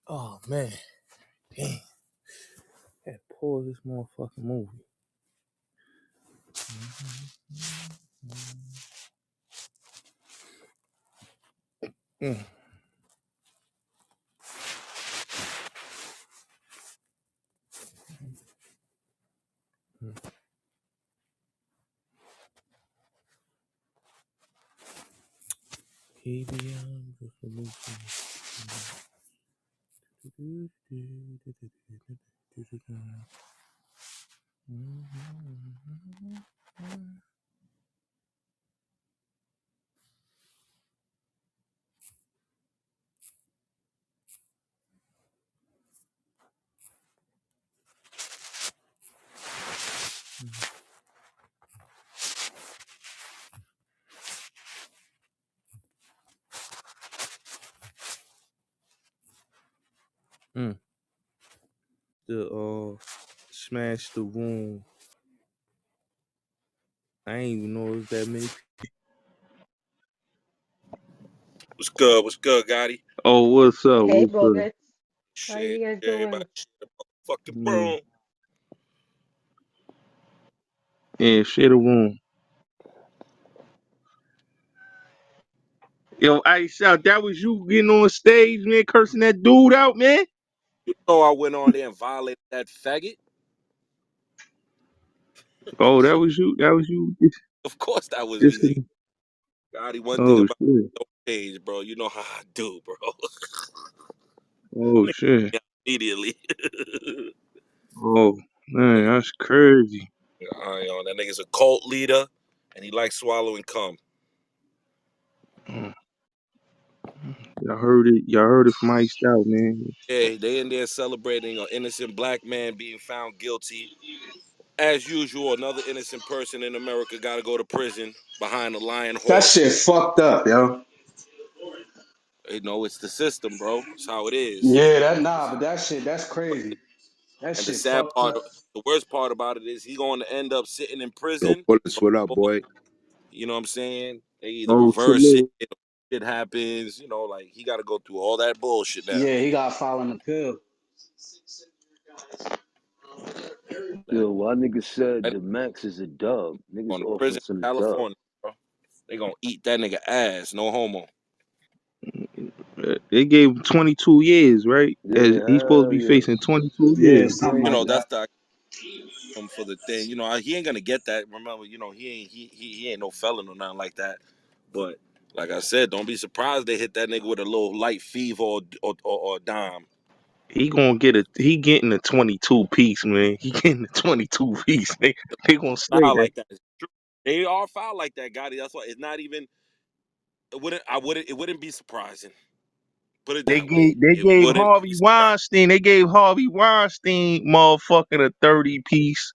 Oh man, damn. Had to pause this motherfucking movie. Mm. KBM resolution. The smash the room. I ain't even know it was that many. What's good? What's good, Gotti? Oh, what's up? Hey, What's up? Bogus. How Shit, you guys everybody, doing? shit, the motherfucking broom. Yeah, share the room. Yo, Ice out. That was you getting on stage, man, cursing that dude out, man. You know I went on there and violated that faggot. Oh, that was you. That was you. Of course that was Just, me. Gotti, one thing oh about shit. no stage, bro. You know how I do, bro. Oh shit. Immediately. Oh man, that's crazy. That nigga's a cult leader, and he likes swallowing cum. Y'all heard it. Y'all heard it from Ice out, man. Yeah, they in there celebrating an innocent black man being found guilty. As usual, another innocent person in America got to go to prison behind a lion That horse. shit fucked up, yo. You know, it's the system, bro. It's how it is. Yeah, but that shit, that's crazy. That And the shit sad fucked part, up. the worst part about it is he going to end up sitting in Yo, prison. Bullets, what up, boy? You know what I'm saying? They either Oh reverse it, salute. it happens. You know, like he got to go through all that bullshit now. Yeah, he got filing an appeal. Yo, why niggas said That the max is a dub? going Niggas to offering prison some in dub. California, bro. They gonna eat that nigga ass. No homo. They gave him 22 years, right? Yeah, He's supposed to hell be yeah. facing 22 Yeah, years. something You like know, that. that's the for the thing. You know, he ain't gonna get that. Remember, you know, he ain't no felon or nothing like that. But like I said, don't be surprised they hit that nigga with a little light fever or dime. He getting a 22 piece, man. He getting a 22 piece. They gonna say Foul that. like that. It's true. They are foul like that, Gotti. That's why it's not even. It wouldn't be surprising. Put it They that way. gave they It gave wouldn't Harvey be surprising. Weinstein. They gave Harvey Weinstein motherfucking a 30 piece.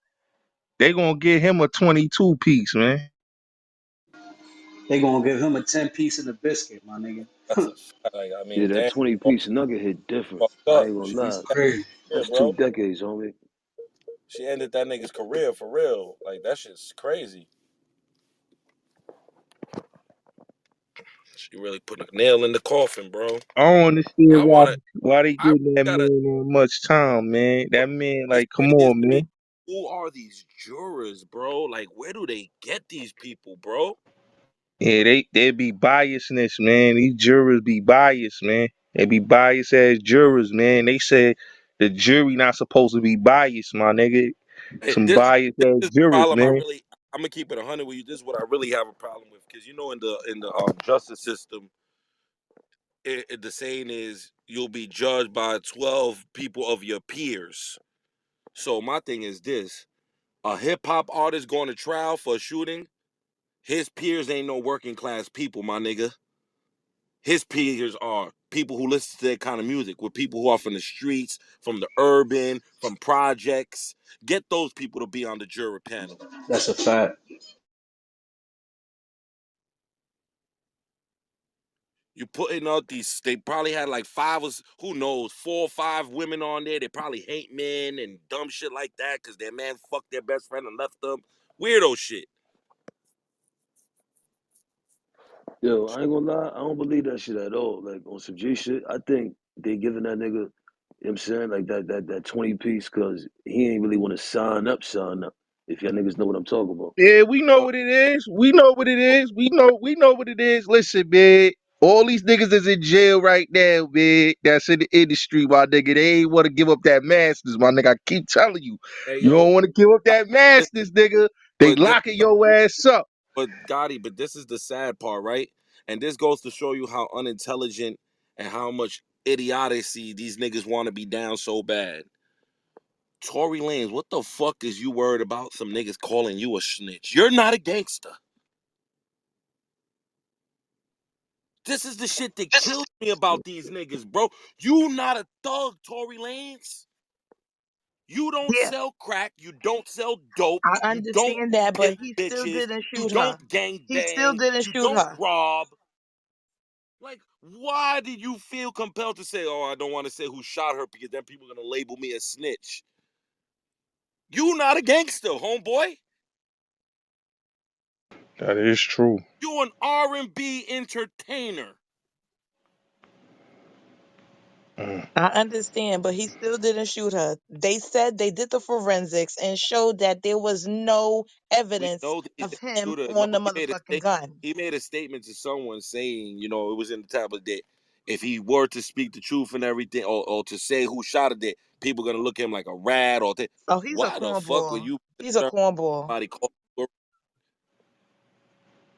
They gonna give him a 22 piece, man. They gonna give him a 10 piece in the biscuit, my nigga. That's a fact. Like, I Yeah, mean, that damn, 20-piece nugget hit different. fucked I up. ain't gonna She It's lie. ended crazy. that career, That's 2 bro. decades, homie. She ended that nigga's career for real. Like that shit's crazy. She really put a nail in the coffin, bro. I don't understand I wanna. why they I giving that gotta. man that much time, man. That man, It's like, come crazy on, to me. man. Who are these jurors, bro? Like, where do they get these people, bro? Yeah, they be biasness, man. These jurors be biased, man. They be biased as jurors, man. They said the jury not supposed to be biased, my nigga. Some This biased ass is the jurors, problem. man. I'm gonna keep it 100 with you. This is what I really have a problem with, because you know, in the justice system, the saying is you'll be judged by 12 people of your peers. So my thing is this: a hip hop artist going to trial for a shooting, his peers ain't no working class people, my nigga. His peers are people who listen to that kind of music, with people who are from the streets, from the urban, from projects. Get those people to be on the jury panel. That's a fact. You putting out these, they probably had like who knows, 4 or 5 women on there. They probably hate men and dumb shit like that because their man fucked their best friend and left them. Weirdo shit. Yo, I ain't gonna lie. I don't believe that shit at all. Like, on some G shit, I think they giving that nigga You know what I'm saying? Like that 20 piece, cause he ain't really want to sign up. If y'all niggas know what I'm talking about. Yeah, we know Uh, what it is. We know what it is. We know what it is. Listen, man. All these niggas is in jail right now, man. That's in the industry, my nigga. They ain't want to give up that masters, my nigga. I keep telling you. hey You yo, don't want to give up that this- masters, nigga. They but locking your ass up. Gotti, but this is the sad part, right? And this goes to show you how unintelligent and how much idiocy these niggas want to be down so bad. Tory Lanez, what the fuck is you worried about some niggas calling you a snitch? You're not a gangster. This is the shit that kills me about these niggas, bro. You not a thug, Tory Lanez. You don't Yeah, sell crack. You don't sell dope. I You don't understand that, but pimp he still bitches. didn't You shoot her. don't gang He still bang. didn't You shoot don't her. rob. Like, why did you feel compelled to say, oh, I don't want to say who shot her because then people are going to label me a snitch? You not a gangster, homeboy. That is true. You an R&B entertainer. Mm. I understand, but he still didn't shoot her. They said they did the forensics and showed that there was no We evidence know that he of didn't him shoot her. No, on the he made a motherfucking statement. gun. He made a statement to someone saying, it was in the tablet that if he were to speak the truth and everything, or to say who shot it, that people gonna look at him like a rat or Oh, he's a why the fuck would cornball. you He's a cornball. somebody call you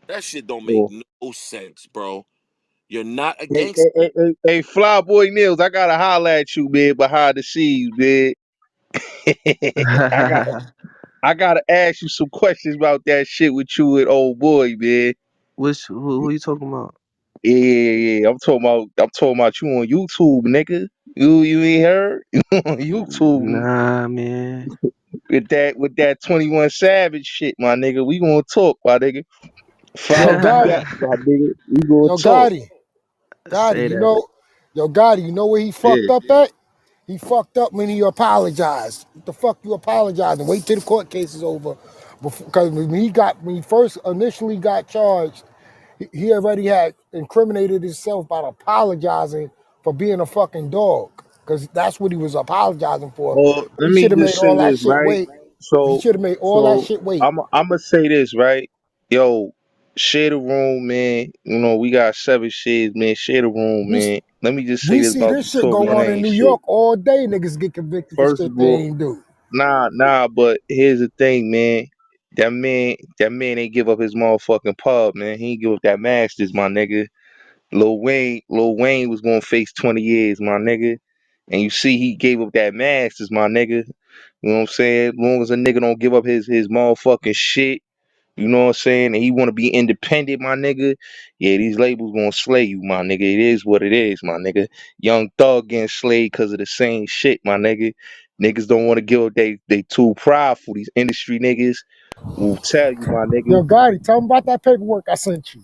that shit don't make Oh. no sense, bro. You're not a Hey, gangster. hey, hey, hey, hey, Flyboy Nils, I gotta holler at you, man, behind the scenes, man. I got I gotta ask you some questions about that shit with you and old boy, man. Who you talking about? Yeah. I'm talking about you on YouTube, nigga. You ain't heard? You on YouTube Nah, man. with that 21 Savage shit, my nigga. We gonna talk, my nigga. Yo, Follow me Gotti. back, my nigga. We gonna Yo, talk. Gotti. Gotti, Say you that. know, yo, Gotti, you know where he fucked Yeah. up at? He fucked up when he apologized. What the fuck you apologizing? Wait till the court case is over. Because when he first initially got charged, he already had incriminated himself by apologizing for being a fucking dog. Because that's what he was apologizing for. Well, let He me should have made just say all that this, shit right? wait. He So, should have made all that so shit wait. I'm gonna say this, right? Yo, share the room, man. We got 7 shares, man. Share the room, We, man. Let me just say we this see about this the shit Tory go on in Lane New shit. York all day. Niggas get convicted for First of shit they all, ain't do. nah, but here's the thing, man. That man ain't give up his motherfucking pub, man. He ain't give up that masters, my nigga. Lil Wayne was gonna face 20 years, my nigga. And you see he gave up that masters, my nigga. You know what I'm saying? As long as a nigga don't give up his motherfucking shit, you know what I'm saying? And he wanna be independent, my nigga. Yeah, these labels gonna slay you, my nigga. It is what it is, my nigga. Young Thug getting slayed because of the same shit, my nigga. Niggas don't want to give up they too prideful. These industry niggas will tell you, my nigga. Yo, Gotti, tell him about that paperwork I sent you.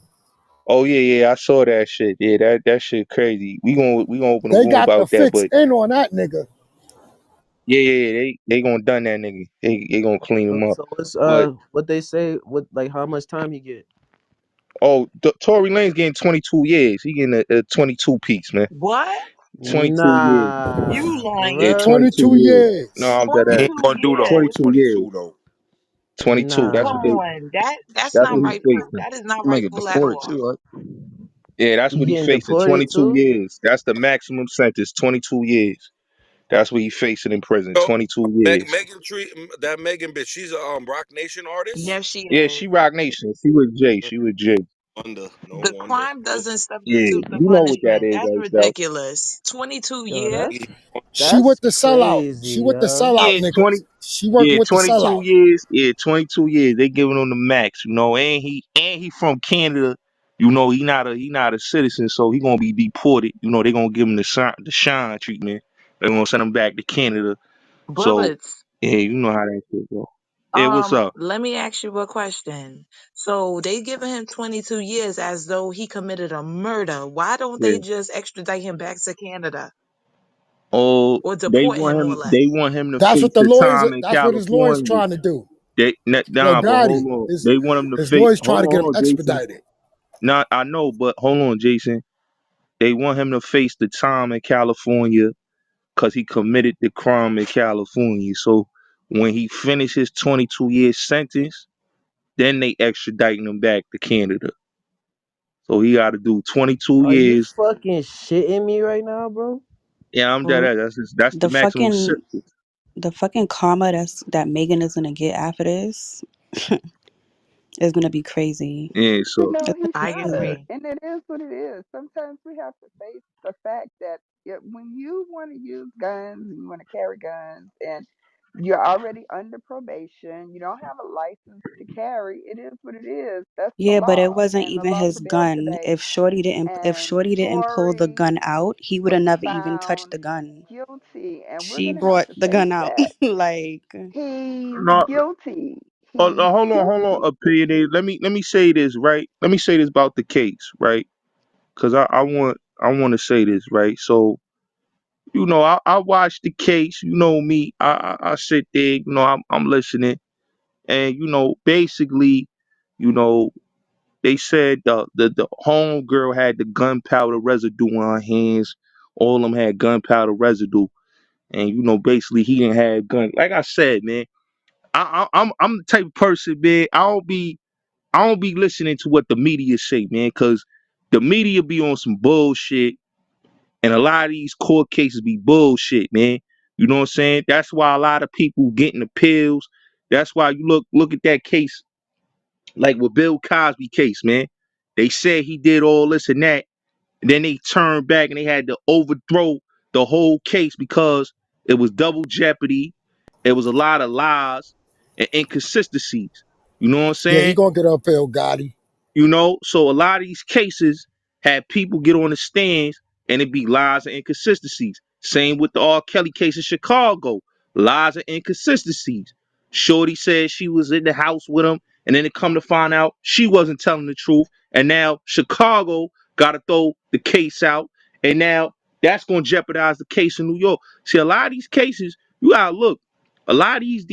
Oh yeah, I saw that shit. Yeah, that shit crazy. We gonna open a They room got the about that, fix but in on that nigga. yeah, they gonna done that nigga. They gonna clean him up. So what's But what they say? What like how much time he get? oh, Tory Lane's getting 22 years. He getting a 22 piece, man. What? 22 years. Nah, You for Yeah, lying. real? 22 22 years. No, years. I'm dead He ass. ain't 22 gonna do the whole years. 22 years. 22 though. 22. That's Come what they. Nah, on. That's That's not what he rightful. facing. That is not Make it rightful at deported all. too. Like, Yeah, that's he what he getting facing. deported 22 too. years. That's the maximum sentence. 22 years. That's what he facing in prison. So 22 years. Megan Tree, that Megan bitch, she's a Rock Nation artist. Yes, she Yeah, is. she Rock Nation. She with Jay. She with Jay. No The wonder. crime doesn't Yeah, substitute the you know what that punishment. is, That's right, though? ridiculous. 22 Yo, years? She that's with the sellout. crazy, She with the yo. sellout Yeah, niggas. 20. She Yeah, working with the 22 sellout. years. Yeah, 22 years. They giving him the max, and he from Canada. He not a citizen, so he gonna be deported. They gonna give him the shine treatment. They gonna send him back to Canada. So Bullets. yeah, you know how that shit go. Yeah, what's up? Let me ask you a question. So they giving him 22 years as though he committed a murder. Why don't Yeah. they just extradite him back to Canada Oh, or deport him more or They less? want him to That's face what the the lawyers. time in That's what his lawyers California. trying to do. Yo, Nah, but Gotti, hold on. his They want him to his face. lawyers Hold trying to get him on, Jason. expedited. Nah, I know, but hold on, Jason. They want him to face the time in California because he committed the crime in California. So when he finished his 22-year sentence, then they extraditing him back to Canada. So he got to do 22 Are you years. fucking shitting me right now, bro? Yeah, I'm dead Well, ass. That's the the maximum fucking sentence. the fucking karma that Megan is gonna get after this is gonna be crazy. Yeah, You so know, It's he gonna be I does. crazy. agree. And it is what it is. Sometimes we have to face the fact that when you want to use guns, you want to carry guns, and you're already under probation, you don't have a license to carry, it is what it is. That's the Yeah, but it law. wasn't And the even law his prevails gun. today. If And Shorty didn't pull the Tory gun out, he would was have never even touched found the gun. guilty. And we're She going to have brought to the face gun out. that. Like, He's no, guilty. no, He's hold on, guilty. opinionated. Let me say this right. Let me say this about the case, right? Because I want to say this, right? So I watch the case. You know me. I sit there. I'm listening, and basically, you know they said the home girl had the gunpowder residue on her hands. All of them had gunpowder residue, and basically he didn't have gun. Like I said, man, I'm the type of person, man. I don't be listening to what the media say, man, because the media be on some bullshit, and a lot of these court cases be bullshit, man. You know what I'm saying? That's why a lot of people getting appeals. That's why you look at that case, like with Bill Cosby case, man. They said he did all this and that, and then they turned back and they had to overthrow the whole case because it was double jeopardy. It was a lot of lies and inconsistencies. You know what I'm Yeah, he saying? gonna get upheld, Gotti. So a lot of these cases had people get on the stands and it be lies and inconsistencies. Same with the R. Kelly case in Chicago, lies and inconsistencies. Shorty said she was in the house with him, and then it come to find out she wasn't telling the truth. And now Chicago got to throw the case out, and now that's going to jeopardize the case in New York. See, a lot of these cases, you gotta look. A lot of these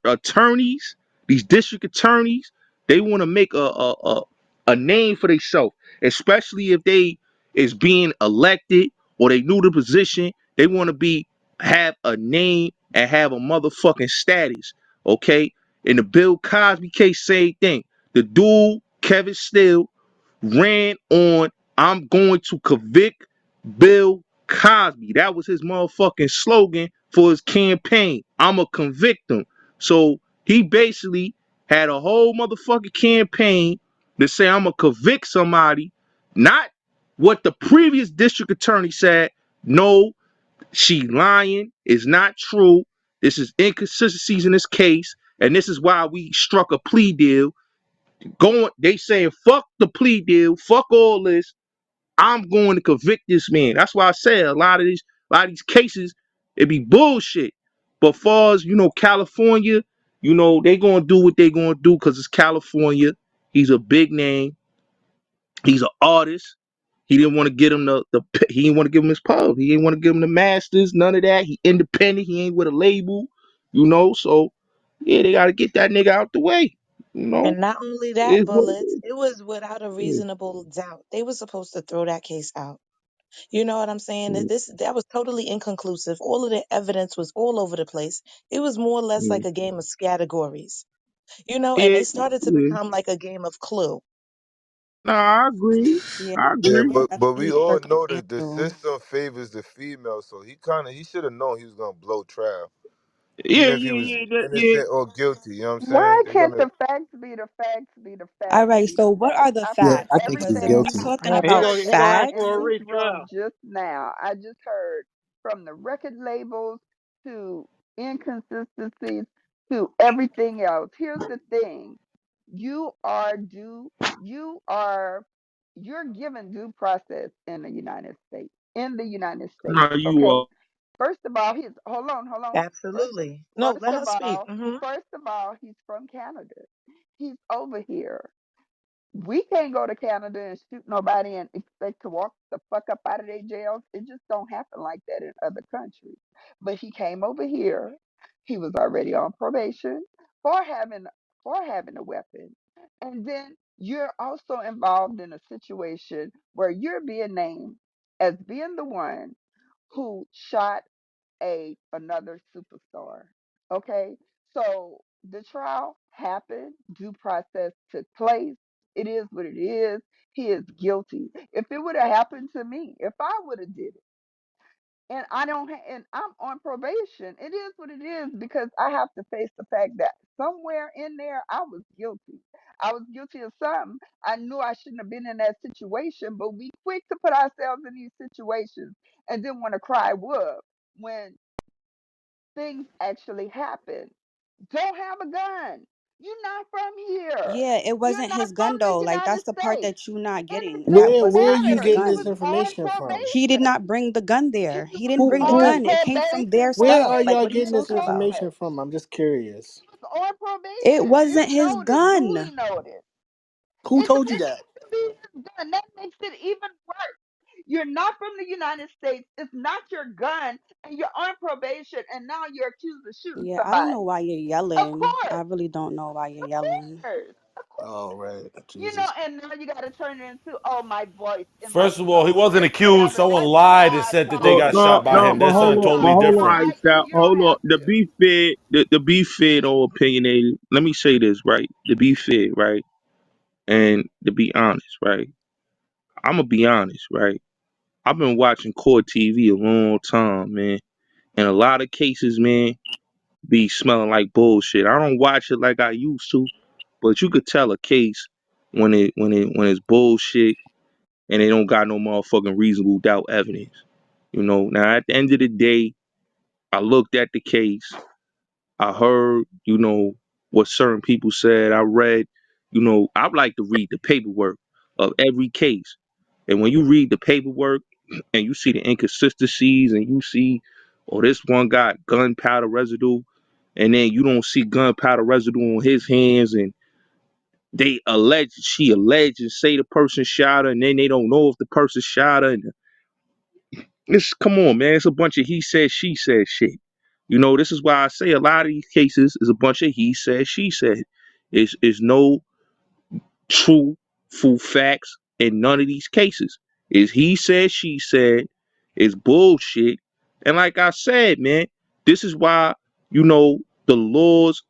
attorneys, these district attorneys, they want to make a name for themselves, especially if they is being elected or they knew the position. They want to have a name and have a motherfucking status. Okay. In the Bill Cosby case, same thing. The dude Kevin Steele ran on, I'm going to convict Bill Cosby. That was his motherfucking slogan for his campaign. I'ma convict him. So he basically had a whole motherfucking campaign to say I'ma convict somebody, not what the previous district attorney said. No, she lying, is not true. This is inconsistencies in this case, and this is why we struck a plea deal. They saying fuck the plea deal, fuck all this. I'm going to convict this man. That's why I said a lot of these cases, it be bullshit. But far as California, they gonna do what they gonna do because it's California. He's a big name. He's an artist. He didn't want to get him he didn't want to give him his pub. He didn't want to give him the masters, none of that. He independent. He ain't with a label, So yeah, they gotta get that nigga out the way. You know, And not only that, it's what Bullets, it was without a it reasonable doubt. They were supposed to throw that case out. You know what I'm saying? is. That was totally inconclusive. All of the evidence was all over the place. It was more or less Yeah, like a game of categories. And yeah, they started to yeah. become like a game of Clue. No, I agree. yeah, I Yeah, agree. but we definitely all circle know that the back. system favors the female, so he should have known he was gonna blow trial, Yeah, even if he yeah, was yeah, that, yeah. innocent or guilty. You know what I'm saying? Why They can't gonna the facts be the facts be the All facts right, be the so what are facts? the I Yeah, find I facts? think he's Because if we're everything guilty. talking I He about heard gonna he gonna ask in for a facts, this room retrial. just now. I just heard from the record labels to inconsistencies to everything else. Here's the thing. You are due you are you're given due process in the United States. In the United States, No, you okay? are. First of all, he's hold on. First Absolutely. No, first let her of speak. all, first of all, he's from Canada. He's over here. We can't go to Canada and shoot nobody and expect to walk the fuck up out of their jails. It just don't happen like that in other countries. But he came over here. He was already on probation for having a weapon. And then you're also involved in a situation where you're being named as being the one who shot another superstar. Okay, so the trial happened, due process took place. It is what it is. He is guilty. If it would have happened to me, if I would have did it, and I don't, and I'm on probation, it is what it is because I have to face the fact that somewhere in there I was guilty. I was guilty of something. I knew I shouldn't have been in that situation, but we quick to put ourselves in these situations and then want to cry wolf when things actually happen. Don't have a gun. You're not from here. Yeah, it You're wasn't not his from gun the though. Like United that's the part States. that you're not And it getting. That doesn't Where wasn't are you his matter. getting He this was gun. on information from? He did probation. not bring the gun He there. He didn't was bring the Who? on gun. It came from probation their Where stuff. are when Like y'all what are you getting this talking about? information okay. from? I'm just curious. He was on It probation. It's wasn't his notice, gun. duly notice. Who It told you didn't that? have to be his gun. That makes it even worse. You're not from the United States. It's not your gun, and you're on probation, and now you're accused of shooting Yeah, I don't know somebody. why you're Of yelling. I course, really don't know why you're of yelling. course, of course. Oh, right. You know, Jesus. and now you got to turn it into, oh, my voice and my First of all, he tone wasn't and accused. whatever. Someone That's lied and not said that they No, got how. no, shot by no, him. but That's hold something on, but totally hold on, different. Aisha, You hold don't on. have The to. be fair, the be fair, no opinionated. Let me say this, right? To be fair, right, and to be honest, right. I'm gonna be honest, right. I've been watching court TV a long time, man, and a lot of cases, man, be smelling like bullshit. I don't watch it like I used to, but you could tell a case when it's bullshit and they don't got no motherfucking reasonable doubt evidence. You know. Now at the end of the day, I looked at the case. I heard, what certain people said. I read, I like to read the paperwork of every case. And when you read the paperwork and you see the inconsistencies and you see, oh, this one got gunpowder residue, and then you don't see gunpowder residue on his hands, and she alleged and say the person shot her, and then they don't know if the person shot her. And this, come on, man, it's a bunch of he said, she said shit. This is why I say a lot of these cases is a bunch of he said, she said. Is no true full facts in none of these cases. Is he said, she said, is bullshit. And like I said, man, this is why, the laws,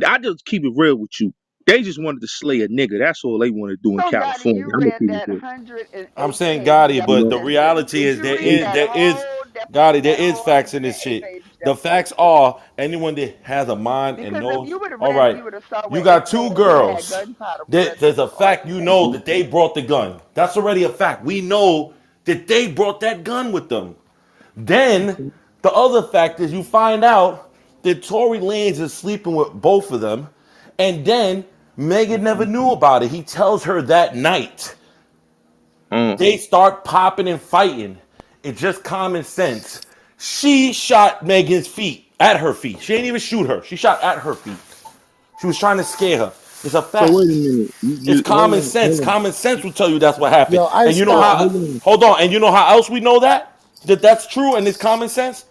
I just keep it real with you. They just wanted to slay a nigga. That's all they want to do in So, Gotti, California. you I'm gonna read keep it that real. I'm 108 saying page Gotti, You but know? the deposition? reality Did is you read that whole There that is whole facts in this 108 shit. page The facts deposition? are anyone that has a mind and Because if knows. you would have All read it, right, you would have saw you where it got two said he had girls. gunpowder There's residue a on fact his you know hands. that they brought the gun. That's already a fact. We know that they brought that gun with them. Then the other fact is you find out that Tory Lanez is sleeping with both of them, and then Megan never knew about it. He tells her that night. Uh, They start popping and fighting. It's just common sense. She shot Megan's feet, at her feet. She didn't even shoot her. She shot at her feet. She was trying to scare her. It's a so wait a fact. minute. It's Hold common on, sense. hold on. Common sense will tell you that's what happened. Yo, I And you know So stop. how, hold on. hold on, and you know how else we know that? That's true and it's common sense?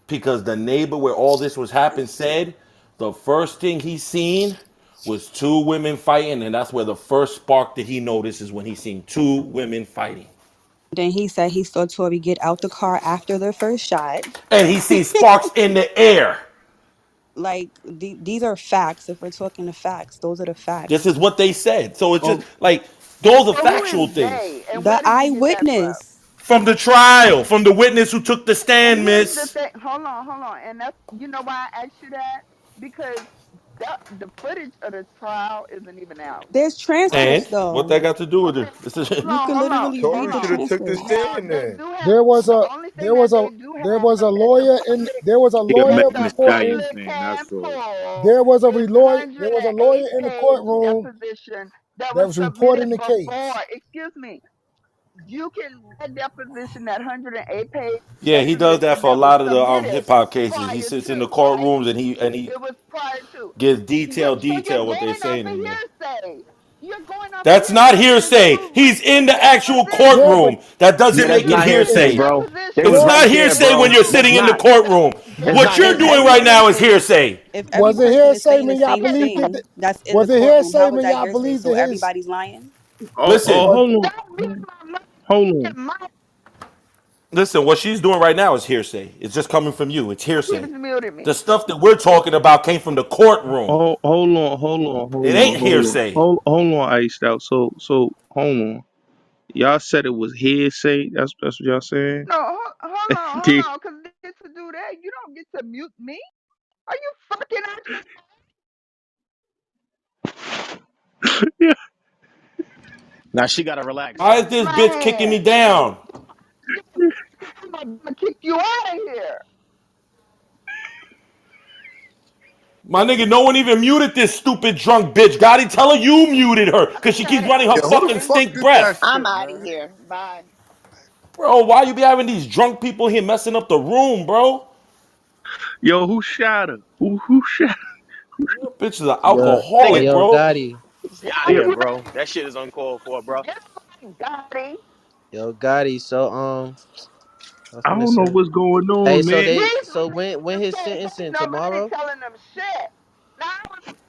Because the neighbor where all this was happening said the first thing he seen was two women fighting, and that's where the first spark that he noticed is when he seen two women fighting. Then he said he saw Tory get out the car after the first shot. And he seen sparks in the air. Like these are facts. If we're talking the facts, those are the This facts. is what they said. So it's just Oh, like those are So who is factual things. they, and The where did you get that from? eyewitness. From the trial, from the witness who took the And stand, here's the miss. thing. Hold on. And that's why I asked you that, because the footage of the trial isn't even out, There's right? transcripts And what though. that got to do with Okay, it? This is You could literally hold Tory read the should on. have took the transcripts. Now stand they then. do have There was the a only thing there that was a they do there have was a that the lawyer in public there was a nigga lawyer making the a before status, in public man. can That's all. pull there was a is there was a 108 lawyer in the page courtroom deposition that that was was submitted reporting the before. case. Excuse me. You can read that deposition, that 108 page yeah, he does that deposition for a that was lot of the submitted hip hop cases. He prior sits in the to, right? courtrooms and he It was prior to. gives So you're detail what they're going off saying of in there. hearsay. You're going off of That's not hearsay because hearsay. you He's in the read actual Yeah, deposition. but courtroom. That Yeah, doesn't Did that's make you it not read hearsay, that hearsay. bro. They was It's deposition? yeah, not right there, hearsay when bro. you're That's sitting in the not. Deposition. courtroom. That's If What not you're if hearsay, doing every right bro. now is person hearsay. if every was it person is hearsay saying the when y'all same Okay, believed so it? thing that's in the Was it courtroom, hearsay how is when that y'all hearsay? believed So it? His everybody's lying? Oh, Listen, was hold on. don't be my money. Hold Get on. my Listen, what she's doing right now is hearsay. It's just coming from you. It's Who keeps hearsay. muting The me? stuff that we're talking about came from the courtroom. Oh, It ain't hearsay. hold on, Iced Out. So hold on. Y'all said it was hearsay. That's what y'all saying. No, hold on, because to do that, you don't get to mute me. Are you fucking out your Yeah. Now she gotta relax. Why is this bitch kicking me man? down? I'm gonna kick you out of here. My nigga, no one even muted this stupid drunk bitch. Gotti, tell her you muted her because she keeps Okay, running her Yo, who the fucking fuck stink did that breath. I'm shit, out of man? here. Bye. Bro, why you be having these drunk people here messing up the room, bro? Yo, who shot her? Who shot? Your bitch is an Yo, hey, Nigga, alcoholic, yo, bro. Gotti. get out of Yeah, here, I'm bro. ready. That shit is uncalled for, bro. Get my Gotti. Yo, Gotti. So, I was I finna don't know say. what's going Hey, on, so man. they, These so when niggas his can't take sentencing nobody tomorrow? telling them shit. Now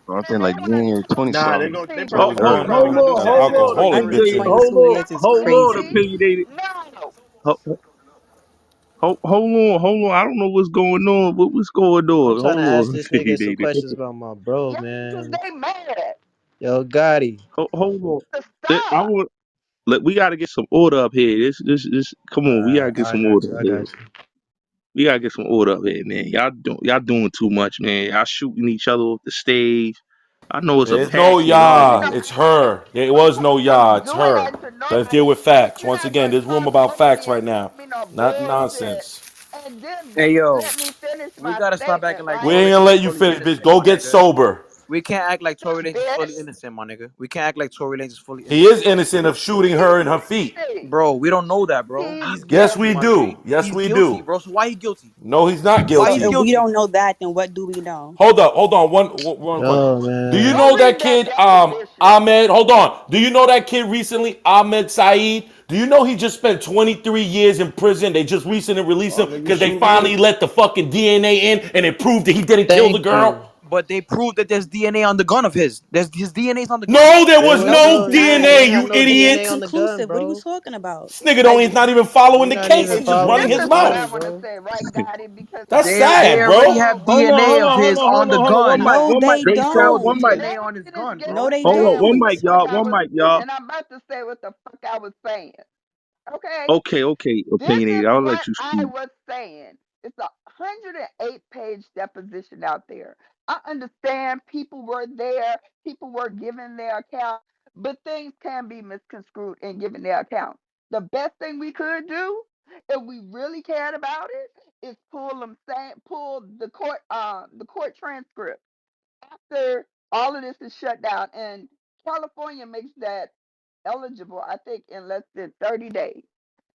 I they think like want to January talk 20 Nah, about something. these they people. What probably we gonna doing they Hold now? probably We gonna do on, got an some hold jury on, I alcoholic think deliberations bitch in. somebody tomorrow. 2 years is hold on, crazy. opinionated. No. Hold on. I don't know what's going on. What's going I'm on? trying to Hold ask on, this nigga some opinionated. questions about my bro, Yeah, because man. they mad. Yo, Gotti. Hold on. To I stop. want. We got to get some order up here. This. Come on, we got to get I some got order you. up I here. got you. We gotta get some order up here, man. Y'all doing too much, man. Y'all shooting each other off the stage. I know it's a There's no pack here. Y'all You y'all. know, niggas. It's her. There was no I y'all. ain't It's doing her. that to Let's deal with nobody. facts. You're Once not again, gonna this room talk about over facts me right and now. give me no Not bullshit, nonsense. and then Hey yo, let me finish we my gotta stop statement, acting like We right? Tory ain't gonna Lanez is let you fully finish, bitch. innocent, Go my get nigga. sober. We can't act like Tory This Lanez is fully bitch. innocent, my nigga. We can't act like Tory Lanez is fully He innocent. is innocent of shooting her in her feet. Guilty. Bro, we don't know that, bro. He's He's Yes, guilty, we my guilty. do. G. Yes, He's we guilty, do. bro. So why he guilty? No, he's not Why he So if guilty. we guilty? don't know that, then what do we know? Hold up, hold on. One. Yo, Do you man. Go know that read that kid, deposition. Ahmed? Hold on. Do you know that kid recently, Ahmed Saeed? Do you know he just spent 23 years in prison? They just recently released Oh, him nigga because they shooting finally niggas. let the fucking DNA in and it proved that he didn't kill the Thank girl? you. But they proved that there's DNA on the gun of his. There's his DNA's on the gun. No, there There was was No, no it's no, not. he DNA, ain't It's have you no DNA on idiot. the gun, inconclusive. What are you bro. talking about? This nigga don't, Hey, he's not even following You're the not case. even He's just this running following his the is what gun, I mouth. want to bro. say, right, Gotti? Because That's They sad, already bro. have hold DNA of on. his on the gun. No, One mic. they They found don't. One mic. DNA Let on his me just gun, get No, bro. they Hold on. saying One what don't. the mic, fuck y'all. I One was, mic, y'all. and I'm about to say what the fuck I was saying. Okay? Okay. This Opinionated. is I'll let what you I speak. was saying. It's a 108-page deposition out there. I understand people were there, people were giving their account, but things can be misconstrued in giving their account. The best thing we could do, if we really cared about it, is pull the court transcript after all of this is shut down. And California makes that eligible, I think, in less than 30 days.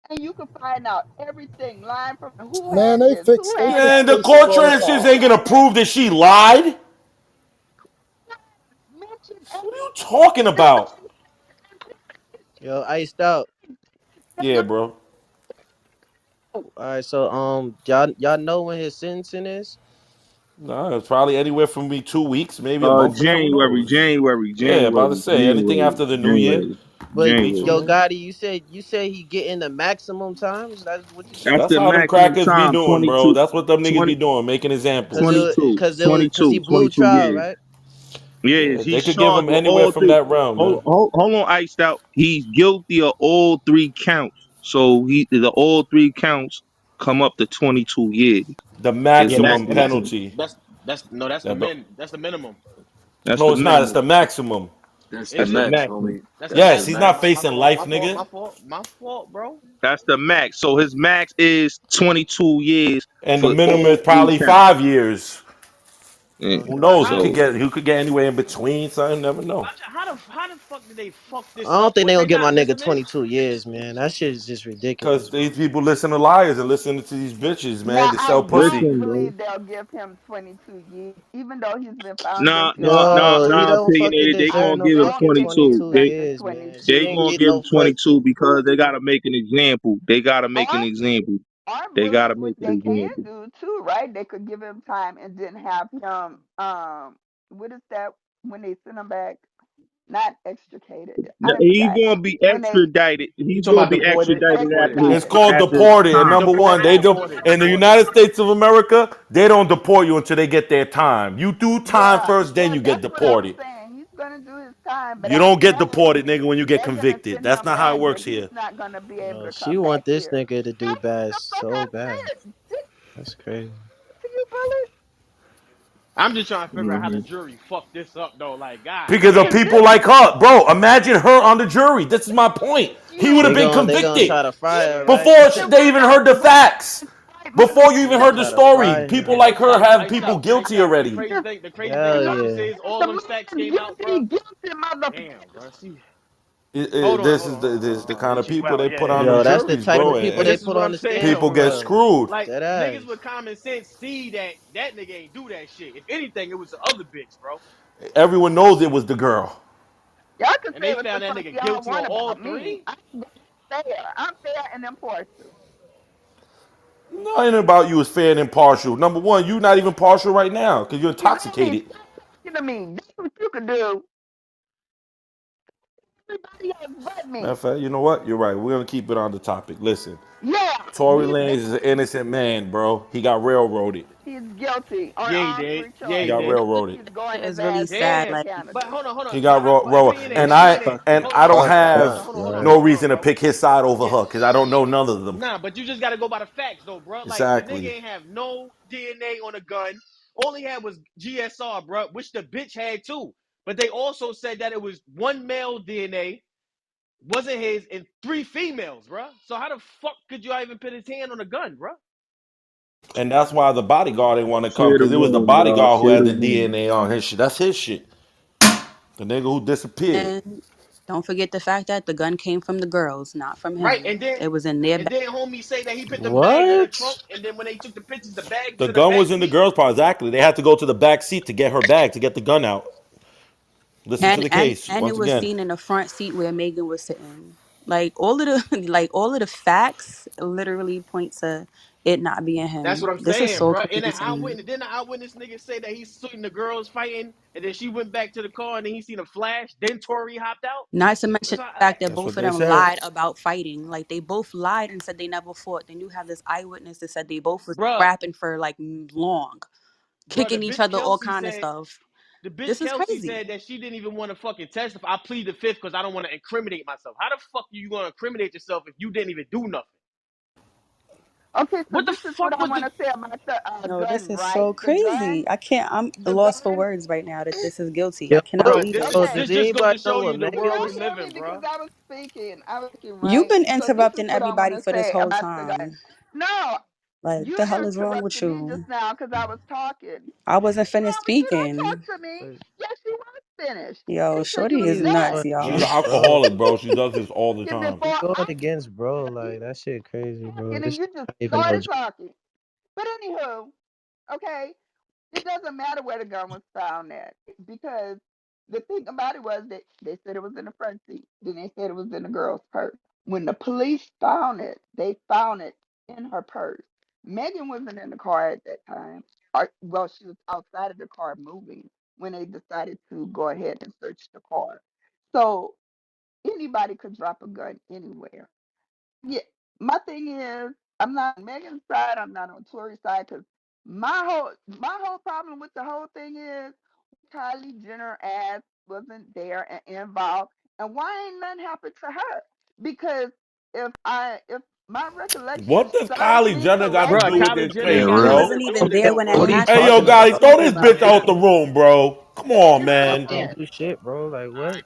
And you can find out everything line from who Man, had they this, who fix they had fix Man, that, the cases court all the transcripts time. ain't gonna prove that she lied. mention What are you talking about? Yo, iced out. Yeah, bro. All right, so y'all know when his sentencing is? No, it's probably anywhere from 2 weeks, maybe a month from now. Who January, knows? Yeah, about to say anything after the new year. But 2 weeks from yo, now. Gotti, you said he getting the maximum time. Is that what you That's said? That's the how them maximum crackers be time. doing, bro. 22, That's what them niggas 20, be doing, making examples. 22, Cause he blew 22 trial, years. right? Yes, Yeah, they he's could give charged them with anywhere all from three. that realm, man. Hold on, iced out. He's guilty of all three counts. So the all three counts come up to 22 years. The Is Yeah, what maximum they say. penalty. that's the That the, that's the minimum. That's no, the it's not. It's minimum. the maximum. That's the Is That's the it? max, maximum. homie. That's the That's Yes, the max. he's My not max. fault. My facing fault. life, My fault. nigga. My fault. My fault, bro. That's the max. So his max is 22 years And the for minimum is all three probably counts. 5 years. Yeah. Who Okay. knows? He How could So get. He could get anywhere in between. So I never know. how the fuck did they fuck I this don't up? think they What gonna they get my got nigga listeners? 22 years, man. That shit is just ridiculous, Because these bro. people listen to liars and listening to these bitches, man, Now, to I sell pussy. don't listen, bro. believe they'll give him 22 years, even though he's been found Nah, guilty of nah, all nah, Yo, he nah. three. don't fucking Opinionated. They I deserve gonna no give him don't fucking think his 22. 22 sentence years, man. He They didn't 22. gonna get give no him fuck. 22 because they gotta make an example. They gotta make an Or, example. or They really, gotta what make they an can example. do too, right? They could give him time and then have him, what is that when they send him back? not extricated. No, I he's forgot gonna be when they extradited. You He's talking gonna about be deported? extradited Deported. expedited. It's called after deported. And time. number one, Deported. they don't. Deported. In the Deported. United States of America, they don't deport you until they get their time. You do time Yeah, first, then yeah, you get that's what I'm deported. saying. He's gonna do his time, but You don't after get that, deported, nigga, when you get Megan is convicted. sitting That's him not how it mad works that he's here. not gonna be able Yo, to she come back want this here. nigga to do That's what bad the fuck so I bad. said. Did That's crazy. to you, bullet? I'm just trying to figure out how the Hmm. jury fucked this up though. Like, god Because of damn. people like her. Bro, imagine her on the jury. This is my point. He would You, have been They gonna convicted try to fry her, Yeah. right? before it they would even not heard the would facts. fight Before you They even gonna heard the try to story. fry People him. like her have Hey people Chuck. Hey guilty Chuck. already. The crazy thing Hell about this yeah. is if all the them stacks man came out, bro. guilty motherfucker. Damn, bro. See. This is the kind Let of you people out. they Yeah, put yeah, on yeah. the Yo, that's the juries, type bro, of people But they this is put what on I'm the saying stand though, people get bro. for. screwed. Like Dead niggas with ass. common sense see that that nigga ain't do that shit. If anything, it was the other bitch, bro. Everyone knows it was the girl. Y'all can And say they what the found that fuck nigga y'all guilty on want all about me. three. I'm fair. I'm fair and impartial. Nothing about you is fair and impartial. Number one, you're not even partial right now because you're You know me. intoxicated. Stop talking to me. That's what you can do. Everybody else but Matter me. of fact, you know what? You're right. We're gonna keep it on the topic. Listen, Yeah, Tory he's Lanez is an guilty. innocent man, bro. He got railroaded. He's guilty on Yeah, he all did. three Yeah, He he got charges. did. railroaded. He's going his It's really ass sad. back to Damn. Like, But Canada. hold on. He My got opinion and is, it's I fucked and up. I don't Fucked have up, no man. reason to bro. pick his side over Yeah. her because I don't know none of them. Nah, but you just got to go by the facts, though, bro. Like the nigga Exactly. ain't have no DNA on a gun. All he had was GSR, bro, which the bitch had too. But they also said that it was one male DNA, wasn't his, and three females, bro. So how the fuck could you even put his hand on a gun, bro? And that's why the bodyguard didn't want to come Share the because it was the room, y'all. bodyguard who Share had the the room. DNA on his shit. That's his shit. The nigga who disappeared. And don't forget the fact that the gun came from the girls, not from Right, him. It was in their and bag. then homie say that he put them bags in the trunk, What? and then when they took the pictures, the bags The was in the gun back was in the seat. girl's part. Exactly. They had to go to the back seat to get her bag to get the gun out. Listen to And the and case and it once was again. seen in the front seat where Megan was sitting. Like all of the like all of the facts literally point to it not being That's what him. I'm This is saying, so bro. And crazy to me. then the eyewitness nigga say that he seen the girls fighting, and then she went back to the car, and then he seen a flash. Then Tori hopped out. Not to mention That's how, the fact that That's both what of they them said. lied about fighting. Like they both lied and said they never fought. Then you have this eyewitness that said they both was bruh, scrapping for like long, bruh. kicking each other, all kind of stuff. The bitch This is Kelsey crazy. said that she didn't even want to fucking testify. I plead the fifth because I don't want to incriminate myself. How the fuck are you gonna incriminate yourself if you didn't even do nothing? Okay, so What the this is what fuck I was want the to say about the No, this gun, is right? so crazy. I can't. I'm The lost for gun. words right now that this is guilty. Yo, I cannot bro. bruh? believe This Yo, is Okay, does this just goes anybody to know show what you the can Megan world y'all we is? hear live me? in, Because bruh. I was speaking. I was speaking, you've right? been So this is interrupting what I want everybody to for this say whole about the gun. time. No, Like, you the hell is wrong with interrupted me just you? now because I was talking. I wasn't No, finished but you don't talk speaking. to me. Yes, you was finished Yo, until Shorty you was is He's nuts, going done. She's an y'all. against, bro. alcoholic, bro. She does this all the And time. He before going I against, bro. started Like that shit crazy, bro. talking, and This you just not even no started joke. talking. But anywho, okay. It doesn't matter where the gun was found at because the thing about it was that they said it was in the front seat. Then they said it was in the girl's purse. When the police found it, they found it in her purse. Megan wasn't in the car at that time. Or, well, she was outside of the car moving when they decided to go ahead and search the car. So anybody could drop a gun anywhere. Yeah, my thing is, I'm not on Megan's side. I'm not on Tory's side because my whole problem with the whole thing is Kylie Jenner ass wasn't there and involved, and why ain't nothing happened to her? Because if my recollection What does serves Kylie me Jenner got to Bruh, do with correctly, Kylie this Jenner Yeah, case, ain't got she nothing bro? to wasn't do even with there this, when it What are bro. you Hey, happened. yo, talking What are you about? Gotti, throw talking this bitch about? out the room, bro. Come on, She man. ain't do shit, bro. Like what?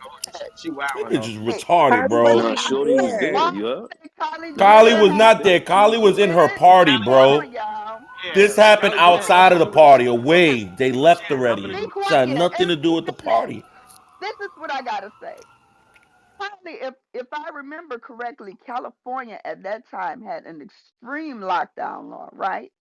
She This wilding bitch though. is hey, retarded, Kylie bro. wasn't Nah, even Shorty was there. there. why You heard? did Kylie Kylie Jenner was Kylie was have not there. there. nothing to Kylie do was in with her it? party, Hold bro. on, y'all. This Yeah, happened Kylie Jenner had outside nothing of to the do with that. party, away. They left She had nothing to already. do. Be This had quiet nothing and to do with the finish. party. This is what I gotta say. Finally, if I remember correctly, California at that time had an extreme lockdown law, right?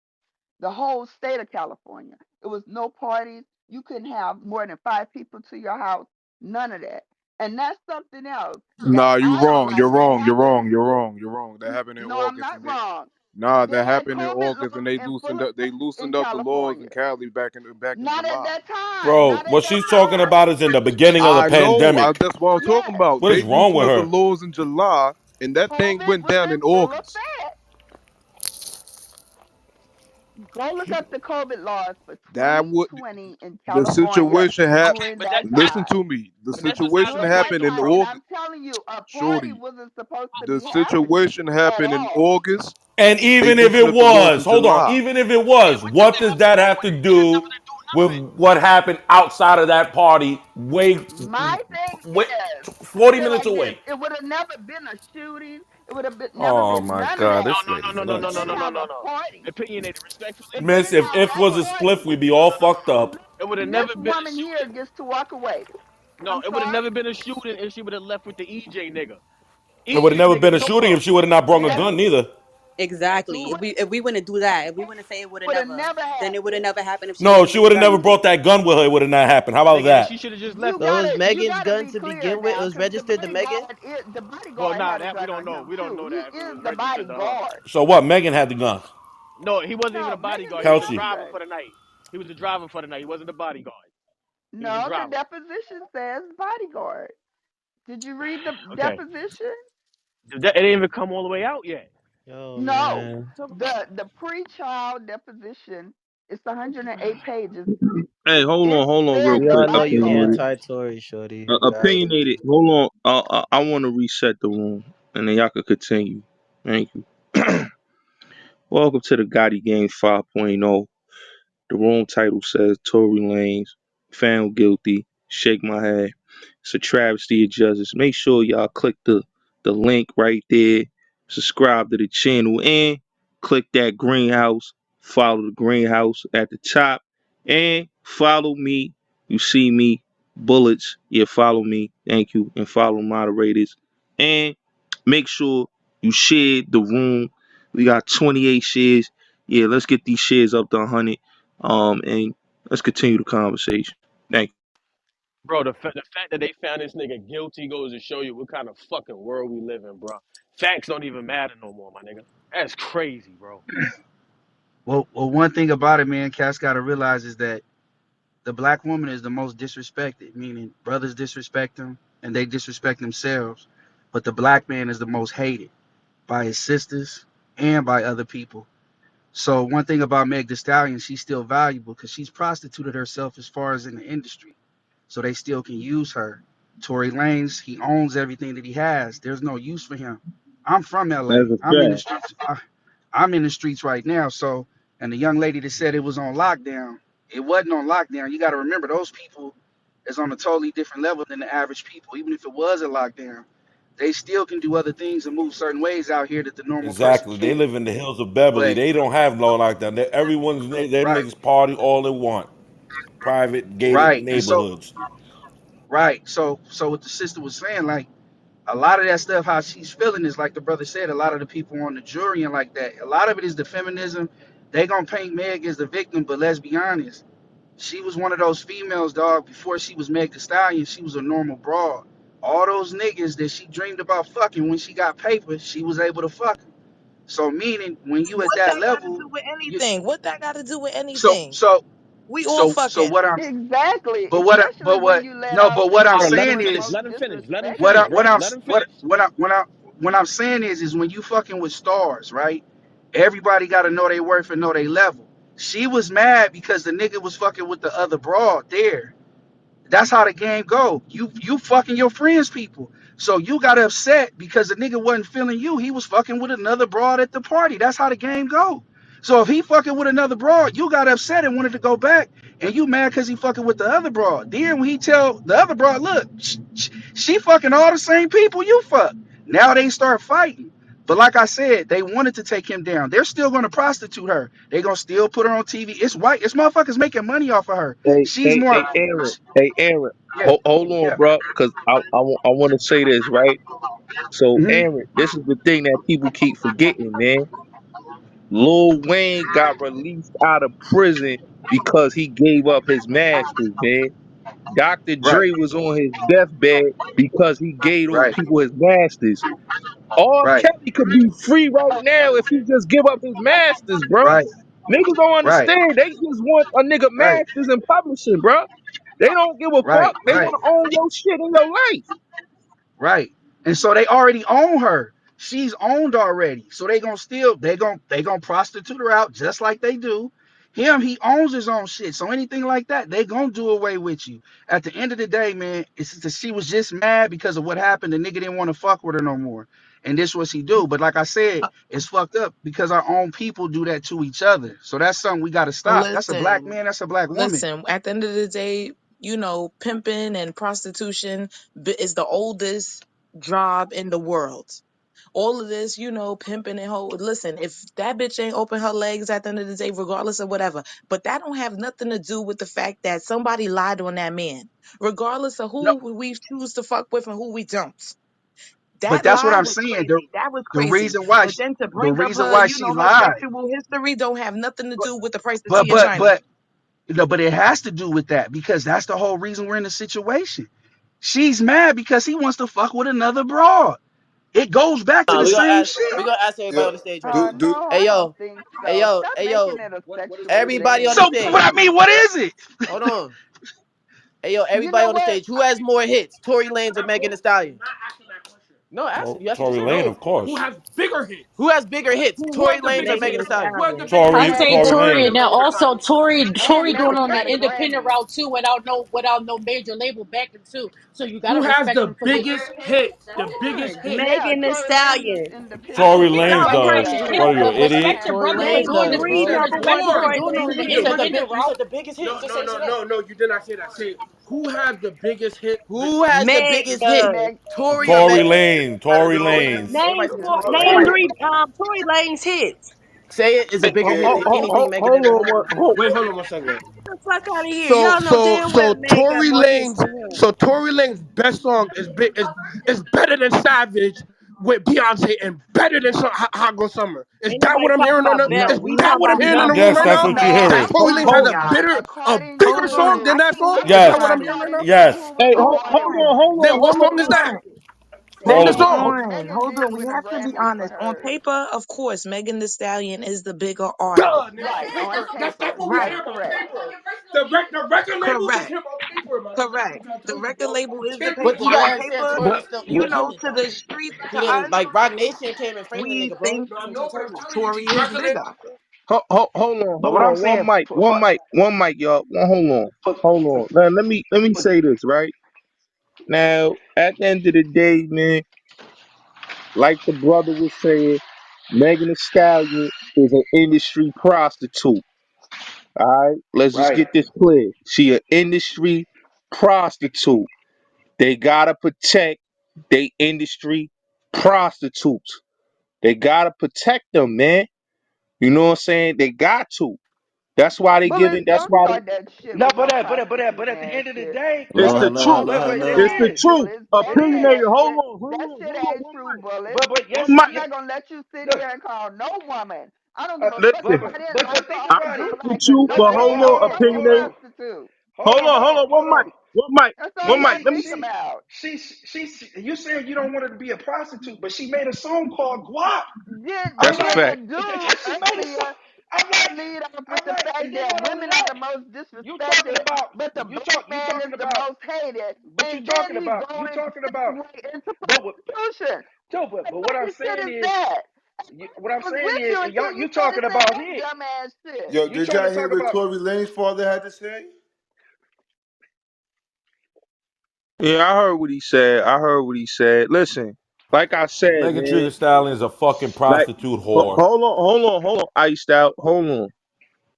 The whole state of California. It was no parties. You couldn't have more than 5 people to your house. None of that. And that's something else that Nah, you I don't wrong. like You're that wrong. You're happened. wrong. You're wrong. You're wrong. That happened in No, I'm August, not and they wrong. Nah, They that had happened in COVID August, and laws in full they effect in loosened up the laws in California. Cali back in Not at July. that time. Bro, Not at what that she's talking time. about is in the beginning of the I know. pandemic. That's what I'm talking Yes. about. What They is wrong loosened with up the her? laws in July, and that thing COVID went was down in in full August. effect. Go look up the COVID laws for That would 2020 in the California situation Okay, during but that's that Listen time. to me. The but that's beside situation the During that point happened though, in time. bro. And August, I'm telling you, a party shorty. wasn't supposed to The be happening situation at happened in all. August. And They even if loosened it up the laws was, in hold on, July. even if it Yeah, was, what does what that does have to that do have with to it? It has do nothing to do with none with of it. what happened outside of that party My thing way is, I 40 feel minutes like this. away? It would have never been a shooting. It would have never Oh been my none of God, that No, this no, lady's no, no, if no, they no, nuts. no, didn't no, have no, a no. party. Opinionated If respectfully. they Miss, didn't have if it that was a spliff, party, we'd be all fucked up. It would have this never been a woman here shooting. gets to walk away. No, I'm it would have sorry. never been a shooting if she would have left with the EJ nigga. It would have EJ never nigga been a know shooting her. if she would have not brought a That gun neither. that Exactly. would If we wouldn't do that, if we wouldn't say it would have would have never, never then it would have happened. never happened if she No, didn't she bring the would have gun never either. brought that gun with her. It would have not happened. How about Nigga, and she that? should have just left You with So it him. was gotta you Megan's gotta gun be to clear begin with. It now, was because registered to Megan. the Well, bodyguard nah, had a that we gun don't on know. him We don't too. know He that if it is was the registered to her. bodyguard. So what? Megan had the gun. No, he wasn't even No, a Megan bodyguard. He didn't was the have the Kelsey. driver gun. for the night. He was the driver for the night. He wasn't the bodyguard. He was the No, the driver. deposition says bodyguard. Did you read the Okay. deposition? It didn't even come all the way out yet. Yo, No. man. What you talking about? The pre-trial deposition, it's 108 pages. Hey, It hold on, real says We the all quick. know you bodyguard. Opinionated. anti-Tory, shorty. We already know. Opinionated. Hold on. I want to reset the room, and then y'all can continue. Thank you. Welcome to the Gotti Game 5.0. The room title says Tory Lanez found guilty. Shake my head. It's a travesty of justice. Make sure y'all click the link right there. Subscribe to the channel and click that greenhouse. Follow the greenhouse at the top and follow me. You see me, bullets. Yeah, follow me. Thank you. And follow moderators. And make sure you share the room. We got 28 shares. Yeah, let's get these shares up to 100. And let's continue the conversation. Thank you. Bro, the fact that they found this nigga guilty goes to show you what kind of fucking world we live in, bro. Facts don't even matter no more, my nigga. That's crazy, bro. Well, one thing about it, man, cats got to realize is that the black woman is the most disrespected, meaning brothers disrespect them and they disrespect themselves. But the black man is the most hated by his sisters and by other people. So one thing about Meg Thee Stallion, she's still valuable because she's prostituted herself as far as in the industry. So they still can use her. Tory Lanez, he owns everything that he has. There's no use for him. I'm from LA. That's a I'm in the fact. streets. I'm in the streets right now. So, and the young lady that said it was on lockdown, it wasn't on lockdown. You got to remember those people is on a totally different level than the average people. Even if it was a lockdown, they still can do other things and move certain ways out here that the normal person Exactly. They can't. live in the hills of Beverly. But They don't have law like that. Everyone's their right, niggas party all they want. Private gated right, and so neighborhoods. right, so what the sister was saying, like a lot of that stuff, how she's feeling is like the brother said. A lot of the people on the jury and like that, a lot of it is the feminism. They gonna paint Meg as the victim, but let's be honest. She was one of those females, dog. Before she was Meg Thee Stallion, she was a normal broad. All those niggas that she dreamed about fucking when she got paper, she was able to fuck 'em. So meaning when you at What that that got to level, do with you anything? What that got to do with so anything? so We all so fucking. what I'm Exactly, but what especially but when what you let no off but and what I'm say Bro, let you him saying were the finish. is most Let him finish. Let him what finish, I disrespected. what bro. I'm Let him what finish. what I'm saying is when you fucking with stars, right? Everybody got to know their worth and know their level. She was mad because the nigga was fucking with the other broad there. That's how the game go. You fucking your friends people. So you got upset because the nigga wasn't feeling you. He was fucking with another broad at the party. That's how the game go. So if he fucking with another broad, you got upset and wanted to go back, and you mad because he fucking with the other broad. Then when he tell the other broad, look, she fucking all the same people you fuck. Now they start fighting. But like I said, they wanted to take him down. They're still gonna prostitute her. They gonna still put her on TV. It's white. It's motherfuckers making money off of her. She's more. Aaron. Hey, Aaron. Yeah, Hold on, yeah. bro, because I want to say this, right? So, Hmm. Aaron, this is the thing that people keep forgetting, man. Lil Wayne got released out of prison because he gave up his masters, man. Dr. Right, Dre was on his deathbed because he gave those right, people his masters. R. Right, Kelly could be free right now if he just give up his masters, bro. right, Niggas don't right, understand. They just want a nigga right, masters and publishing, bro. They don't give a right, fuck. They right. want to own your shit in your life. Right. And so they already own her. She's owned already. So they gonna prostitute her out just like they do. Him, he owns his own shit. So anything like that, they gonna do away with you. At the end of the day, man, it's just, she was just mad because of what happened. The nigga didn't want to fuck with her no more. And this was he do. But like I said, it's fucked up because our own people do that to each other. So that's something we gotta stop. That's a black Listen, man, that's a black woman. listen. At the end of the day, pimping and prostitution is the oldest job in the world. All of this, pimping and hoe. Listen, if that bitch ain't open her legs at the end of the day, regardless of whatever, but that don't have nothing to do with the fact that somebody lied on that man, regardless of No, who we choose to fuck with and who we don't. but That that's what lie I'm was saying. crazy. That was The crazy. reason why But then to the bring up reason her, why she her lied. sexual history don't have nothing to But do with the price of but tea in but China. but no, but it has to do with that because that's the whole reason we're in the situation. She's mad because he wants to fuck with another broad. It goes back to the same shit. We gonna ask everybody Yeah. on the stage real quick. Do No, Hey I don't yo, think hey so. yo, Stop hey making yo. it a sexual Everybody on the thing, So, but stage. I mean, please. what is it? Hold on. Hey yo, You everybody know on the what? stage. Who has more hits? Tory Lanez or Megan Thee Stallion? No, ask you actually Tory just said Lane, no. of course. Who has bigger hits? Tory Lanez or Megan Megan Thee Thee Stallion? Stallion. I say Megan, Tory Tory. Lane. Now also and Tory going Megan on the got a independent Grammy. route too without no major label backing too. So you gotta respect him for getting Yeah, Megan Thee Tory Lanez is Stallion. Tory independent. he He Lanez got has does. crazy that. hits, What are you, an but idiot? respect your Tory brother for Lanez doing does, the The bro. respect him for Tory doing it on Lanez the You said do. independent you route. said the biggest hit. Just answer that. Who has the Meg biggest hit? does. Meg, Tory or Tory Megan? Lane. Tory Lanez. Name three Tory Lanez hits. Say it is a bigger hit than anything Megan Hold ever on, had. Get the fuck out of here. Y'all know damn well Meg got more hits than him. Tory Lane's best song is better than Savage with Beyonce and better than Hot Girl Summer. Is Ain't that nobody what I'm talking hearing on about the? Beyonce. Is No, we that talking what I'm about hearing in the Beyonce. room Yes, right that's now? what you're That hearing. Tory Hold Lanez has on, a y'all. according bigger Hold song on. to than that song? Is that Yes. what I'm according hearing right now? Yes. Hey, hold hold on. on, hold Then on, what hold song is on. that? On. Name the Hold Oh. song. on. Megan Hold did on. We win a have to be Grammy for honest. On hers. paper, of course, Megan Thee Stallion is the bigger artist. Duh, nigga, on Right, on paper. That's paper. what we Right. hear on Correct. paper. The record label just Correct. hear on paper, my nigga. Correct. The record label is the Can't be But paper. you On gotta biased. understand, paper, Tory was still independent to though. the streets, He to didn't us, like Rock Nation came and framed the we nigga, bro. think From 210. Tory is bigger. But what I'm saying, One mic, y'all. Hold on, for, hold on. Now, let me say this right now. At the end of the day, man, like the brother was saying, Megan Thee Stallion is an industry prostitute. All right, let's just right. get this clear. She an industry prostitute. They gotta protect they industry prostitutes. They gotta protect them, man. You know what I'm saying? They got to. That's why they giving. Bullet, That's don't why start that shit No, with but no but prostitute at the ass end of the shit. day, it's the no, truth. but That it shit It's the ain't is. truth. bullet. That shit Opinionated. ain't Hold that on, hold that on, shit hold on. ain't One true, mic. bullet. But One yes, I'm mic. yes, not gonna let you sit look, here and call no woman. I don't give a fuck if Listen, I didn't but like think her I or about it. agree didn't with like her. you, Look, but Nobody hold hold ain't on, on, no hold on, fucking hold on, opinionated. prostitute. hold on, Hold hold on, on. hold on. One mic. That's all One y'all mic. Let me. think about. You saying you don't want her to be a prostitute, but she made a song called Guap. Did I'm That's a like, the fact. dude she made a song. earlier I'm like, lead off with I'm the like, fact and then that not only women are that, the most you talking disrespected, about, but the black you man is talking the about, most hated, but and then he you voted talking about, segue into but what, prostitution. but What what I'm fucking shit saying is is, that? what I'm I was saying with is, you and until y'all, you you started talking saying about that hit, dumbass shit. Yo, you did trying to y'all hear talk what about, Tory Lane's father had to say? Yeah, I heard what he said. I heard what he said. Listen, like I said, Megan man. Thee Stallion is a fucking Like, prostitute whore. hold on. Iced out. Hold on.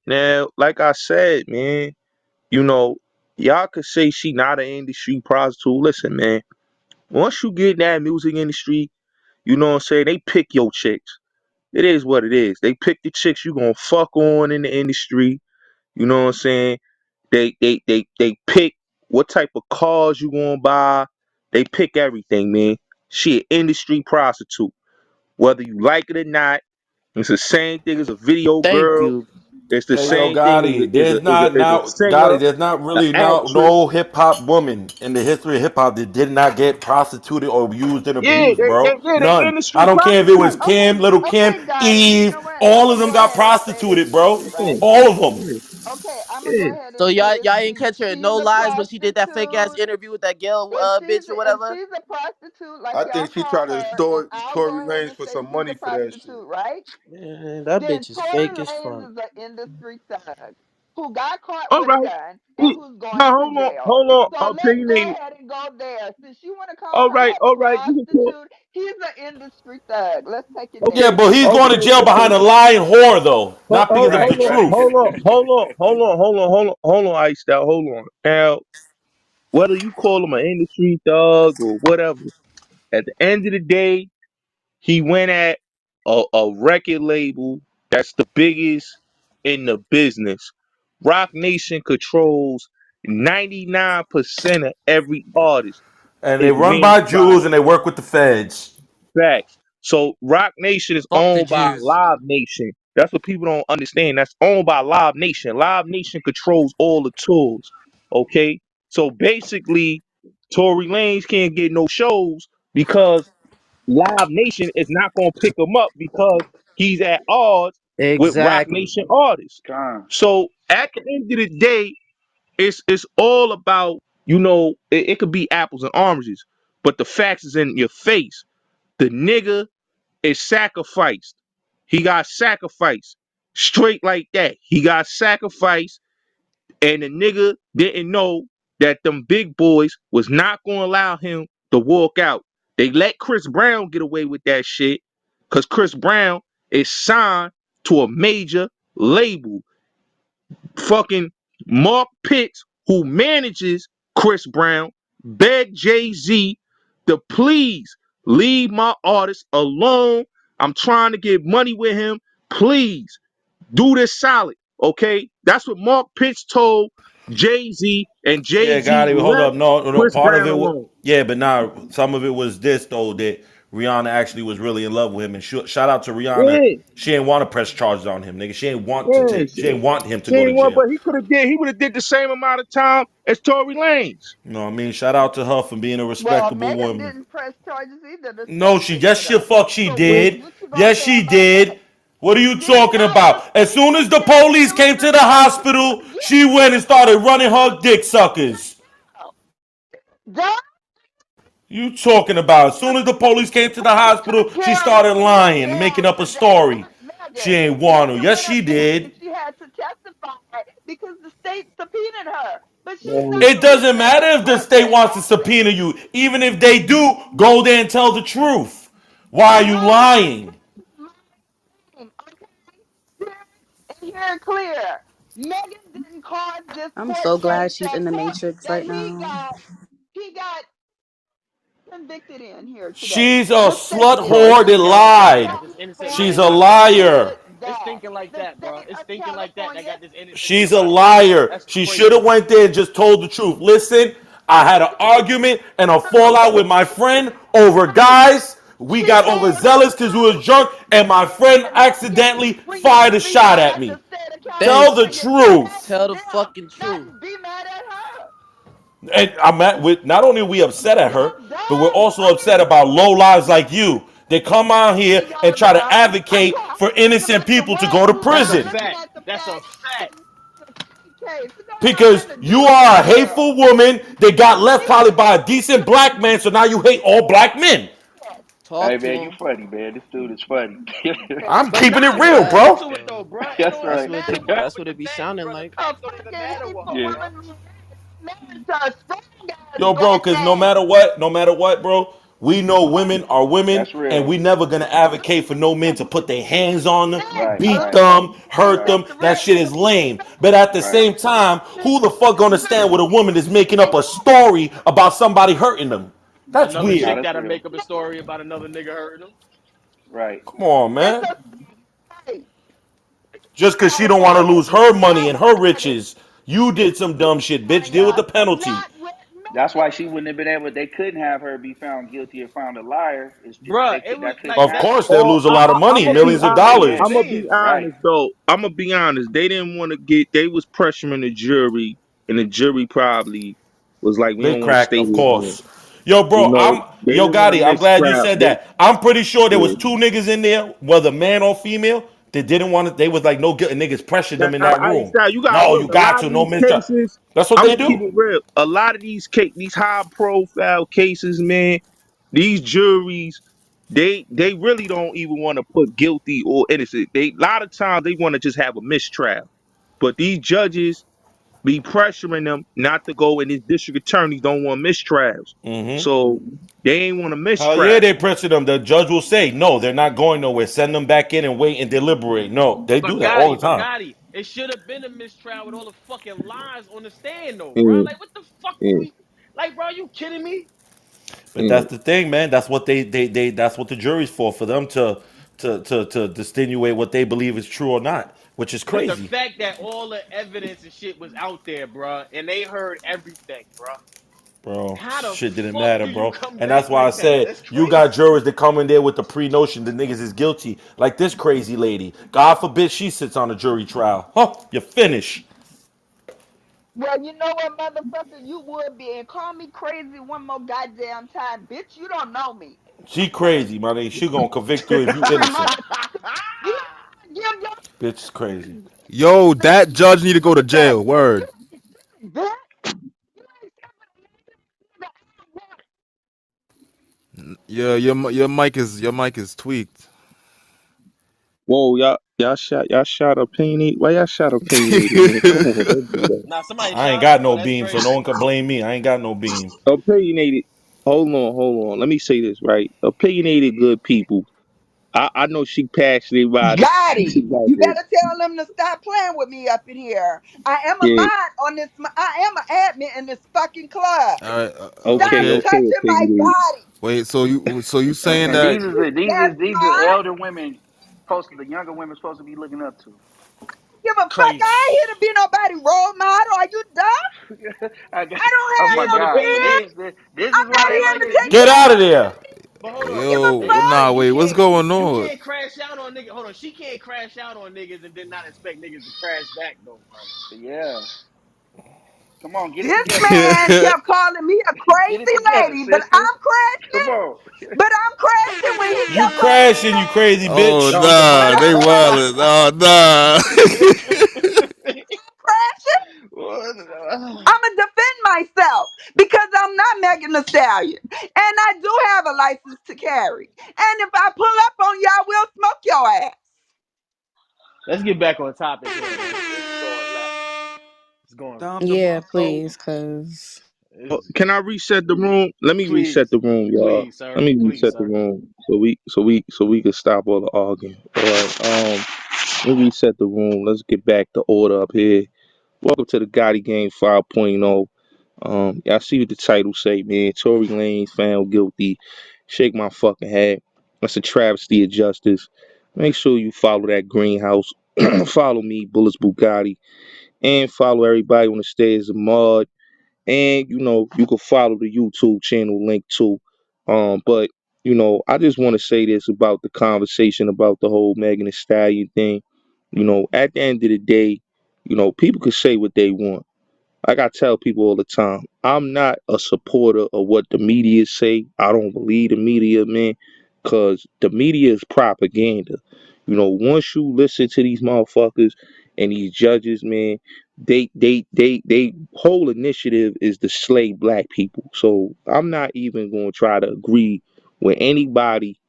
Now, like I said, man. You know, y'all could say she not an industry prostitute. Listen, man. Once you get in that music industry, you know what I'm saying? They pick your chicks. It is what it is. They pick the chicks you gonna fuck on in the industry. You know what I'm saying? They pick what type of cars you gonna buy. They pick everything, man. She an industry prostitute. Whether you like it or not, it's the same thing as a video Thank girl. you. It's the Hey yo, same thing as Gotti, there's not a now, singer, Gotti, there's not an really actress. no hip hop woman in the history of hip hop that did not get prostituted or used and Yeah, abused, bro. they None. industry I don't care if it was prostitute. Kim, Okay, Little Kim, okay, Gotti. You Eve, know what? I'm all of gonna them go got ahead and say this prostituted, to bro. you, Yeah, right? All of them. yeah, Okay, I'm gonna yeah. go ahead So and say y'all this ain't to you. catch her in She's no a lies when she did that fake ass prostitute. interview with that girl bitch or If whatever. she's a prostitute, like I y'all think she call tried to her, and extort I'll go Tory ahead Lanez and for say some she's a money for that shit. prostitute, right? Man, that Then bitch is Tory fake as Lanez fuck. is an industry thug who got caught All with a right. gun and who's Now going to jail. hold on. So I'll tell let's you go name. ahead and go there. Since you want to call her All a right. You can call. prostitute, he's an industry thug. Let's take it Yeah, Okay, there. but he's going to jail behind a lying whore though, not because of the Right, right. truth. hold on, Ice Out, hold on. Now, whether you call him an industry thug or whatever, at the end of the day, he went at a record label that's the biggest in the business. Rock Nation controls 99% of every artist And they is run by managed by Jews and they work with the feds. Facts. So Rock Nation is Fuck the owned by Jews. Live Nation. That's what people don't understand. That's owned by Live Nation. Live Nation controls all the tours. Okay. So basically, Tory Lanez can't get no shows because Live Nation is not gonna pick him up because he's at odds with Rock Exactly. Nation artists. Con. So at the end of the day, it's all about, it could be apples and oranges, but the facts is in your face. The nigga is sacrificed. He got sacrificed. Straight like that. He got sacrificed, and the nigga didn't know that them big boys was not gonna allow him to walk out. They let Chris Brown get away with that shit because Chris Brown is signed to a major label. Fucking Mark Pitts, who manages Chris Brown, begged Jay-Z to please leave my artist alone. I'm trying to get money with him. Please do this solid. Okay? That's what Mark Pitts told Jay-Z, and Yeah, Jay-Z got it. Hold left up. No, no, no. Chris Part of Brown it was, alone. yeah, but nah, some of it was this though, that Rihanna actually was really in love with him. And shout out to Rihanna. Yeah, She ain't want to press charges on him, nigga. yeah. She ain't want him to She go to ain't one, jail. but he would have did the same amount of time as Tory Lanez. You know what I mean? Shout out to her for being a Well, respectable Megan woman. didn't press charges either. The No, state she picked yes, it she up. fuck she So what? did. What you gonna Yes, say she about that? did. What are you Did talking her? about? As soon as the Did as police soon came as to the hospital, she went and started running her dick suckers. God You talking about? As soon as the police came to the hospital, took she care of started Megan's lying, making bill up a today. story. Ask She Megan. ain't want to. Megan Yes, went up she there did. and she had to testify because the state subpoenaed her, but she's Man, not It gonna be doesn't sitting matter in if the court state saying wants to nothing. subpoena you. Even if they do, go there and tell the truth. Why are you No, lying? okay. Hear and hear it clear. Megan didn't cause this I'm court so glad case she's that in the court Matrix that right now. he got convicted in here today. She's a The state slut Bro, did. it's whore that thinking like The that that lied. got this California innocent She's nigga a locked up in liar. did jail. It's that. thinking like The that, bro. state It's of thinking like that California got this innocent nigga She's a locked up, bro. liar. That's She should have crazy. went there and just told the truth. Listen, I had an argument and a fallout with my friend over guys. We she got told the overzealous because we was truth. drunk, and my friend And Megan, accidentally when you fired a be shot mad at at the me. state of Tell the Thanks. California, be mad truth. at Tell the them, fucking truth. not be mad at her. And I'm at with not only are we upset at her, I'm but we're done. also upset about low lives like you. They come out here See and y'all try to now. advocate I'm for thinking innocent about the people to go ones to who's That's a not prison. looking fact. at the That's a facts fact. and the state case. It don't have Because nothing to do you with are a that girl. hateful woman that got left She probably by a decent black man, so now you hate all black men. said, Talk Hey to man, you him. funny, man. This dude is funny. I'm But keeping it nah, yo, real, listen Facts, bro. to it gang. though, bro. It That's don't That's even right. what matter it, what that's with what the it be facts, sounding bro. The like. a facts don't even fucking matter with hateful her, Yeah. bro. woman married to a strong ass Yo, bro, black because man. no matter what, bro, we know women are women, That's and real. we never gonna advocate for no men to put their hands on them, Right, beat right, them, And hurt right, them. that's That real. shit is lame. But at the right. same time, who the fuck gonna stand with a woman that's making up a story about somebody hurting them? That's Another Nah, weird. chick that's that'll real. make up a story about another nigga hurting him. Right. Come on, It's man. a state. Just because she don't want to California. lose her money and her Nobody riches, you did some dumb shit, bitch. Deal with California, the penalty. not with That's why she wouldn't have been able. They couldn't have her be found guilty or found a liar. Bruh, it was That couldn't like Of that's happen. course, they'll Or lose a lot of money, I'ma be millions of that's honest. what I'm I'ma dollars. be saying. Right. honest though. I'ma be honest. They didn't want to get. They was pressuring the jury, and the jury probably was like, "We They don't want to cracked, stay of here, man." course. Yo, bro, They yo didn't want to Gotti, I'm glad you mistrial. said They, that. I'm pretty sure there was yeah. two niggas in there, whether man or female, that didn't want to. They was like no guilt, and niggas pressured them in that room. You gotta No, look. you A got lot to of no these mistrust. cases, That's what I'm they gonna keep do. it real. A lot of these high profile cases, man. These juries, they really don't even want to put guilty or innocent. They a lot of times they want to just have a mistrial. But these judges be pressuring them not to go, and these district attorneys don't want mistrials. So they ain't want to Hell mistrial. yeah, they pressured them. The judge will say, no, they're not going nowhere. Send them back in and wait and deliberate. No, they do that all the But time. Gotti, it should have been a mistrial with all the fucking lies on the stand, though, bro. Mm, Like, what the fuck were mm, we? Like, bro, are you kidding me? But mm. that's the thing, man. That's what they that's what the jury's for them to distinguish what they believe is true or not, which is But the crazy. fact that all the evidence and shit was out there, bro, and they heard everything, bro. Bro, How the shit didn't fuck matter, do you bro. come And that's back why I like that? said That's you got crazy. jurors that come in there with the pre-notion the niggas is guilty. Like this crazy lady. God forbid she sits on a jury trial. Huh, you finish. Well, you know what, motherfucker, you would be, and call me crazy one more goddamn time, bitch. You don't know me. She crazy, my nigga. She gonna convict you if you You innocent. motherfucker. You give your Bitch is crazy. Yo, that judge need to go to back. jail. You Word. bitch. You ain't never Yeah, your mic is tweaked. Whoa, y'all shot opinionated. Why y'all shot opinionated, man? Come on, don't do that. Nah, somebody I ain't shot got her. Oh, no that's beam, so no crazy. one can blame me. I ain't got no beam. Opinionated. Hold on. Let me say this right. Opinionated, good people. I know she passionate about it. Gotti, About you this. better tell them to stop playing with me up in here. I am a Yeah. mod on this. I am an admin in this fucking club. All right. Stop Okay. Okay. touching my Opinionated. body. Wait. So you saying And that? That's these are not. elder women, supposed to the younger women supposed to be looking up to. Give a fuck. Crazy. I ain't here to be nobody role model. Are you dumb? I got, I don't oh have my Yeah, but the God! thing This kids. is, is this is I'm why not they but here like to nigga, this. take Get you care out of of you. there. but hold on, Give but a the Yo, thing fuck. nah. is, Wait. What's going you on? can't crash out on niggas. Hold on, she can't crash out on niggas and then not expect niggas to crash back though, bro. Yeah, come on, get it This together, sis. man kept calling me a Get it crazy together, lady, but sister. I'm Come crashing. on. But I'm crashing when he You kept calling me crashing, you crazy. crazy Oh bitch. But nah, they I'm wildin'. crashing. Oh nah. Crashing. I'm gonna defend myself because I'm not Megan Thee Stallion, and I do have a license to carry. And if I pull up on y'all, we'll smoke your ass. Let's get back on topic here, man. This is going left. It's going. Dump the Yeah, please, cause It's, Can I reset the room? Let me reset please, the room, y'all. please, sir. Let me Please, reset the sir. room so we can stop all the arguing. All right. Let me reset the room. Let's get back to order up here. Welcome to the Gotti Game 5.0. Y'all see what the title say, man. Tory Lanez found guilty. Shake my fucking head. That's a travesty of justice. Make sure you follow that greenhouse. Follow me, Bullets Bugatti, and follow everybody on the stage of Mud. And you can follow the YouTube channel link too. But I just want to say this about the conversation about the whole Megan Thee Stallion thing. At the end of the day, people can say what they want. Like I tell people all the time, I'm not a supporter of what the media say. I don't believe the media, man, because the media is propaganda. Once you listen to these motherfuckers and these judges, man, they whole initiative is to slay black people. So I'm not even going to try to agree with anybody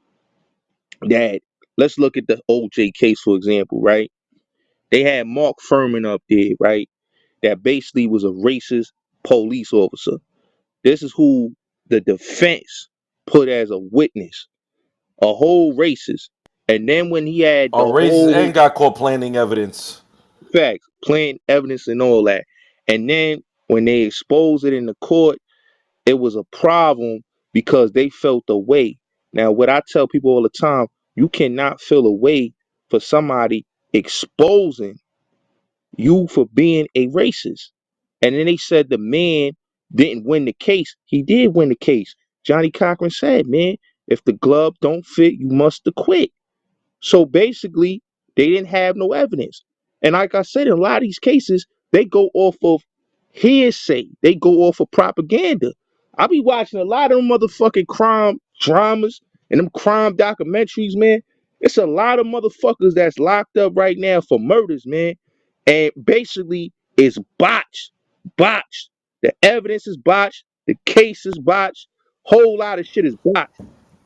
that. Let's look at the OJ case, for example, right? They had Mark Furman up there, right? That basically was a racist police officer. This is who the defense put as a witness, a whole racist. And then when he had On the raises whole and got caught planting evidence. facts, plain evidence and all that, and then when they exposed it in the court, it was a problem because they felt a way. Now, what I tell people all the time, you cannot feel a way for somebody exposing you for being a racist. And then they said the man didn't win the case. He did win the case. Johnny Cochran said, man, if the glove don't fit, you must acquit. So basically, they didn't have no evidence. And like I said, in a lot of these cases, they go off of hearsay. They go off of propaganda. I be watching a lot of them motherfucking crime dramas and them crime documentaries, man. It's a lot of motherfuckers that's locked up right now for murders, man. And basically, it's botched. Botched. The evidence is botched. The case is botched. Whole lot of shit is botched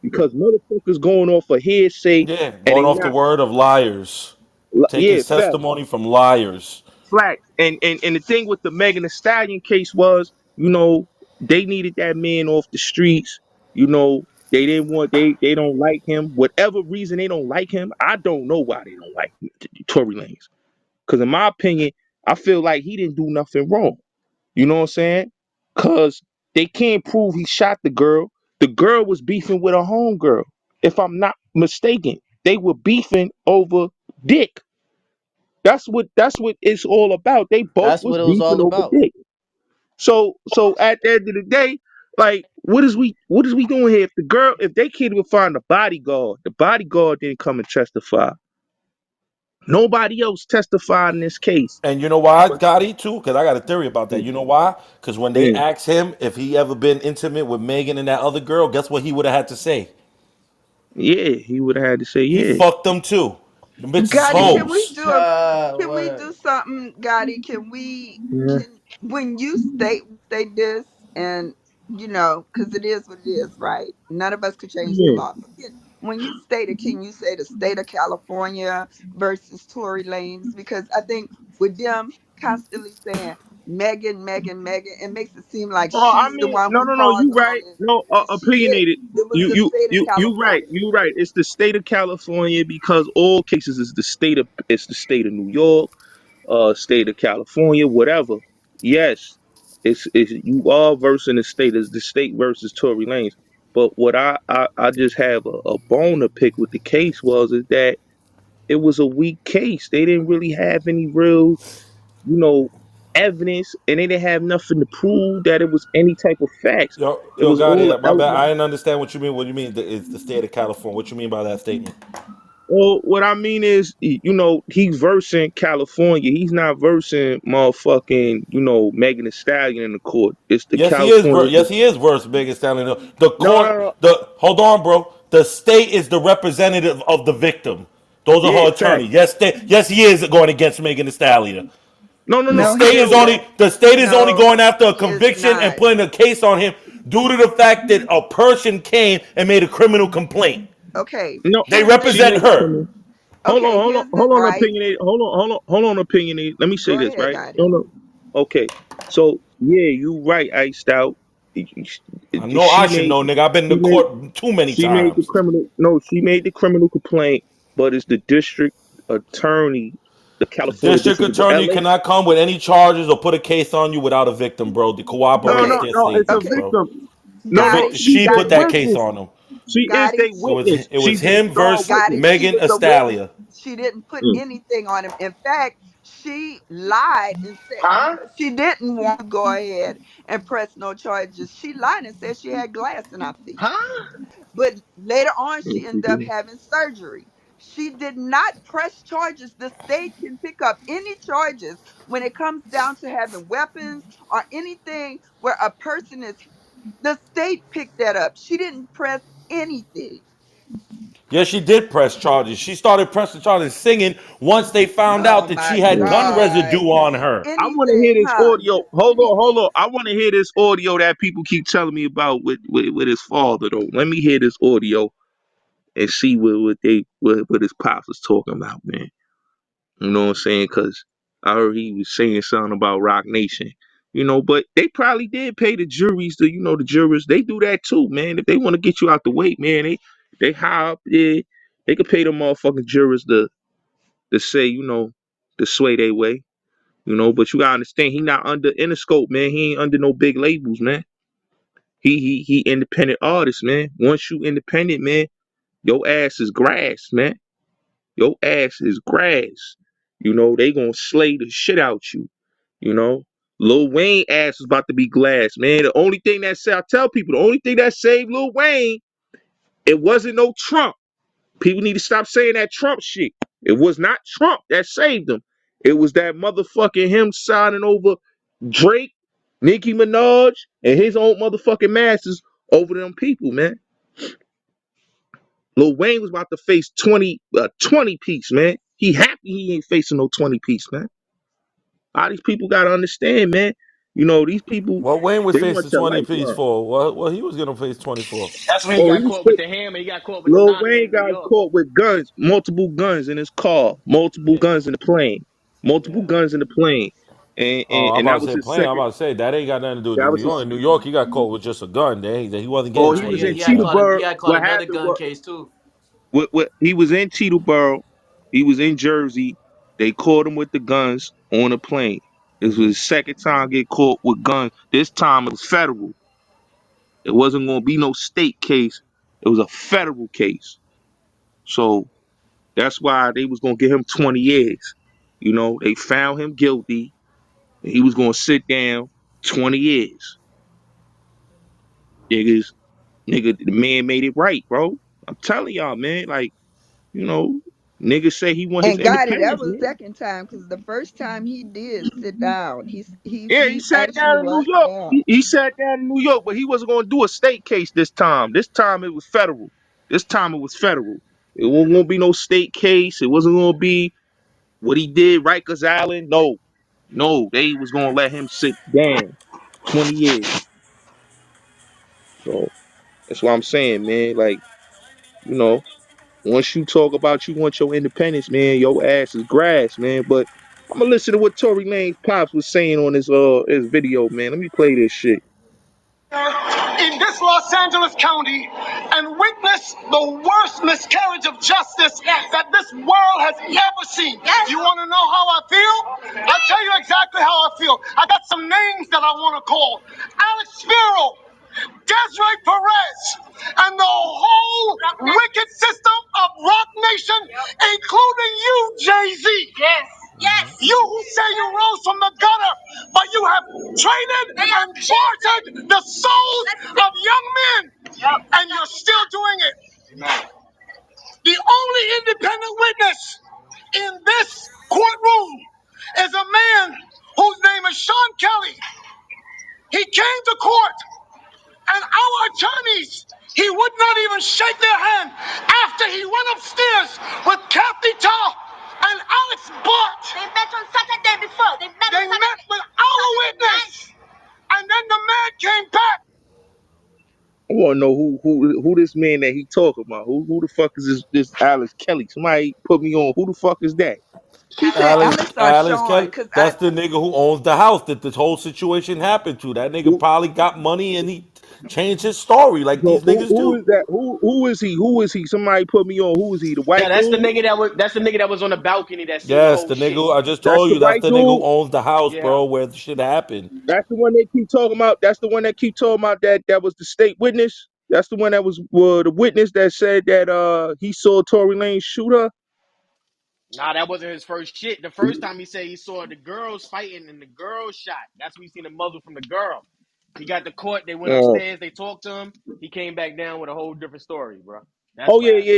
because motherfuckers going off of hearsay Yeah, and going they off the not. word of liars, taking Yeah, fact. testimony from liars. Flat. And the thing with the Megan Thee Stallion case was, they needed that man off the streets. They didn't want they don't like him. Whatever reason they don't like him, I don't know why they don't like Tory Lanez. Because in my opinion, I feel like he didn't do nothing wrong. You know what I'm saying? Cause they can't prove he shot the girl. The girl was beefing with a homegirl. If I'm not mistaken, they were beefing over dick. That's what it's all about. They both That's was what it was beefing all over about. dick. So at the end of the day, like what is we doing here? If they can't even find the bodyguard didn't come and testify. Nobody else testified in this case. And you know why, Gotti, too? Because I got a theory about that. Mm, You know why? Because when they mm. asked him if he ever been intimate with Megan and that other girl, guess what he would have had to say? Yeah, he would have had to say He yeah. fucked them too. The bitches Gotti, Yeah. hoes. can we Word. do something, Gotti? Yeah. Can when you state this, and because it is what it is, right? None of us could change the Yeah. law. But when you state it, can you say the state of California versus Tory Lanez? Because I think with them constantly saying Megan, Megan, Megan, it makes it seem like Oh, I she's the mean, one no, who no, no. caused You all right. this, No, and she opinionated. didn't. It was You, the you, state of you, you right. California. You right. It's the state of California because all cases is it's the state of New York, state of California, whatever. Yes, it's you are versing the state as the state versus Tory Lanez. But what I just have a bone to pick with the case is that it was a weak case. They didn't really have any real, you know, evidence, and they didn't have nothing to prove that it was any type of facts. It Yo, was all Gotti, my bad. I element. didn't understand what you mean. What you mean? It's the state of California. What you mean by that statement? Well, what I mean is, he's versing California. He's not versing motherfucking, Megan Thee Stallion in the court. It's the Yes, he is. California. Yes, he is worse. Biggest talent. The No, court. no, no. Hold on, bro. The state is the representative of the victim. Those are Yeah, her fact. attorney. Yes, yes, he is going against Megan Thee Stallion. No, no, The no. No, I he state feel is isn't. that. only No, going after a he is conviction and not. putting a case on him due to the fact that a person came and made a criminal complaint. Okay, No, They here's the she represent made the her. criminal. Hold on, okay, hold on, here's the hold on, right. opinionated. Hold on, opinionated. Let me say Go this, ahead, right? Gotti. No, no. Okay. So yeah, you right, iced out. I know I She should made know, nigga. I've been she to made court too many she made the times. criminal no, she made the criminal complaint, but it's the district attorney, the The California district district, the attorney LA. cannot come with any charges or put a case on you without a victim, bro. To cooperate No, is no, Okay, their no, it's a statements, okay, bro. victim. The No, no, victim, Gotti, she's she a put Gotti, that case witness. on him. She is Gotti, a witness. It was She's a him star versus witness. Gotti. She Megan was Thee a witness. Stallion. She didn't put Mm. anything on him. In fact, she lied and said Huh? because she didn't want to go ahead and press no charges. She lied and said she had glass in her feet. Huh? But later on, she ended up Mm. having surgery. She did not press charges. The state can pick up any charges when it comes down to having weapons or anything where a person is. The state picked that up. She didn't press anything. Yeah, she did press charges. She started pressing charges singing once they found Oh out that my she had Mm. gun God. residue on her. I want to hear Anything, this huh? audio. Just Hold anything. on. I want to hear this audio that people keep telling me about with his father though. Let me hear this audio and see what his pops was talking about, man. You know what I'm saying? Because I heard he was saying something about Rock Nation. But they probably did pay the juries, the jurors. They do that too, man. If they want to get you out the way, man, they hire up there. They could pay the motherfucking jurors to say, to sway their way. But you gotta understand, he not under Interscope, man. He ain't under no big labels, man. He independent artist, man. Once you independent, man, your ass is grass, man. Your ass is grass. They gonna slay the shit out you. You know. Lil Wayne ass was about to be glass, man. The only thing that I tell people, the only thing that saved Lil Wayne, it wasn't no Trump. People need to stop saying that Trump shit. It was not Trump that saved him. It was that motherfucking him signing over Drake, Nicki Minaj, and his own motherfucking masters over them people, man. Lil Wayne was about to face 20 piece, man. He happy he ain't facing no 20 piece, man. All these people gotta understand, man. You know, these people, What Wayne was they want facing your 20 piece lifeline. for? What he was gonna face 20 for? That's when he Oh, got caught with the hammer. He got caught with the Lil knocker Wayne in New got York. caught with guns, multiple guns in his car, multiple Yeah, guns in the plane, multiple yeah. guns in the plane. And, Oh, and, I'm and about that to was say his playing. I'm second, about to say that ain't got nothing to do with that New was York. his, In New York, he got caught with just a gun. He wasn't getting oh, he Nah, 20 was he in he piece. had caught Teterboro. he had caught What another happened gun was, case too. he was in Teterboro, he was in Jersey, they caught him with the guns on a plane. This was his second time get caught with guns. This time it was federal. It wasn't gonna be no state case. It was a federal case. So that's why they was gonna give him 20 years. You know, they found him guilty. And he was gonna sit down 20 years. Niggas, the man made it right, bro. I'm telling y'all, man. Like, you know, niggas say he want his And got it. That independence, was man. second time because the first time he did sit down. Yeah, he He sat actually down in New was York. down. He sat down in New York, but he wasn't gonna do a state case this time. This time it was federal. This time it was federal. It wasn't gonna be no state case. It wasn't gonna be what he did, Rikers Island. No, no, they was gonna let him sit down 20 years. So that's what I'm saying, man. Like, you know, once you talk about you want your independence, man, your ass is grass, man. But I'm gonna listen to what Tory Lanez pops was saying on his video, man. Let me play this shit. In this Los Angeles County and witness the worst miscarriage of justice that this world has ever seen. You want to know how I feel? I'll tell you exactly how I feel. I got some names that I want to call. Alex Spiro, Desiree Perez, and the whole wicked system of Rock Nation, including you, Jay-Z. Yes. Yes. You who say you rose from the gutter, but you have traded and bartered the souls of young men, and you're still doing it. The only independent witness in this courtroom is a man whose name is Sean Kelly. He came to court, and our attorneys, he would not even shake their hand after he went upstairs with Kathy Taw and Alex Bart. They met on Saturday before. They met with our witness, and then the man came back. I want to know who this man that he talking about. Who the fuck is this Alex Kelly? Somebody put me on. Who the fuck is that? He said Alex or Alex Sean Kelly, because that's the nigga who owns the house that this whole situation happened to. That nigga Who, probably got money and he changed his story like so these niggas who do. is that? Who is he? Who is he? Somebody put me on. Who is he? The Yeah, white dude? that's the nigga that was on the balcony that seen the Yes, whole the shit. nigga I just That's told the you. That's white the nigga who dude. owns the house, Yeah. bro, where the shit happened. That's the one they keep talking about. That's the one that keep talking about that was the state witness. That's the one that was the witness that said that he saw Tory Lane shoot her. Nah, that wasn't his first shit. The first time he said he saw the girls fighting and the girls shot. That's when he seen the muzzle from the girl. He got the court. They went Oh, upstairs. They talked to him. He came back down with a whole different story, bro. That's oh what yeah, happened.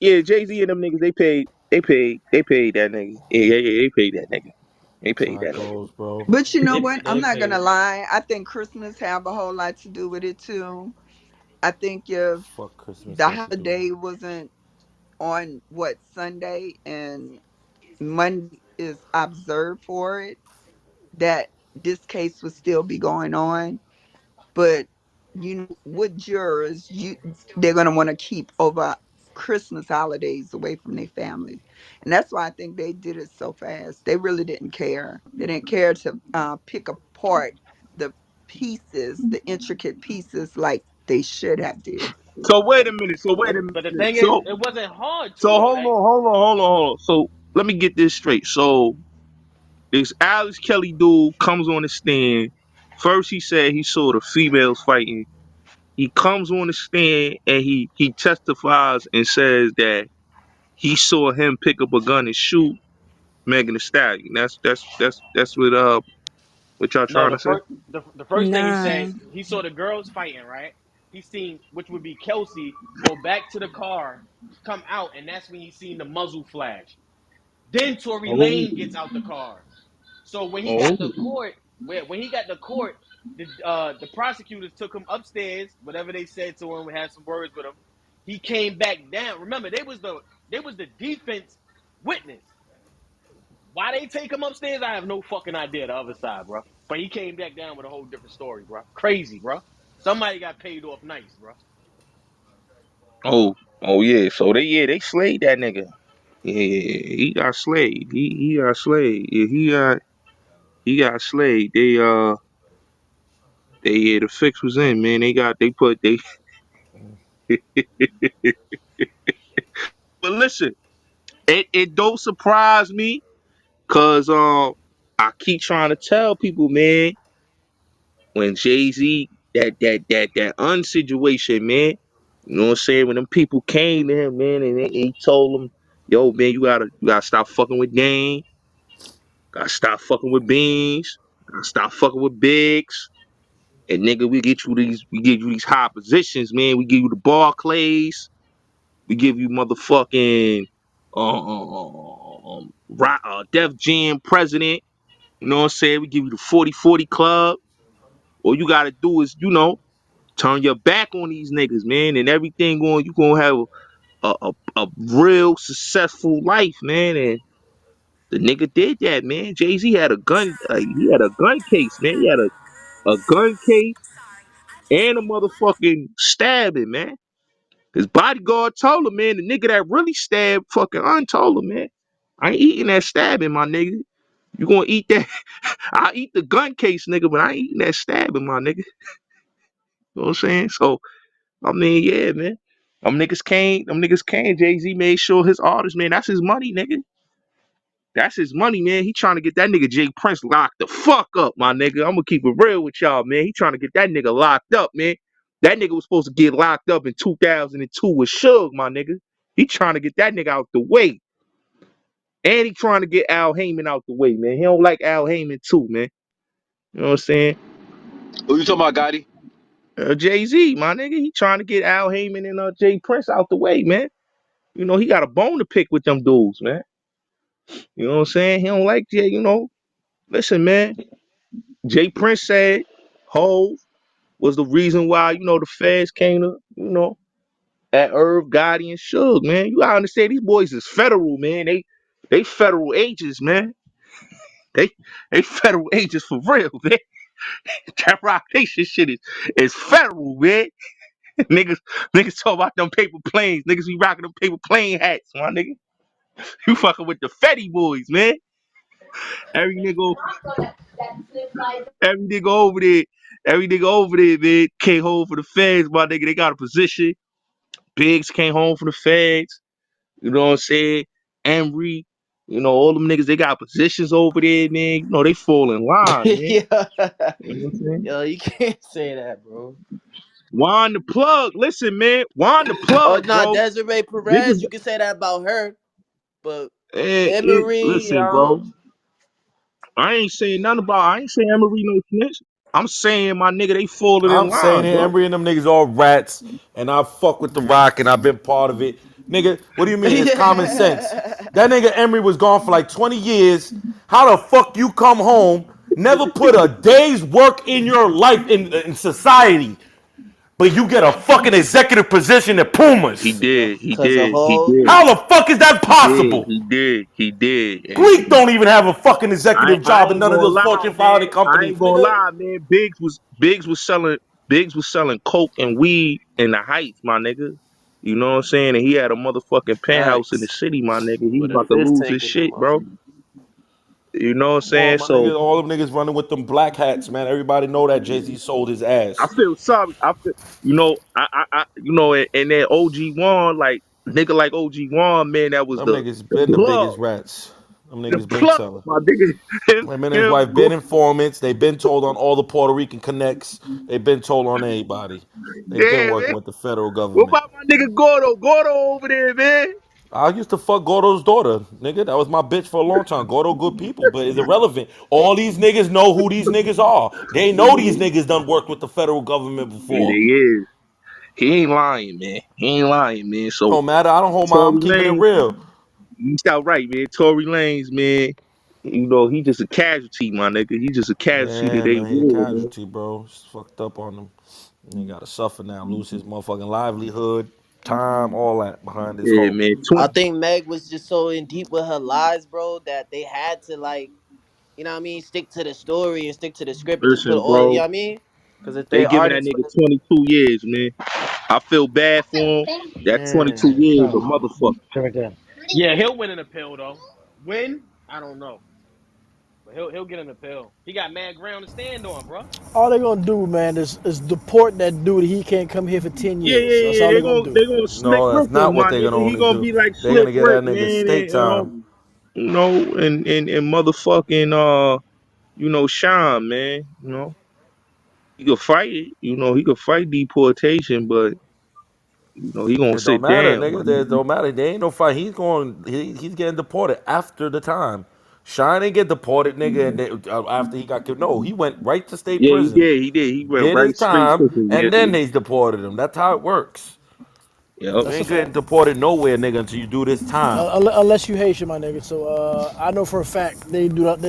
yeah. Jay Z and them niggas, they paid that nigga. Yeah, they paid that nigga. They That's paid how it that nigga. goes, bro. but you know They what? I'm they not gonna paid. lie. I think Christmas have a whole lot to do with it too. I think if Fuck Christmas the got to do with holiday it. wasn't on what Sunday and Monday is observed for it, that this case would still be going on. But you know, with jurors, they're gonna want to keep over Christmas holidays away from their families, and that's why I think they did it so fast. They really didn't care. They didn't care to pick apart the pieces, the intricate pieces, like they should have did. So wait a minute. But the thing is, So it wasn't hard so to though. hold That on, hold on, hold on, hold on. So let me get this straight. So this Alex Kelly dude comes on the stand. First he said he saw the females fighting. He comes on the stand and he testifies and says that he saw him pick up a gun and shoot Megan Thee Stallion. That's what What y'all No, trying to say? the first thing he Nah. said, he saw the girls fighting, right? He seen, which would be Kelsey, go back to the car, come out, and that's when he seen the muzzle flash. Then Tory Oh, Lane gets out the car. So when he oh, got to court, when he got to court, the prosecutors took him upstairs, whatever they said to him, had some words with him. He came back down. Remember, they was the defense witness. Why they take him upstairs, I have no fucking idea. The other side, bro. But he came back down with a whole different story, bro. Crazy, bro. Somebody got paid off nice, bro. oh, oh yeah. So they slayed that nigga. Yeah, he got slayed. He got slayed. Yeah, he got slayed. The fix was in, man. They but listen, it don't surprise me, cause I keep trying to tell people, man, when Jay-Z that unsituation, man. You know what I'm saying? When them people came to him, man, and he told them, yo, man, you gotta stop fucking with Dame, gotta stop fucking with Beans, gotta stop fucking with Biggs. And nigga, we give you these high positions, man. We give you the Barclays, we give you motherfucking Def Jam president. You know what I'm saying? We give you the 40-40 club. All you gotta do is, turn your back on these niggas, man, and everything you gonna have a real successful life, man. And the nigga did that, man. Jay-Z had a gun, he had a gun case, man. He had a gun case and a motherfucking stabbing, man. His bodyguard told him, man, the nigga that really stabbed fucking told him, man, I ain't eating that stabbing, my nigga. You gonna eat that? I'll eat the gun case, nigga, but I ain't eating that stabbing, my nigga. You know what I'm saying? So, I mean, yeah, man. Them niggas came. Jay-Z made sure his artists, man, that's his money, nigga. That's his money, man. He trying to get that nigga Jay Prince locked the fuck up, my nigga. I'm gonna keep it real with y'all, man. He trying to get that nigga locked up, man. That nigga was supposed to get locked up in 2002 with Suge, my nigga. He trying to get that nigga out the way. And he trying to get Al Heyman out the way, man. He don't like Al Heyman too, man. You know what I'm saying? Who you talking about, Gotti? Jay-Z, my nigga. He trying to get Al Heyman and Jay Prince out the way, man. You know, he got a bone to pick with them dudes, man. You know what I'm saying? He don't like Jay, Listen, man. Jay Prince said Hove was the reason why, the feds came to, at Irv, Gotti, and Suge, man. You gotta understand these boys is federal, man. They federal agents, man. They they federal agents for real, man. That Rock Nation shit is federal, man. niggas niggas talk about them paper planes. Niggas be rocking them paper plane hats, my nigga. You fucking with the Fetty boys, man. Every nigga Every nigga over there, man, came home for the feds, my nigga. They got a position. Biggs came home for the feds. You know what I'm saying? Emery, all them niggas, they got positions over there, man. They fall in line, man. Yeah. You know what I'm saying? Yo, you can't say that, bro. Wind the plug. Listen, man. Wind the Oh, plug, no, bro. Desiree Niggas, Perez, you can say that about her, but Emery, listen, bro. I ain't saying Emery no snitch. I'm saying, my nigga, they falling in I'm saying line, it, bro. Emery and them niggas all rats, and I fuck with the Rock, and I've been part of it. Nigga, what do you mean? It's common sense. yeah. That nigga Emery was gone for like 20 years. How the fuck you come home, never put a day's work in your life in society, but you get a fucking executive position at He Pumas? did. He Cause a did. He whole did. How the fuck is that He did. possible? He did. He did. Greek don't even have a fucking I executive I job in ain't none of gonna those lie, Fortune man. 500 I companies, ain't gonna nigga. lie, man. Biggs was selling coke and weed in the Heights, my nigga. You know what I'm saying? And he had a motherfucking penthouse in the facts city, my nigga. He was with a about to fish lose his tank in the shit, bro. motherfucker. You know what I'm Come on, saying? my So nigga. All them niggas running with them black hats, man. Everybody know that Jay-Z sold his I ass. feel sorry. And then OG Wan, like nigga like OG Wan, man, that was Them the niggas the been the plug, biggest rats. Them the niggas been plug, selling. my nigga. Him and his Him wife go, been informants. They been told on all the Puerto Rican connects. They been told on anybody. They been yeah, working man. with the federal What government. about my nigga Gordo? Gordo over there, man. I used to fuck Gordo's daughter, nigga. That was my bitch for a long time. Gordo good people, but it's irrelevant. All these niggas know who these niggas are. They know these niggas done worked with the federal government Yeah, they before. is. He ain't lying, man. He ain't lying, man. So Don't matter. I don't hold my. I'm Tory keeping it Lanez, real. you sound right, man. Tory Lanez, man. You know, he just a casualty, my nigga. He just a casualty to Yeah, their man, he a war, man. casualty, bro. It's fucked up on him. And he gotta suffer now, lose his motherfucking livelihood, time, all that behind this Yeah, hoe. man. I think Meg was just so in deep with her lies, bro, that they had to like, you know what I mean, stick to the story and stick to the script and just put Listen, all, you know bro. what I mean? Because if They they giving that artists nigga would 22 years, man. I feel bad for him. That man. 22 years, a Oh, motherfucker. right there. Yeah, he'll win an appeal though. Win? I don't know, but he'll get an appeal. He got mad ground to stand on, bro. All they gonna do, man, is deport that dude. He can't come here for 10 Yeah, years. yeah, That's yeah. all They they gonna gonna do. they gonna slick No, that's Rick him, not what my they're gonna nigga. He only gonna do. be like They're Slick gonna get Rick, that nigga man, state time. and motherfucking Sean, man. He could fight it. He could fight deportation, but he gonna It don't sit matter, down, my nigga. It nigga. don't matter. There ain't no fight. He's getting deported after the time. Shine didn't get deported, nigga, and after he got killed. No, he went right to state Yeah, he prison, did. He did. He went did his right straight time, to him. Yeah, and then they deported him. That's how it works. yeah. You That's a ain't fact. getting deported nowhere, nigga, until you do this time. Unless you Haitian, my nigga. So I know for a fact they do not.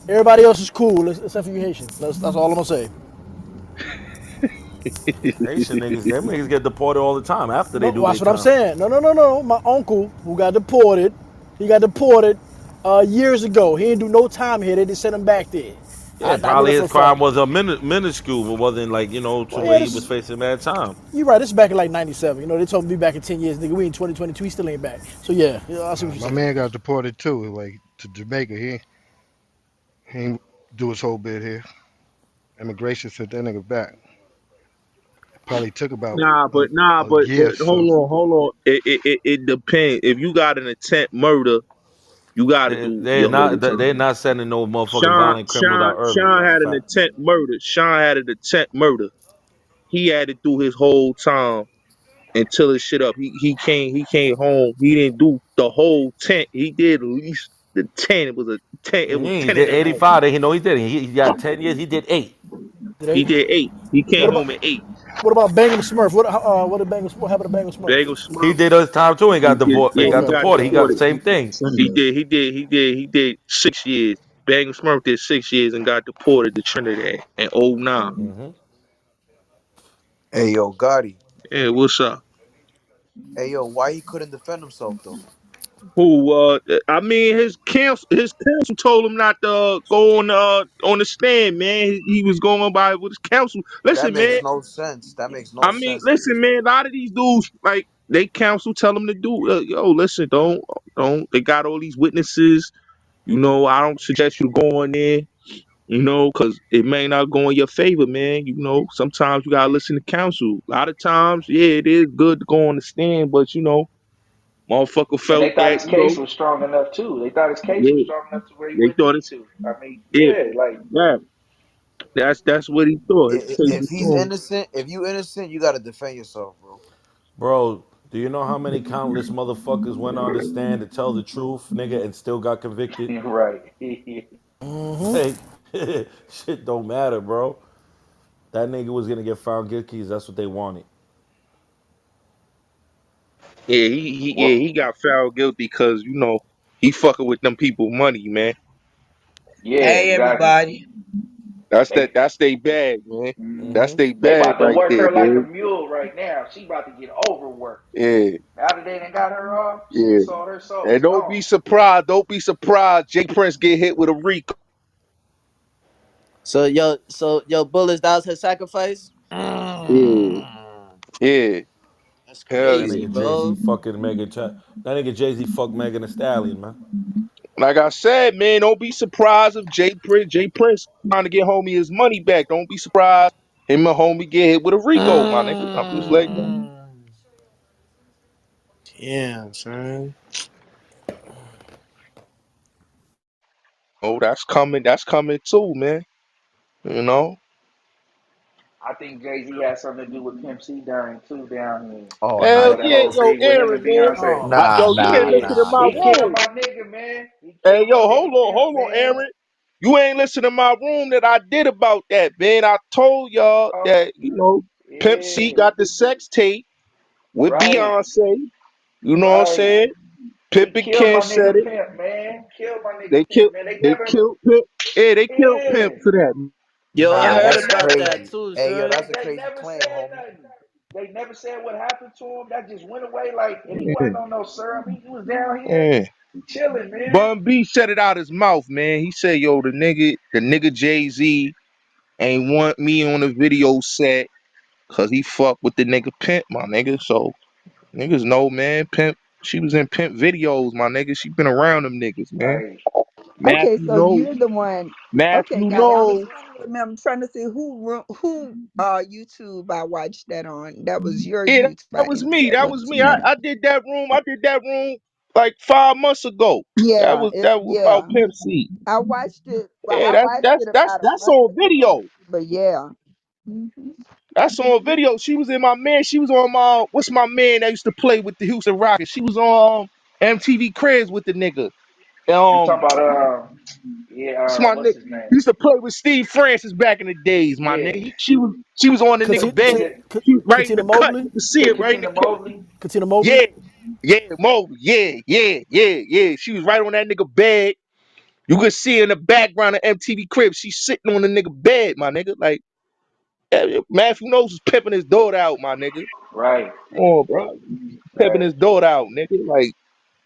Everybody else is cool except for you Haitian. That's all I'm gonna say. Haitian niggas, them niggas get deported all the time after they No, do their that's what I'm time. saying. No, no, no, no. My uncle who got deported, he got deported years ago. He didn't do no time here. They just sent him back there. Yeah, I know probably that for his a fact. crime was a minuscule, but wasn't like, to Well, where yeah, he was facing mad time. you're right. This is back in like '97. You know, they told me back in 10 years, nigga. We in 2022. He still ain't back. So yeah, I see what Nah, you're my saying. man got deported too, like to Jamaica. He ain't do his whole bit here. Immigration sent that nigga back. Probably took about Nah, a, but a year or so. hold on. It depends. If you got an attempt murder, you got to do They're your whole not time. they're not sending no motherfucking Sean violent criminals Sean out early. Sean That's a had an fact. attempt murder. Sean had an attempt murder. He had to do his whole time until his shit up. He came home. He didn't do the whole 10. He did at least the 10. It was a 10. It was He 10 and did a half. 85. He know he did. He got 10 years. He did 8. Did He they? did 8. He What came about home at 8. what about Bangum Smurf? What happened to Bangum Smurf? Bagel He Smurf. did his time too. He He got did. deported. He Yeah, he got Okay, got deported. He got the deported. same thing. He did 6 years. Bagel Smurf did 6 years and got deported to Trinidad in '09. Hey yo, Gotti. Yeah, what's up? Hey yo, why he couldn't defend himself though? Who? I mean, his counsel told him not to go on the stand, man. He was going by with his counsel. That Listen, man. makes no sense. That makes no I mean, sense to me. listen, man. A lot of these dudes, like, they counsel tell them to do. Yo, listen, don't. They got all these witnesses. I don't suggest you go in there. Because it may not go in your favor, man. Sometimes you gotta listen to counsel. A lot of times, yeah, it is good to go on the stand, but motherfucker And felt they thought that, his case was strong enough too. They thought his case was yeah, strong enough to where he they wouldn't thought need it's, to. I mean, yeah, yeah, like yeah. That's what he thought. His case If was he's strong. innocent, if you innocent, you gotta defend yourself, bro. Bro, do you know how many countless motherfuckers went on the stand to tell the truth, nigga, and still got convicted? right. Like, shit don't matter, bro. That nigga was gonna get found guilty 'cause that's what they wanted. Yeah, yeah, Well, he got found guilty because he fucking with them people money, man. yeah, Hey exactly. everybody. They That's they bag, man. hmm That's they they bag about to right work there, her like a dude. mule right now. She about to get overworked. Yeah, Now that they done got her off, she done yeah. sold her soul. And It's don't be gone. surprised. Don't be surprised. Jay Prince get hit with a Rico. So yo, Bullets, that was her sacrifice. Yeah, yeah. That's Hell That yeah. crazy, nigga Jay Z bro. fucking Megan. That nigga Jay Z fucked Megan Thee Stallion, man. Like I said, man, don't be surprised if Jay Prince trying to get homie his money back. Don't be surprised him and homie get hit with a Rico, my nigga. I'm just letting you know. Damn, son. Oh, that's coming. That's coming too, man. You know. I think Jay Z had something to do with Pimp C dying too down here. Oh You nah, Hell know he that yeah, whole didn't. yo, thing with him Aaron, and man. Beyonce. Oh my Nah, Yo, you ain't nah, Yeah, listen to nah. my he killed room. my nigga, man. He Hey, killed my yo, nigga Pimp, hold on, man. Aaron. You ain't listen to my room that I did about that, man. I told y'all Oh, that, Pimp C yeah, got the sex tape with right, Beyonce. You know what I'm right. saying? Pimp He and killed Ken my said nigga it. Pimp, man. Killed my nigga They Pimp, killed man. they killed Pimp. Yeah, they killed Yeah, Pimp for that. Yo, I Nah, yeah. heard They that's about never, that crazy. too, Hey, yo, son. that's a they crazy never claim, said homie. nothing. They never said what happened to him. That just went away. Like, and he Yeah, wasn't on no serum. He was down here yeah. chilling, man. Bun B said it out his mouth, man. He said, yo, the nigga Jay-Z ain't want me on the video set cause he fucked with the nigga Pimp, my nigga. So niggas know, man, Pimp, she was in Pimp videos, my nigga. She been around them niggas, man. Right. Okay, Matthew so know. you're the one. Okay, Matthew got it. I was know. trying to remember. I'm trying to see who YouTube I watched that on. That was your Yeah, YouTube that I was ended me. up That going was me. to. I did that room. I did that room like 5 months ago. Yeah, That was about yeah. Pimp C. I watched it. Well, Yeah, I that's watched that's it that's about a that's month on ago. video. But yeah. Hmm. That's on video. She was in my man. She was on my what's my man that used to play with the Houston Rockets. She was on MTV Cribs with the nigga. You talking about yeah, It's my what's nigga. his He name? used to play with Steve Francis back in the days. My nigga. Yeah, She was on the nigga bed. Katia, She was right in Katina the cut. Mobley. You could see it right in the Katina cut. Mobley. Katina Mobley. Yeah, yeah, Mobley. Yeah. She was right on that nigga bed. You could see in the background of MTV Cribs. She's sitting on the nigga bed, my nigga. Like Matthew knows was pimping his daughter out, my nigga. Right, Come on, bro. Pimping right. his daughter out, nigga. Like,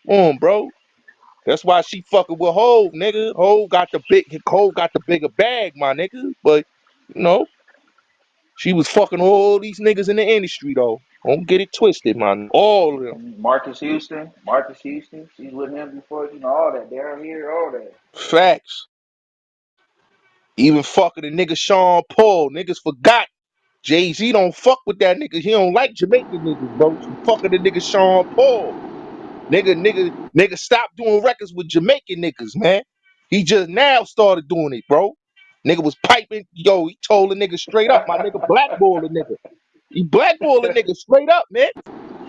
come on, bro. That's why she fucking with Hove, nigga. Hove got the bigger bag, my nigga. But you know, she was fucking all these niggas in the industry though. Don't get it twisted, man. All of them. Marcus Houston. She's with him before, all that. Down here, all that. Facts. Even fucking the nigga Sean Paul. Niggas forgot. Jay-Z don't fuck with that nigga. He don't like Jamaican niggas, bro. She fucking the nigga Sean Paul. Nigga, stop doing records with Jamaican niggas, man. He just now started doing it, bro. Nigga was piping. Yo, he told the nigga straight up, my nigga blackball the nigga. He blackballed the nigga straight up, man.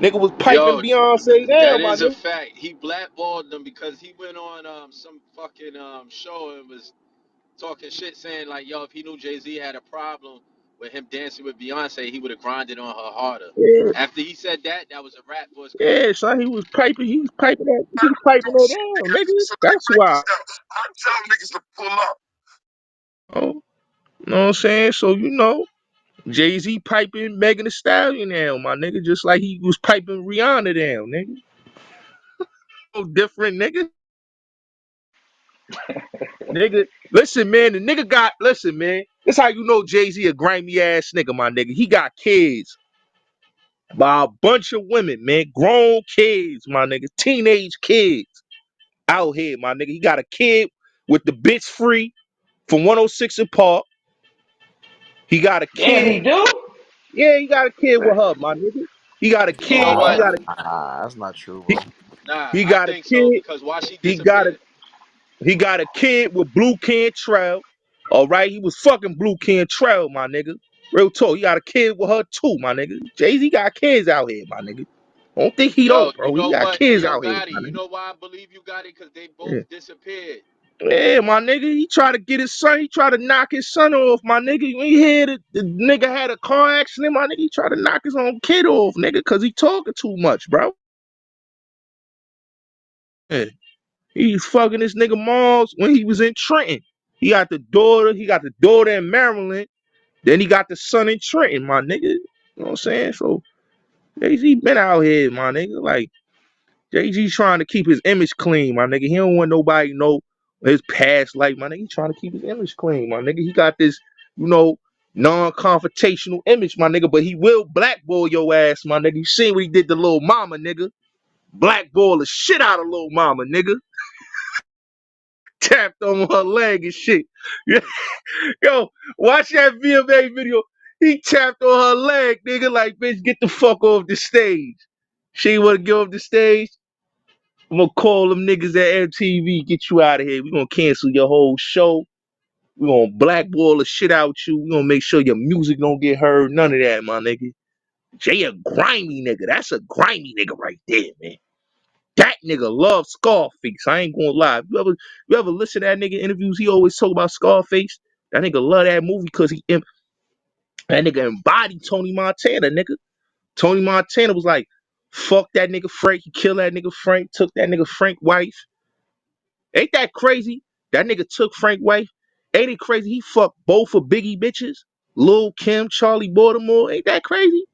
Nigga was piping Yo, Beyonce that down, my is a nigga. fact. He blackballed them because he went on some fucking show and was talking shit, saying like, yo, if he knew Jay Z had a problem with him dancing with Beyonce, he would have grinded on her harder. Yeah, After he said that, that was a rap for his yeah, career. son. He was piping that, he was piping her down, nigga. That's why. Oh, you know what I'm saying? So Jay-Z piping Megan Thee Stallion down, my nigga, just like he was piping Rihanna down, nigga. No different, nigga. Nigga, listen, man. Listen, man. This how you know Jay-Z a grimy ass nigga, my nigga. He got kids by a bunch of women, man. Grown kids, my nigga. Teenage kids out here, my nigga. He got a kid with the bitch free from 106 and Park. He got a Damn, kid. he do? Yeah, he got a kid with her, my nigga. He got a You know kid. Nah, He what? got a that's not true, he, bro. Nah, he I got a think so kid. because why she He got a disappeared. he got a kid with Blue Cantrell. All right, he was fucking Blue Cantrell, my nigga. Real talk. He got a kid with her too, my nigga. Jay-Z got kids out here, my nigga. Don't think he Yo, don't, you bro. He know got what? Hey, kids yo, out here, Gotti, my you nigga. know why I believe you got it? Because they both Yeah. disappeared. Yeah, my nigga. He tried to get his son. He tried to knock his son off, my nigga. When he hear the nigga had a car accident, my nigga, he tried to knock his own kid off, nigga, because he talking too much, bro. Yeah. He fucking this nigga moms when he was in Trenton. He got the daughter in Maryland. Then he got the son in Trenton, my nigga. You know what I'm saying? So Jay-Z been out here, my nigga. Like Jay-Z trying to keep his image clean, my nigga. He don't want nobody to know his past life, my nigga. He trying to keep his image clean, my nigga. He got this, you know, non-confrontational image, my nigga. But he will blackball your ass, my nigga. You seen what he did to Lil Mama, nigga. Blackball the shit out of Lil Mama, nigga. Tapped on her leg and shit. Yo, watch that VMA video. He tapped on her leg, nigga, like, bitch, get the fuck off the stage. She ain't wanna get off the stage. I'm gonna call them niggas at MTV, get you out of here. We gonna cancel your whole show. We gonna blackball the shit out you. We gonna make sure your music don't get heard. None of that, my nigga. Jay a grimy nigga. That's a grimy nigga right there, man. That nigga loves Scarface. I ain't gonna lie. You ever listen to that nigga interviews? He always talk about Scarface. That nigga love that movie because that nigga embodied Tony Montana, nigga. Tony Montana was like, fuck that nigga Frank. He killed that nigga Frank. Took that nigga Frank wife. Ain't that crazy? That nigga took Frank wife. Ain't it crazy? He fucked both of Biggie bitches. Lil Kim, Charlie Baltimore. Ain't that crazy?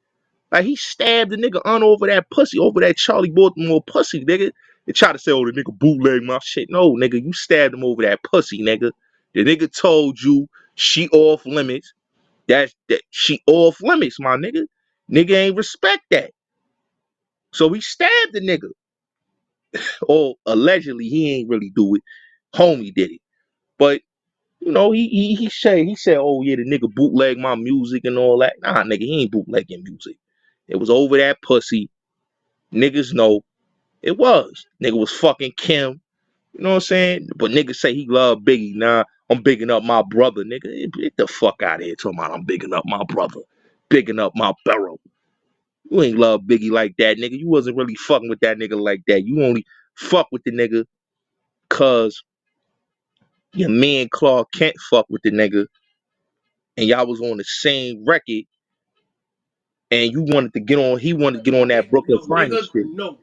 Like he stabbed the nigga on over that pussy, over that Charlie Baltimore pussy, nigga. They try to say, oh, the nigga bootleg my shit. No, nigga, you stabbed him over that pussy, nigga. The nigga told you she off limits. That she off limits, my nigga. Nigga ain't respect that. So he stabbed the nigga. Or allegedly he ain't really do it. Homie did it. But you know, he said, oh yeah, the nigga bootleg my music and all that. Nah, nigga, he ain't bootlegging music. It was over that pussy. Niggas know it was. Nigga was fucking Kim. You know what I'm saying? But niggas say he love Biggie. Nah, I'm bigging up my brother, nigga. Get the fuck out of here talking about I'm bigging up my brother. Bigging up my barrel. You ain't love Biggie like that, nigga. You wasn't really fucking with that nigga like that. You only fuck with the nigga cause your man Clark Kent fuck with the nigga and y'all was on the same record and you wanted to get on, he wanted to get on that Brooklyn Yo, Finest nigga, shit. no.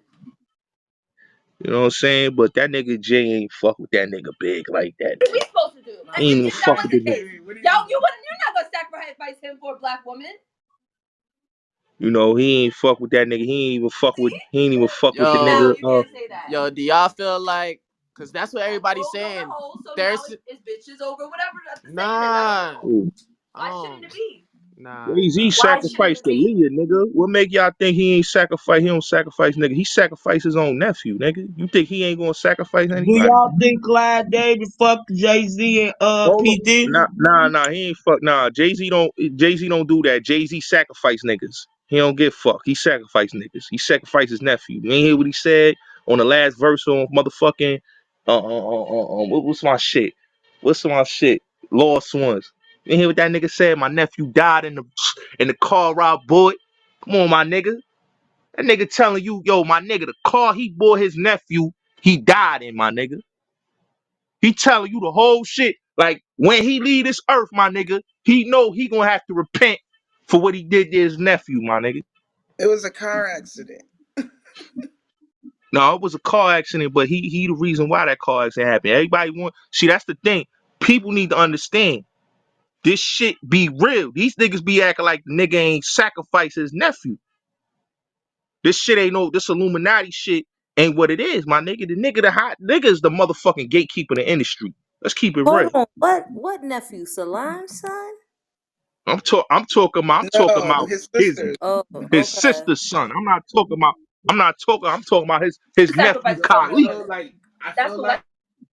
You know what I'm saying? But that nigga Jay ain't fuck with that nigga Big like that, What are we man. supposed to do? He ain't even fuck with the nigga. You're not gonna sacrifice him for a black woman. You know, he ain't fuck with that nigga. He ain't even fuck with the Yo, nigga. You can't say that. yo, do y'all feel like, because that's what everybody's Bro, saying. so There's now it's bitches over whatever the saying is. nah, Ooh. Why shouldn't it be? nah, Jay-Z nah. Why shouldn't sacrificed it the be? Leah, nigga. What make y'all think he ain't sacrifice? He don't sacrifice nigga. He sacrificed his own nephew, nigga. You think he ain't gonna sacrifice Do anybody? y'all think Clive David fucked Jay-Z and Hold on. PT? Nah, he ain't fuck. Nah, Jay-Z don't do that. Jay-Z sacrifice niggas. He don't give fuck. He sacrifice niggas. He sacrificed his nephew. You ain't hear what he said on the last verse on motherfucking what's my shit? What's my shit? Lost Ones. You ain't hear what that nigga said? My nephew died in the car ride boy. Come on, my nigga. That nigga telling you, yo, my nigga, the car he bought his nephew, he died in, my nigga. He telling you the whole shit. Like when he leave this earth, my nigga, he know he gonna have to repent for what he did to his nephew, my nigga. It was a car accident. No, it was a car accident, but he the reason why that car accident happened. Everybody see that's the thing. People need to understand this shit be real. These niggas be acting like the nigga ain't sacrifice his nephew. This shit ain't this Illuminati shit ain't what it is, my nigga. The hot nigga is the motherfucking gatekeeper of the industry. Let's keep it Hold real. on. What nephew? Salon's son? I'm talking No, about his his sisters. Oh, his okay. sister's son. I'm talking about his nephew Sacrifice for I some Khalid. real feel women. like, I That's feel what. like,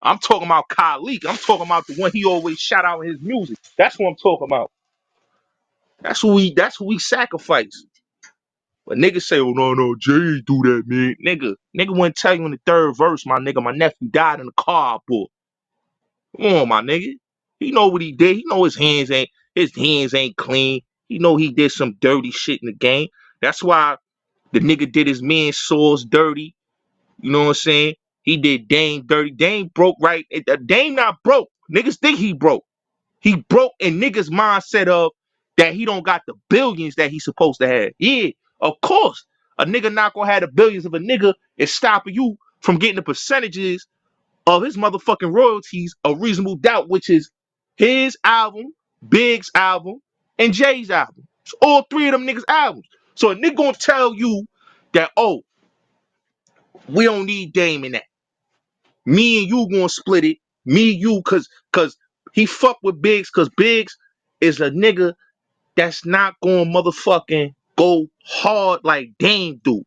I'm talking about Khalid. I'm talking about the one he always shout out in his music. That's what I'm talking about. That's who we sacrifice. But niggas say, oh no, Jay ain't do that, man. Nigga wouldn't tell you in the third verse, my nigga, my nephew died in the car I bought. Come on, my nigga. He know what he did. He know his hands ain't clean. He know he did some dirty shit in the game. That's why the nigga did his man Sauce dirty. You know what I'm saying? He did Dame dirty. Dame broke, right? Dame not broke. Niggas think he broke. He broke in niggas' mindset of that he don't got the billions that he's supposed to have. Yeah, of course. A nigga not gonna have the billions of a nigga is stopping you from getting the percentages of his motherfucking royalties, A Reasonable Doubt, which is his album, Big's album, and Jay's album. It's all three of them niggas' albums. So a nigga gonna tell you that, oh, we don't need Dame in that. Me and you gonna split it. Me, you, cause he fuck with Biggs, cause Biggs is a nigga that's not gonna motherfucking go hard like Dame do.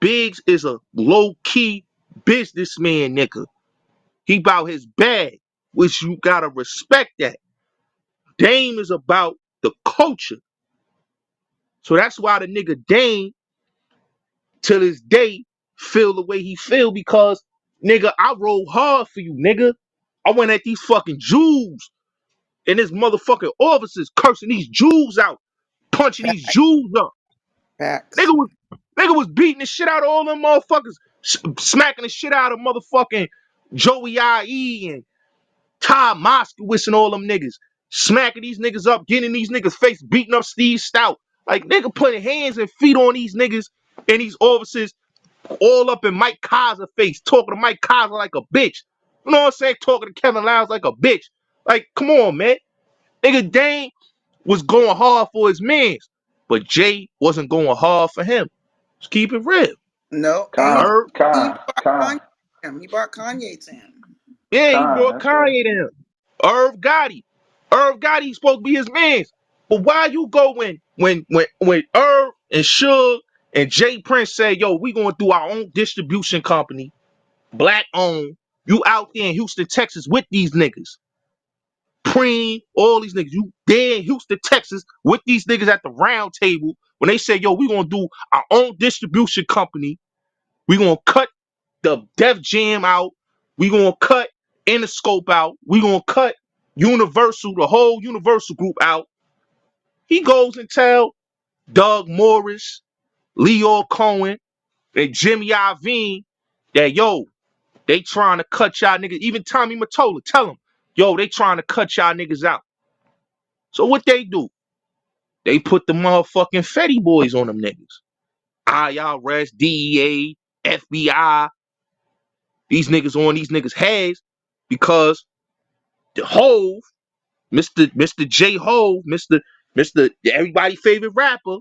Biggs is a low-key businessman nigga. He about his bag, which you gotta respect that. Dame is about the culture. So that's why the nigga Dame, till this day, feel the way he feel because, nigga, I rolled hard for you, nigga. I went at these fucking Jews. and his motherfucking officers cursing these Jews out, punching these Facts. Jews up. Nigga Facts. was nigga was beating the shit out of all them motherfuckers, smacking the shit out of motherfucking Joey IE and Ty Moskowitz and all them niggas, smacking these niggas up, getting these niggas face, beating up Steve Stout. Like nigga putting hands and feet on these niggas and these officers all up in Mike Kaiser face, talking to Mike Kaiser like a bitch. You know what I'm saying? Talking to Kevin Lowndes like a bitch. Like, come on, man. Nigga Dane was going hard for his mans, but Jay wasn't going hard for him. Let's keep it real. No, and Con, Herb, he con, brought con, Kanye to him. He brought Kanye to him. yeah, he con. brought That's right. Kanye to him. Irv Gotti. Irv Gotti supposed to be his mans. But why you go when Irv and Suge and Jay Prince say, yo, we going to do our own distribution company, black owned. You out there in Houston, Texas with these niggas. Preem, all these niggas. You there in Houston, Texas with these niggas at the round table when they say, yo, we going to do our own distribution company. We going to cut the Def Jam out. We going to cut Interscope out. We going to cut Universal, the whole Universal group out. He goes and tell Doug Morris, Leo Cohen, and Jimmy Iovine that, yo, they trying to cut y'all niggas. Even Tommy Mottola, tell him, yo, they trying to cut y'all niggas out. So what they do? They put the motherfucking Fetty boys on them niggas. IRS, DEA, FBI, these niggas on these niggas' heads because the Hove, Mr. J Hove, Mr. everybody favorite rapper,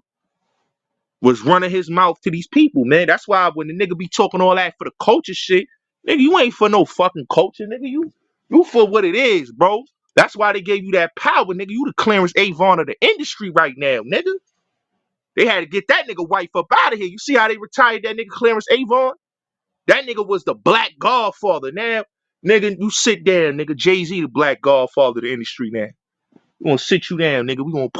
was running his mouth to these people, man. That's why when the nigga be talking all that for the culture shit, nigga, you ain't for no fucking culture, nigga. You for what it is, bro. That's why they gave you that power, nigga. You the Clarence Avon of the industry right now, nigga. They had to get that nigga wife up out of here. You see how they retired that nigga Clarence Avon? That nigga was the black godfather. Now, nigga, you sit down, nigga. Jay-Z the black godfather of the industry now. We gonna sit you down, nigga. We gonna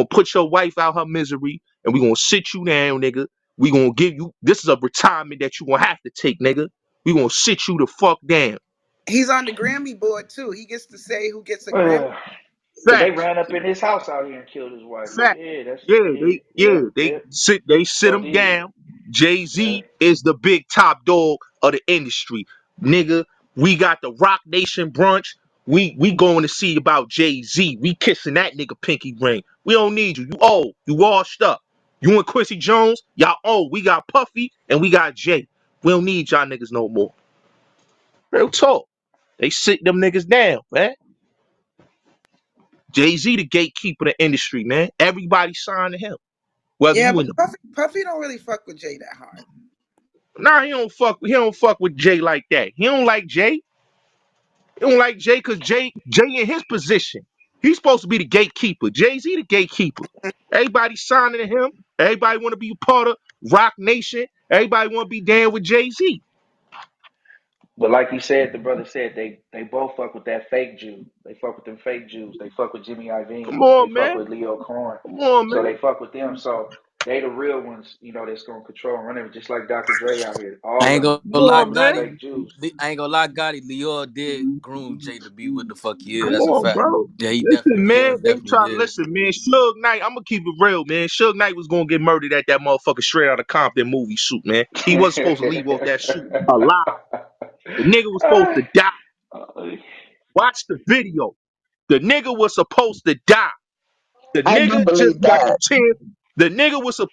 put your wife out her misery, and we gonna sit you down, nigga. We gonna give you this is a retirement that you gonna have to take, nigga. We gonna sit you the fuck down. He's on the Grammy board too. He gets to say who gets a Grammy. Well, cause they Facts. ran up in his house out here and killed his wife. Fact. Yeah, that's Yeah, yeah, yep, yep. they sit Sure him did. down. Yeah. Jay-Z is the big top dog of the industry. Nigga, we got the Rock Nation brunch. We going to see about Jay-Z. We kissing that nigga pinky ring. We don't need you. You old. You washed up. You and Quincy Jones, y'all old. We got Puffy and we got Jay. We don't need y'all niggas no more. Real talk. They sit them niggas down, man. Jay-Z the gatekeeper of the industry, man. Everybody signed to him. Whether Yeah, you but in the Puffy don't really fuck with Jay that hard. Nah, he don't fuck with Jay like that. He don't like Jay. He don't like Jay because Jay in his position. He's supposed to be the gatekeeper. Jay-Z the gatekeeper. Everybody signing to him. Everybody want to be a part of Rock Nation. Everybody want to be down with Jay-Z. But like he said, the brother said they both fuck with that fake Jew. They fuck with them fake Jews. They fuck with Jimmy Come Iovine. They on, fuck man. with Leo Cohen. Come on, So man. they fuck with them. So they the real ones, that's gonna control and run it, just like Dr. Dre out here. I All ain't of them. gonna Come lie, All on, of them man. Gotti. fake Jews. I ain't gonna lie, Gotti. Leo did groom Jay to be what the fuck he is. Come That's a on, fact. bro. Yeah, he Listen, definitely. man. Leo They definitely try to did. listen, man. Suge Knight, I'm gonna keep it real, man. Suge Knight was gonna get murdered at that motherfucker straight out of Compton movie shoot, man. He wasn't supposed to leave off that shoot alive. The nigga was supposed to die. Watch the video. The nigga was supposed to die. The I do nigga just believe got the that. chance.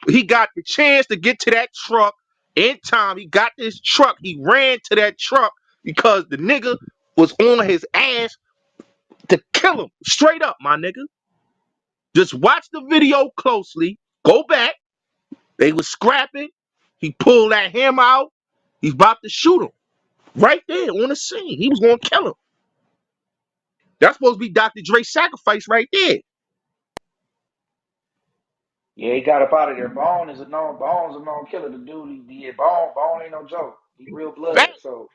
He got the chance to get to that truck in time. He got this truck. He ran to that truck because the nigga was on his ass to kill him. Straight up, my nigga. Just watch the video closely. Go back. They was scrapping. He pulled that hammer out. He's about to shoot him. Right there on the scene. He was gonna kill him. That's supposed to be Dr. Dre's sacrifice right there. Yeah, he got up out of there. Bone's a known killer. The dude, Bone ain't no joke. He real blood. Fact. So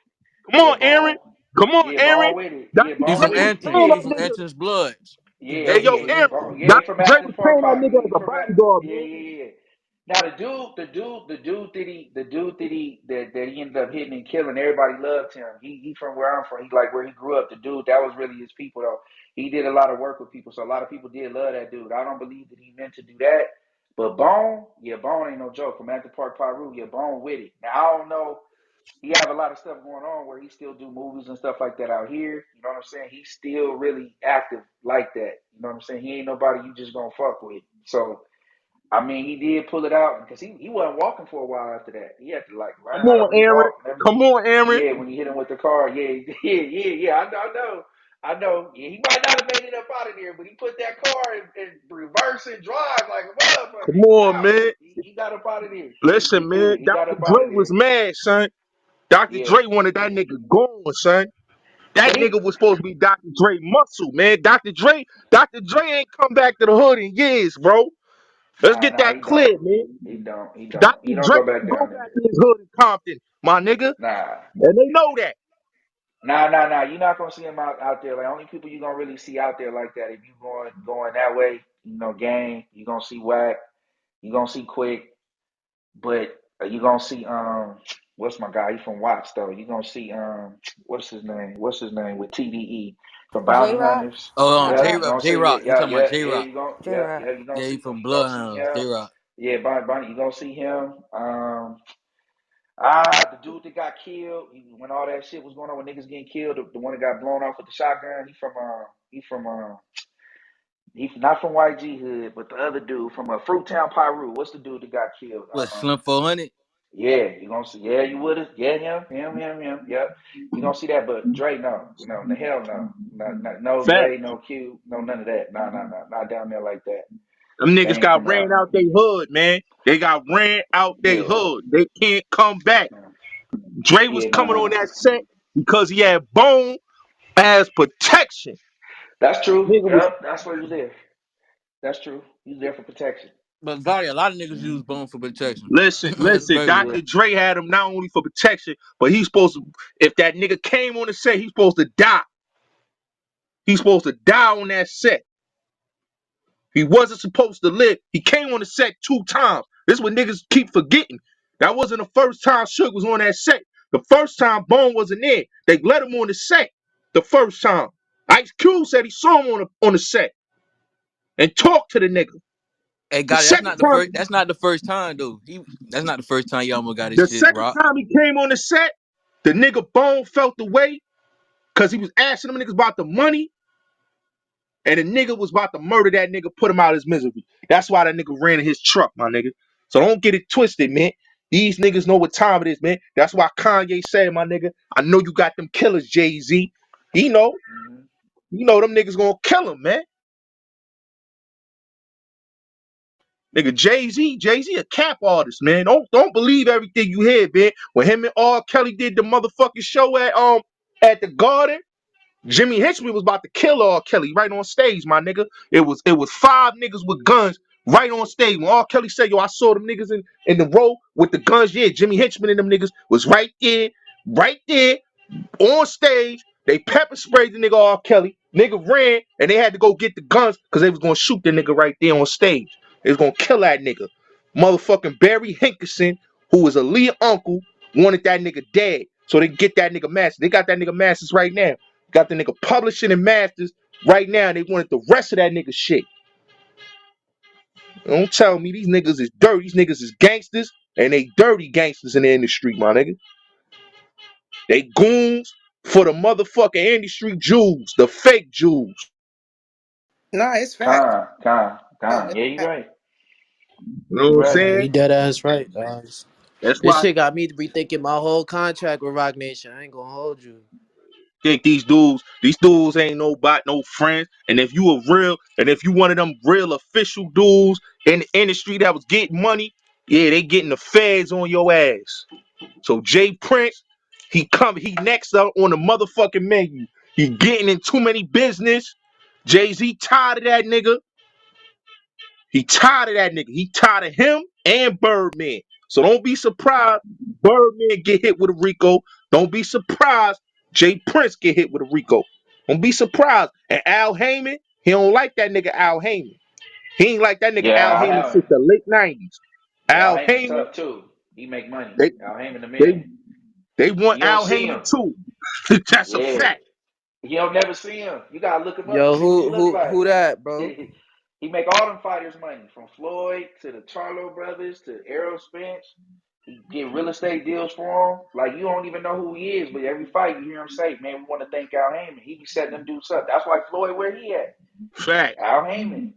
Come yeah, on, Aaron. Come on, Yeah, Aaron. Bone with it. Dr. Yeah, He Bone Dre from with was it. Antons. paying Yeah, He that from nigga. Antons Bloods. He yeah, Hey, yo, definitely yeah. is. Aaron. He Dr. ain't from Dre was Athens Park paying that Park. nigga He as a from bodyguard, yeah, man. yeah, yeah. Now that he ended up hitting and killing, everybody loved him. He from where I'm from. He like where he grew up. The dude that was really his people though. He did a lot of work with people, so a lot of people did love that dude. I don't believe that he meant to do that. But Bone, yeah, Bone ain't no joke. From After Park Pyru, yeah, Bone with it. Now I don't know. He have a lot of stuff going on where he still do movies and stuff like that out here. You know what I'm saying? He's still really active like that. You know what I'm saying? He ain't nobody you just gonna fuck with. So I mean, he did pull it out because he wasn't walking for a while after that. He had to like learn Come how to on, Aaron. re-walk and Come everything. on, Aaron. Yeah, when you hit him with the car, yeah. I know. Yeah, he might not have made it up out of there, but he put that car in reverse and drive like a motherfucker. Come He was on, out. man. He got up out of there. He Listen, man. did. He got Dr. up out Dre of was there. mad, son. Dr. Yeah, Dre wanted that nigga gone, son. That but he nigga was supposed to be Dr. Dre muscle, man. Dr. Dre ain't come back to the hood in years, bro. Let's get nah, that he clear, don't. man. He don't. Dr. He don't Dre go back don't go down back there. to his hood in Compton, my nigga. Nah. And they know that. Nah. You're not gonna see him out there. Like only people you gonna really see out there like that if you going that way. You know, gang. You gonna see Whack. You gonna see Quick. But you gonna see what's my guy? He from Watts though. You gonna see what's his name? What's his name with TDE from J Bounty Rock. Hunters. Oh, J Yep. J Rock. You Rock. gonna J see Rock. You talking about J yeah. Rock? You gonna J Rock. You gonna Yeah, he see from you gonna see Bloodhound. him. J Rock. Yeah, Bonnie. You gonna see him. The dude that got killed when all that shit was going on when niggas getting killed, the one that got blown off with the shotgun. He's not from YG Hood, but the other dude from Fruittown Pyru. What's the dude that got killed? What, Slim 400? Yeah, you gonna see. Yeah, you would have. Yeah, him. Yep, you gonna see that. But Dre, no, the hell no, no Fact. Dre, no Q, no none of that. No, not down there like that. Them They niggas ain't got coming ran out. out they hood, man. They got ran out they Yeah, hood. They can't come back. Dre was yeah, coming on nah. that set because he had Bone as protection. That's true. Nigga was Yep, that's why he was there. That's true. He was there for protection. But Gotti, a lot of niggas use bone for protection. That's listen. crazy Yeah. Dr. work. Dre had him not only for protection, but he's supposed to. If that nigga came on the set, he's supposed to die. He's supposed to die on that set. He wasn't supposed to live. He came on the set 2 times. This is what niggas keep forgetting. That wasn't the first time Suge was on that set. The first time Bone wasn't there. They let him on the set the first time. Ice Cube said he saw him on the set and talked to the nigga. Hey, The Gotti, that's second not the first. time, That's not the first time, though. That's not the first time y'all almost got his the shit second rocked. time he came on the set, the nigga Bone felt the way because he was asking them niggas about the money. And the nigga was about to murder that nigga, put him out of his misery. That's why that nigga ran in his truck, my nigga. So don't get it twisted, man. These niggas know what time it is, man. That's why Kanye said, my nigga, I know you got them killers, Jay-Z. He know. Hmm. You know them niggas gonna kill him, man. Nigga, Jay-Z a cap artist, man. Don't believe everything you hear, man. When him and R. Kelly did the motherfucking show at the Garden, Jimmy Henchman was about to kill R. Kelly right on stage, my nigga. It was 5 niggas with guns right on stage. When R. Kelly said, yo, I saw them niggas in the row with the guns. Yeah, Jimmy Henchman and them niggas was right there on stage. They pepper sprayed the nigga R. Kelly. Nigga ran and they had to go get the guns because they was gonna shoot the nigga right there on stage. They was gonna kill that nigga. Motherfucking Barry Hinkerson, who was a Lee uncle, wanted that nigga dead. So they get that nigga masters. They got that nigga masters right now. Got the nigga publishing and masters right now. And they wanted the rest of that nigga shit. Don't tell me these niggas is dirty. These niggas is gangsters and they dirty gangsters in the industry, my nigga. They goons for the motherfucking industry Jews, the fake Jews. No, it's fact. Con, No, con. it's Yeah, you fact. right. You know You what I'm right. Yeah, saying? he dead ass right, guys. That's This why I shit got me rethinking my whole contract with Rock Nation. I ain't gonna hold you. think these dudes ain't no friends. And if you one of them real official dudes in the industry that was getting money, yeah, they getting the feds on your ass. So Jay Prince, he next up on the motherfucking menu. He getting in too many business. Jay-Z tired of that nigga. He tired of that nigga. He tired of him and Birdman. So don't be surprised Birdman get hit with a Rico. Don't be surprised Jay Prince get hit with a Rico. Don't be surprised. And Al Heyman, he don't like that nigga Al Heyman. He ain't like that nigga Yeah, Al Al Heyman Hammer. since the late 90s. Yeah, Al Al Heyman Heyman, tough too. He make money. they Al Heyman the they man. they want You don't Al see Heyman him. too. That's a Yeah. fact. You don't never see him. You gotta look him up to Yo, see what he look who like. that, bro? He make all them fighters money, from Floyd to the Charlo brothers to Errol Spence. He get real estate deals for him. Like, you don't even know who he is, but every fight you hear him say, "Man, we want to thank Al Heyman." He be setting them dudes up. That's why Floyd where he at. Fact. Al Heyman.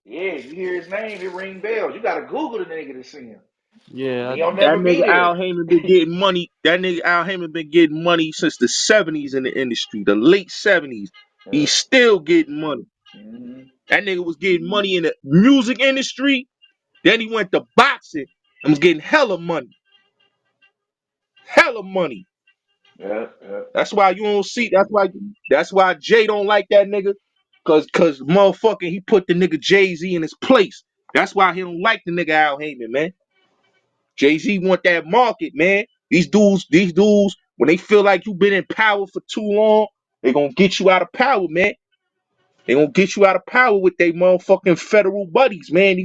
Yeah, you hear his name, it ring bells. You gotta Google the nigga to see him. Yeah, He don't That never be nigga Al there. Heyman been getting money. That nigga Al Heyman been getting money since the 70s in the industry, the late 70s. He's Yep. still getting money. Mm-hmm. That nigga was getting money in the music industry. Then he went to boxing and was getting hella money. Hella money. Yep. Yep. That's why you don't see. That's why Jay don't like that nigga. Cause motherfucking he put the nigga Jay-Z in his place. That's why he don't like the nigga Al Heyman, man. Jay-Z want that market, man. These dudes, when they feel like you been in power for too long, they gonna get you out of power, man. They gonna get you out of power with they motherfucking federal buddies, man.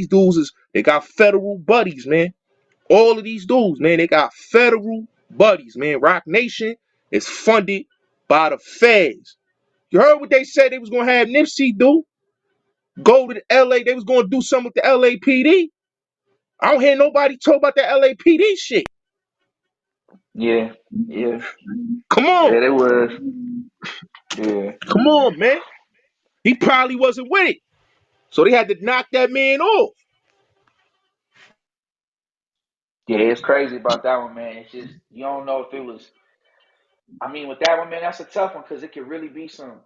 They got federal buddies, man. All of these dudes, man, they got federal buddies, man. Rock Nation is funded by the feds. You heard what they said they was gonna have Nipsey do? Go to the LA, they was gonna do something with the LAPD. I don't hear nobody talk about the LAPD shit. Yeah. Yeah. Come Yeah, on. they was. Yeah. Come on, man. He probably wasn't with it. So they had to knock that man off. Yeah, it's crazy about that one, man. It's just, you don't know if it was. I mean, with that one, man, that's a tough one because it could really be some,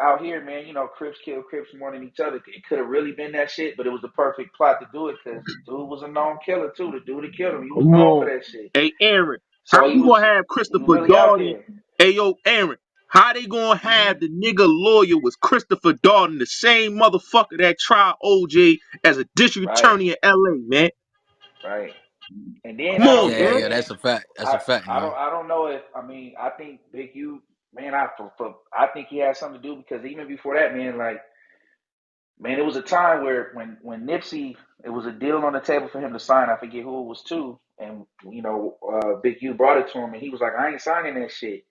out here, man, Crips kill Crips more than each other. It could have really been that shit, but it was the perfect plot to do it because dude was a known killer, too. The dude that killed him, he was Come known for on. that shit. Hey, Aaron, how So you gonna have he was Christopher really out Darden? there. Hey, yo, Aaron, how they gonna Hmm. have the nigga lawyer was Christopher Darden, the same motherfucker that tried OJ as a district Right, attorney in LA, man? right. And then Come not on, only Yeah, that, man. yeah, man, that's a fact. That's a fact, man. I don't know if, I think Big U, man, I think he had something to do because even before that, man, like, man, it was a time where when Nipsey, it was a deal on the table for him to sign. I forget who it was to, and Big U brought it to him, and he was like, "I ain't signing that shit."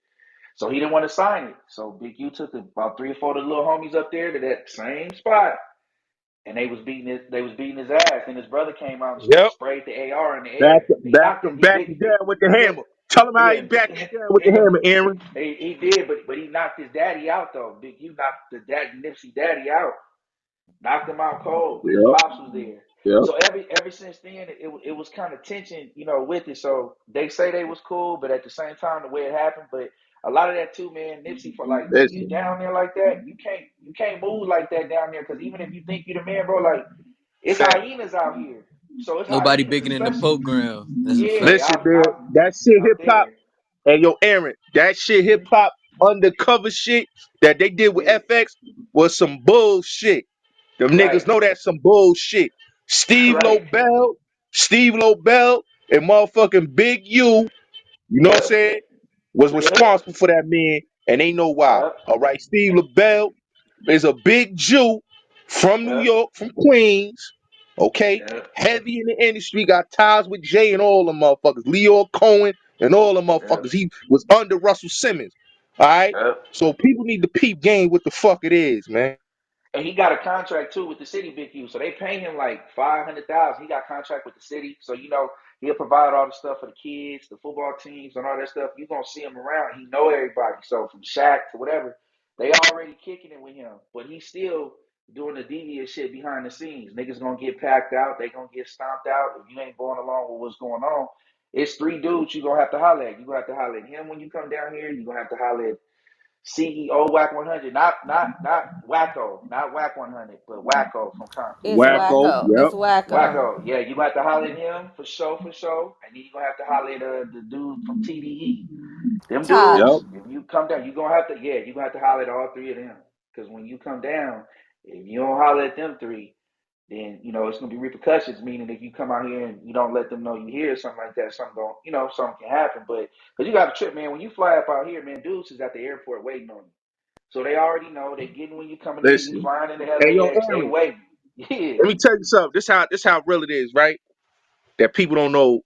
So he didn't want to sign it. So Big U took about 3 or 4 of the little homies up there to that same spot, and they was beating his ass. And his brother came out and Yep. sprayed the AR in the Back, air. He back knocked him. him, back him down with the Yeah, hammer. Tell him how he yeah, backed him down with the hammer, Aaron. he did, but he knocked his daddy out though. Big U knocked the Nipsey daddy out. Knocked him out cold. His Yep. pops was there. Yep. So ever since then, it was kind of tension, with it. So they say they was cool, but at the same time, the way it happened, but a lot of that too, man. Nipsey, for like when you Listen, down there like that, you can't move like that down there because even if you think you the man, bro, like it's fact. hyenas out here. So it's Nobody hyenas, bigger than the especially. program. That's a fact. Yeah, Listen, man. That shit out hip hop. there. Hey, yo, Aaron, that shit hip Hmm. hop undercover shit that they did with Yeah, FX was some bullshit. Them niggas right, know that's some bullshit. Steve right. Lobel, Steve Lobel, and motherfucking Big U, you know what I'm Yep, saying, was yep, responsible for that man, and they know why. yep, All right, Steve Lobel is a big Jew from New yep, York, from Queens, okay? yep, Heavy in the industry, got ties with Jay and all them motherfuckers, Leo Cohen and all them yep, motherfuckers. He was under Russell Simmons, all right? yep. So people need to peep game what the fuck it is, man. And he got a contract too with the city, Big U. So they pay him like 500,000. He got a contract with the city, so he'll provide all the stuff for the kids, the football teams, and all that stuff. You're gonna see him around. He know everybody. So from Shaq to whatever, they already kicking it with him. But he's still doing the devious shit behind the scenes. Niggas gonna get packed out. They gonna get stomped out if you ain't going along with what's going on. It's 3 dudes you gonna have to holler at. You gonna have to holler at him when you come down here. You gonna have to holler at CEO Whack 100, not Wacko, not Whack 100, but Wacko from Compton. It's Wacko, wacko. yep. It's wacko. Wacko, yeah, you got to holler at him for sure, and then you gonna have to holler at the dude from TDE. Them Todd. Yep. dudes, if you come down, you gonna have to holler at all 3 of them. Because when you come down, if you don't holler at them 3, then it's gonna be repercussions. Meaning if you come out here and you don't let them know you here or something like that, something can happen. But because you got a trip, man. When you fly up out here, man, dudes is at the airport waiting on you. So they already know they getting when you coming in. You Listen. flying into Hey, yo, LAX, they Aaron, waiting. Yeah, let me tell you something. This how real it is, right? that people don't know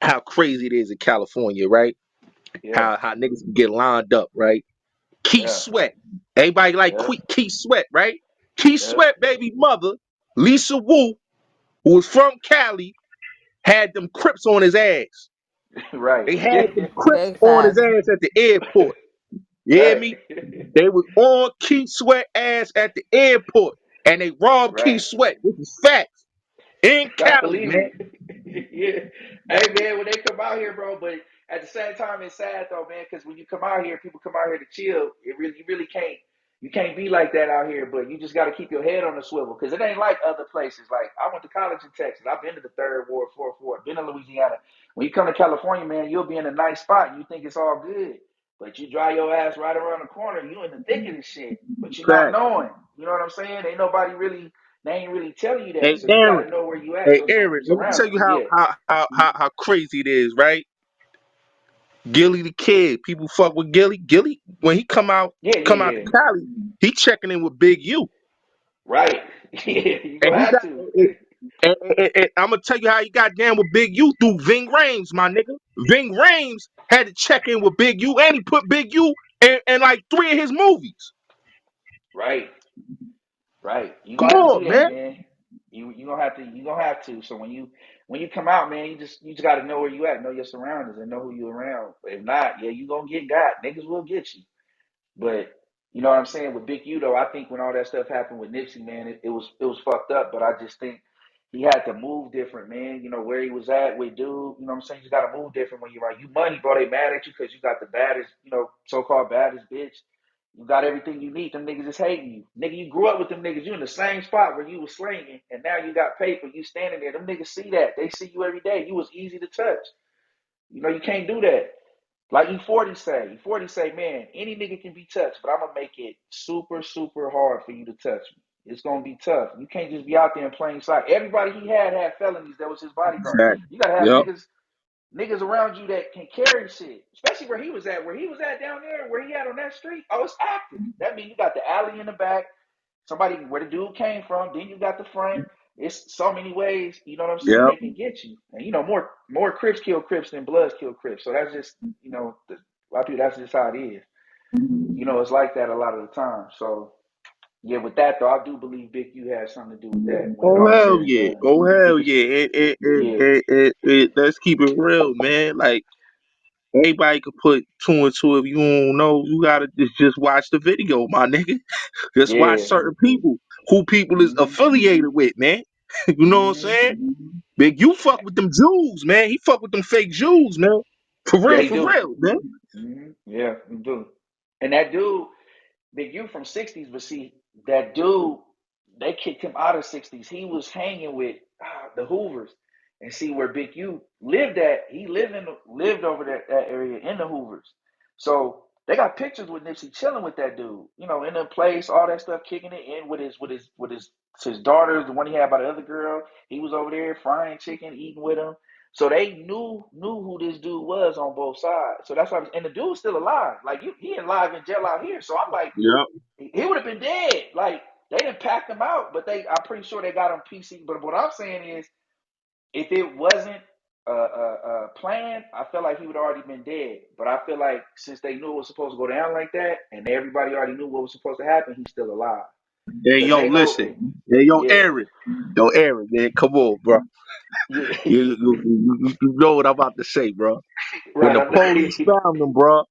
how crazy it is in California, right? Yeah, How niggas can get lined up, right? Keith yeah, Sweat. Everybody like yeah, Keith Sweat, right? Keith yeah. Sweat, baby mother, Lisa Wu, who was from Cali, had them Crips on his ass. Right. They had them Crips Big on his facts. ass at the airport. You hear Right. me? They was on Keith Sweat ass at the airport. And they robbed Keith Right. Sweat. This is facts. In I Cali, believe man. it. Yeah. Hey man, when they come out here, bro, but at the same time, it's sad though, man, because when you come out here, people come out here to chill. You really can't. You can't be like that out here, but you just got to keep your head on the swivel because it ain't like other places. Like I went to college in Texas. I've been to the Third Ward, Fourth Ward, been in Louisiana. When you come to California, man, you'll be in a nice spot. And you think it's all good, but you drive your ass right around the corner. You in the thick of this shit, but you're not Facts. knowing. You know what I'm saying? Ain't nobody really. They ain't really telling you that, Hey, so you got Aaron. to know where you at Hey, so you don't Aaron, be let me tell surrounded. you Yeah, how crazy it is, right? Gilly the Kid. People fuck with Gilly. Gilly, when he yeah, come yeah, out to yeah. Cali, he checking in with Big U. Right. Yeah, you And gonna he have got to. and I'm gonna tell you how he got down with Big U through Ving Rhames, my nigga. Ving Rhames had to check in with Big U, and he put Big U in like 3 of his movies. Right, right. You Come gonna have to do on, that, man. man. You gonna have to. So when you come out, man, you just got to know where you at, know your surroundings, and know who you around. If not, yeah, you gonna get got. Niggas will get you. But you know what I'm saying with Big U though, I think when all that stuff happened with Nipsey, man, it was fucked up. But I just think he had to move different, man. You know where he was at with dude. You know what I'm saying? You got to move different when you're right. You money, bro. They mad at you because you got the baddest, so-called baddest bitch. You got everything you need. Them niggas is hating you, nigga. You grew up with them niggas. You in the same spot where you was slinging, and now you got paper. You standing there. Them niggas see that. They see you every day. You was easy to touch. You can't do that. Like E40 say, man, any nigga can be touched, but I'm gonna make it super, super hard for you to touch me. It's gonna be tough. You can't just be out there in plain sight. Everybody he had felonies. That was his bodyguard. Fact. You gotta have Yep. niggas around you that can carry shit. Especially where he was at. Where he was at down there, where he had on that street. Oh, it's active. That means you got the alley in the back. Somebody where the dude came from. Then you got the front. It's so many ways. You know what I'm saying? Yep. They can get you. And more Crips kill Crips than Bloods kill Crips. So that's just a lot of people. That's just how it is. It's like that a lot of the time. So yeah, with that though, I do believe Big U has something to do with that. When it Oh all hell said and yeah. done, Oh you hell think it's yeah. yeah, Let's keep it real, man. Like everybody could put 2 and 2 if you don't know. You gotta just watch the video, my nigga. Just watch yeah, certain people who people is hmm affiliated with, man. You know what I'm hmm saying? Big, you fuck with them Jews, man. He fuck with them fake Jews, man. yeah, he For do. real, man. Yeah, he do. And that dude. Big U from '60s, but see that dude, they kicked him out of '60s. He was hanging with the Hoovers, and see where Big U lived at. He lived over that area in the Hoovers. So they got pictures with Nipsey chilling with that dude. In the place, all that stuff, kicking it in with his daughters, the one he had by the other girl. He was over there frying chicken, eating with him. So they knew who this dude was on both sides. So that's why, and the dude's still alive. Like he alive in jail out here. So I'm like, Yep. he would have been dead. Like they didn't pack him out, but I'm pretty sure they got him PC. But what I'm saying is, if it wasn't planned, I feel like he would have already been dead. But I feel like since they knew it was supposed to go down like that, and everybody already knew what was supposed to happen, he's still alive Hey, because yo, they know. listen. Hey, yo, Yeah, Aaron. Yo, Aaron, man. Come on, bro. yeah, You know what I'm about to say, bro. When right. the I know. police found him, bro,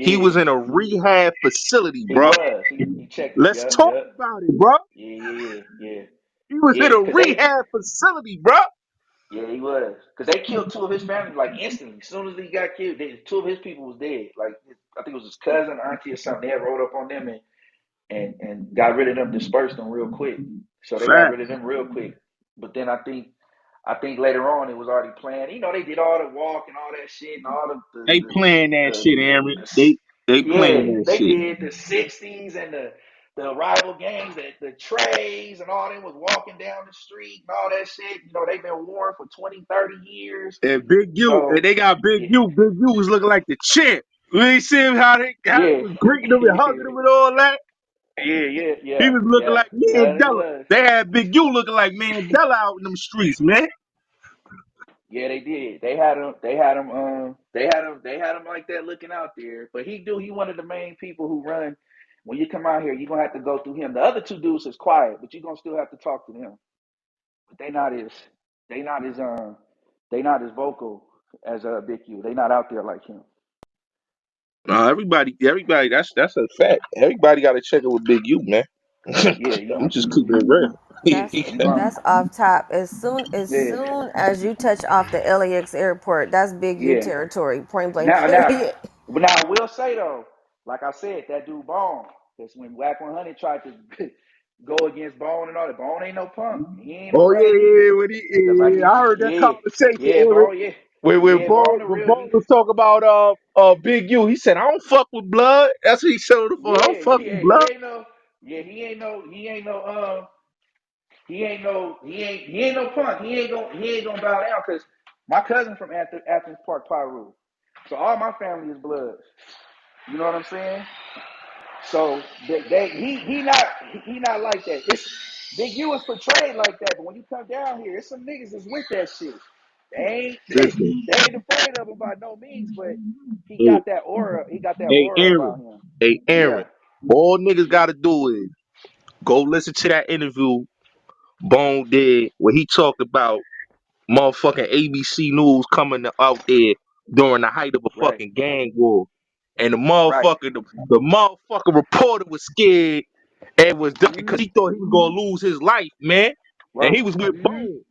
he Yeah, was in a rehab facility, he bro. was. He checked it. Let's Yep, talk yep. about it, bro. Yeah, yeah, yeah, He was yeah. in a Because they. rehab facility, bro. Yeah, he was. Because they killed two of his family like instantly. As soon as he got killed, two of his people was dead. Like I think it was his cousin, auntie, or something. They had rolled up on them and got rid of them, dispersed them real quick. So they got Fact. rid of them real quick. But then I think later on it was already planned. They did all the walk and all that shit and all They playing that shit, Aaron. They playing yeah, that they shit. did the '60s and the rival gangs, the Trays and all them was walking down the street and all that shit. They've been warring for 20, 30 years. And Big U, and So they got Big yeah, U. Big U was looking like the champ. You ain't see him how they yeah, was greeting him and hugging him and all that. He yeah, was looking yeah. like He Mandela. was. They had Big U looking like Mandela out in them streets, man. Yeah, they did. They had him. They had him. They had him. They had him like that, looking out there. But he one of the main people who run. When you come out here, you're gonna have to go through him. The other two dudes is quiet, but you're gonna still have to talk to them. But they not as they not as vocal as Big U. They not out there like him. Nah, everybody. That's a fact. Everybody got to check it with Big U, man. Yeah, I'm just keeping it real. you gonna That's off top. As yeah soon as you touch off the LAX airport, that's big U yeah. territory. Point blank. Now, Period. but now I will say though, like I said, that dude Bone. Because when Whack 100 tried to go against Bone and all that, Bone ain't no punk. He ain't Oh afraid either. yeah, when Cause like I heard that yeah, conversation, yeah, Eric. Bone, yeah, When yeah, Bone Bone the when real. Bone was talking about Big U, he said, I don't fuck with blood. That's what he showed it for. I don't Yeah, fuck with yeah, blood. he ain't no punk. He ain't gonna bow down because my cousin from Athens Park, Pyru. So all my family is blood. You know what I'm saying? So he not like that. It's Big U is portrayed like that, but when you come down here, it's some niggas that's with that shit. They ain't Listen, they ain't afraid of him by no means, but he hey, got that aura. He got that hey aura Aaron, about him. hey Yeah. Aaron. All niggas gotta do is go listen to that interview Bone did where he talked about motherfucking ABC News coming out there during the height of a Right. fucking gang war. And Right. the motherfucking reporter was scared and was ducking Mm-hmm. because he thought he was gonna lose his life, man. And Right. he was with Mm-hmm. Bone.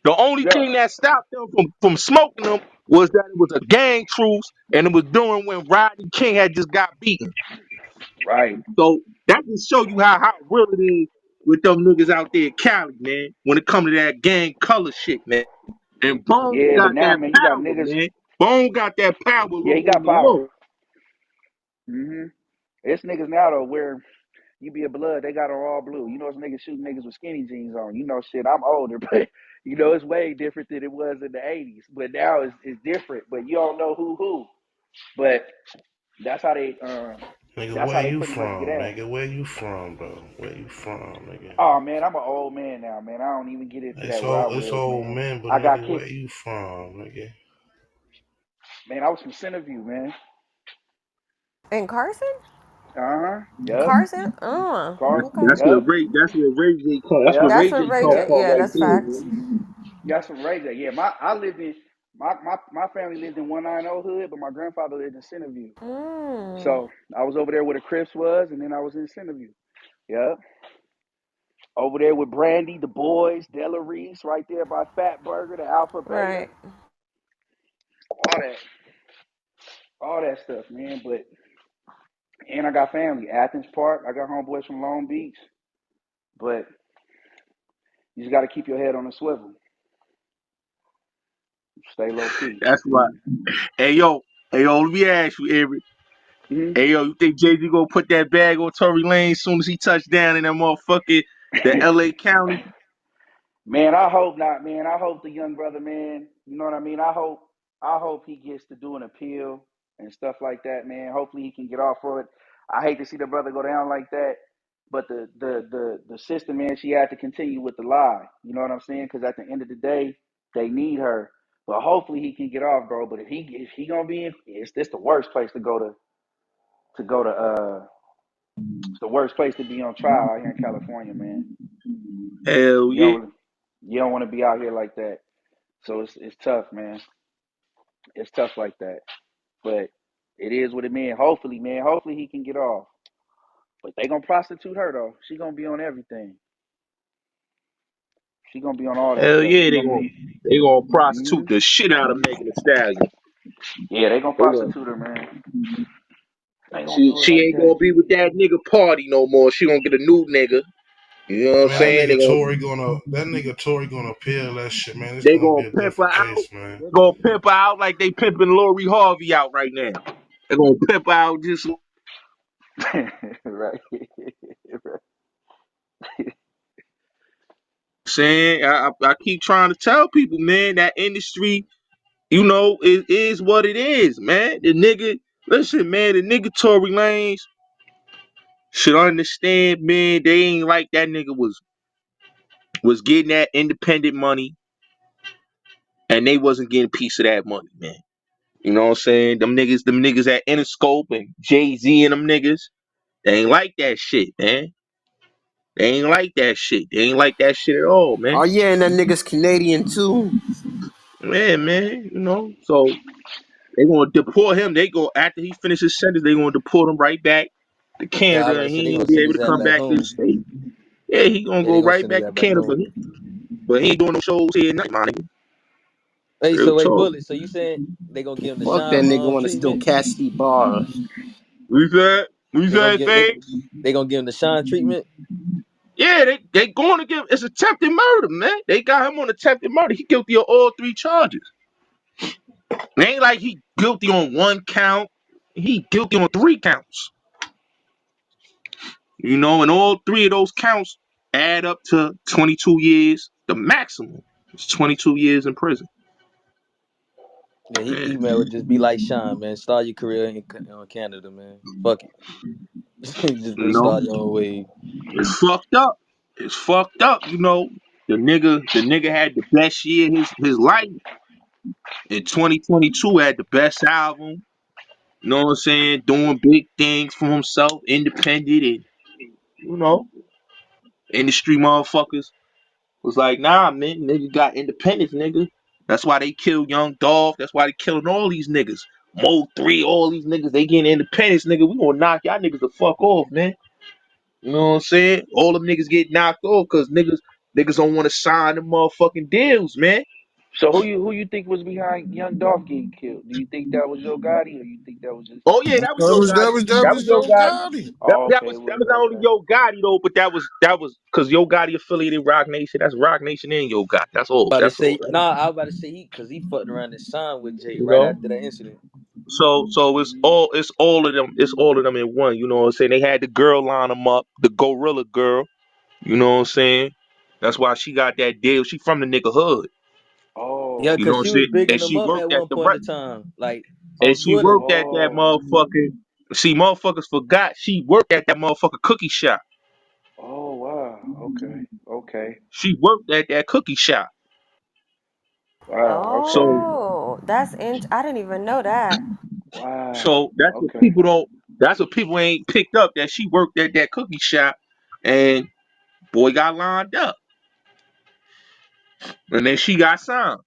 The only Yeah. thing that stopped them from smoking them was that it was a gang truce and it was during when Rodney King had just got beaten. Right. So that just show you how real it is with them niggas out there in Cali, man, when it come to that gang color shit, man. And Bone Yeah, but got now, that man, you got power, niggas. man. Bone got that power Yeah, he over got New power. York. Mm-hmm. It's niggas now though where you be a blood, they got on all blue. You know, it's niggas shooting niggas with skinny jeans on. You know, shit. I'm older, but you know, it's way different than it was in the '80s. But now it's different. But you don't know who. But that's how they Nigga, that's where how they you pretty much get from, down. nigga? Where you from, bro? Where you from, nigga? Oh man, I'm an old man now, man. I don't even get into that where I It's was, old man. man, but I got nigga, kicked. where you from, nigga? Man, I was from Centerview, man. In Carson? Yep. Carson? Okay. Yep. That's where Ray J come. That's where Yep. That's Ray what J Ray come J. Yep. from Yeah, right that's there, facts. man. Got some right there. Yeah, I lived in my family lived in 190 Hood, but my grandfather lived in Centerview. Mm. So I was over there where the Crips was, and then I was in Centerview. Yep. Over there with Brandy, the boys, Della Reese, right there by Fat Burger, the Alpha Beta, Right. all that, all that stuff, man. But and I got family, Athens Park. I got homeboys from Long Beach, but you just got to keep your head on a swivel, stay low key. That's why. Hey yo, let me ask you, Eric. Hey yo, you think Jay Z gonna put that bag on Tory Lanez as soon as he touched down in that motherfucker, the LA County? Man, I hope not, man. I hope the young brother, man. You know what I mean? I hope he gets to do an appeal and stuff like that, man. Hopefully he can get off for it. I hate to see the brother go down like that, but the sister, man, she had to continue with the lie. You know what I'm saying? Because at the end of the day, they need her. But hopefully he can get off, bro. But if he gonna be in, it's this the worst place to go to. It's the worst place to be on trial out here in California, man. Hell You yeah. don't you don't want to be out here like that. So it's tough, man. It's tough like that. But it is what it means. Hopefully, man. Hopefully he can get off. But they gonna prostitute her though. She gonna be on everything. She gonna be on all that Hell stuff. yeah, She gonna be. they gonna Mm-hmm. prostitute the shit out of Megan Thee Stallion. Yeah, they gonna They gonna, prostitute her, man. They gonna she do it she like ain't that. gonna be with that nigga party no more. She gonna get a new nigga. You know what I'm Man, saying? that nigga Tory gonna appeal that shit, man. It's They gonna gonna be a pimp her different out. case, man. They gonna pimp her out like they pimping Lori Harvey out right now. They gonna pimp her out just right. saying. I keep trying to tell people, man, that industry, it is what it is, man. The nigga, listen, man, the nigga Tory Lanez should understand, man. They ain't like that nigga was getting that independent money. and they wasn't getting a piece of that money, man. You know what I'm saying? Them niggas at Interscope and Jay-Z and them niggas, they ain't like that shit, man. They ain't like that shit. They ain't like that shit at all, man. Oh yeah, and that nigga's Canadian too. Man, you know. So they gonna deport him. They go after he finishes his sentence, they gonna deport him right back to Yeah, I was Canada, about to and say they he gonna ain't be send able his to ass come back back to the home. state. Yeah, he gonna Yeah, go they gonna right send his back ass to back Canada, home. but he ain't doing no shows here, nothing, man. Hey, Real so wait, talk. Bullet. So you saying they gonna give him the Fuck that Shine nigga wanna still treatment? catch the bars. We said, we They gonna said, give they thing. they gonna give him the Shine treatment? Yeah, they going to give. It's attempted murder, man. They got him on attempted murder. He guilty of all three charges. It ain't like he guilty on one count. He guilty on three counts. You know, and all three of those counts add up to 22 years. The maximum is 22 years in prison. Yeah, he Man, man would just be like Shine, man. Start your career in Canada, man. Fuck it. Just you go know, start your own way. it's fucked up. It's fucked up. You know, the nigga had the best year of his life in 2022. Had the best album. You know what I'm saying? Doing big things for himself, independent, and you know, industry motherfuckers was like, nah, man, nigga got independence, nigga. That's why they killed Young Dolph. That's why they killing all these niggas. Mo 3, all these niggas, they getting independence, nigga. We gonna knock y'all niggas the fuck off, man. You know what I'm saying? All them niggas get knocked off because niggas don't want to sign the motherfucking deals, man. So who you think was behind Young Dolph getting killed? Do you think that was Yo Gotti, or you think that was just? Oh yeah, that was That Yo was that Gotti. was that That was was Yo Joe Gotti. Gotti. That, Oh, that okay, was it that was was not only okay. Yo Gotti though, but that was because Yo Gotti affiliated Rock Nation. That's Rock Nation and Yo Gotti. That's all. About to That's all. say nah, I was about to say because he fucked around and signed with Jay You right know. after that incident. So it's all of them. It's all of them in one. You know what I'm saying? They had the girl line them up, the Gorilla girl. You know what I'm saying? That's why she got that deal. She from the nigga hood. Yeah, You know Oh, what cause I'm she was saying? And bigging him she up at worked at one the point right. in time, like And on she Twitter. worked at that oh, motherfucking. See, motherfuckers forgot she worked at that motherfucking cookie shop. oh, wow. Okay, okay, She worked at that cookie shop. wow. Okay, So Oh, I didn't even know that. wow. so that's what Okay. people don't. That's what people ain't picked up that she worked at that cookie shop, and boy got lined up, and then she got signed.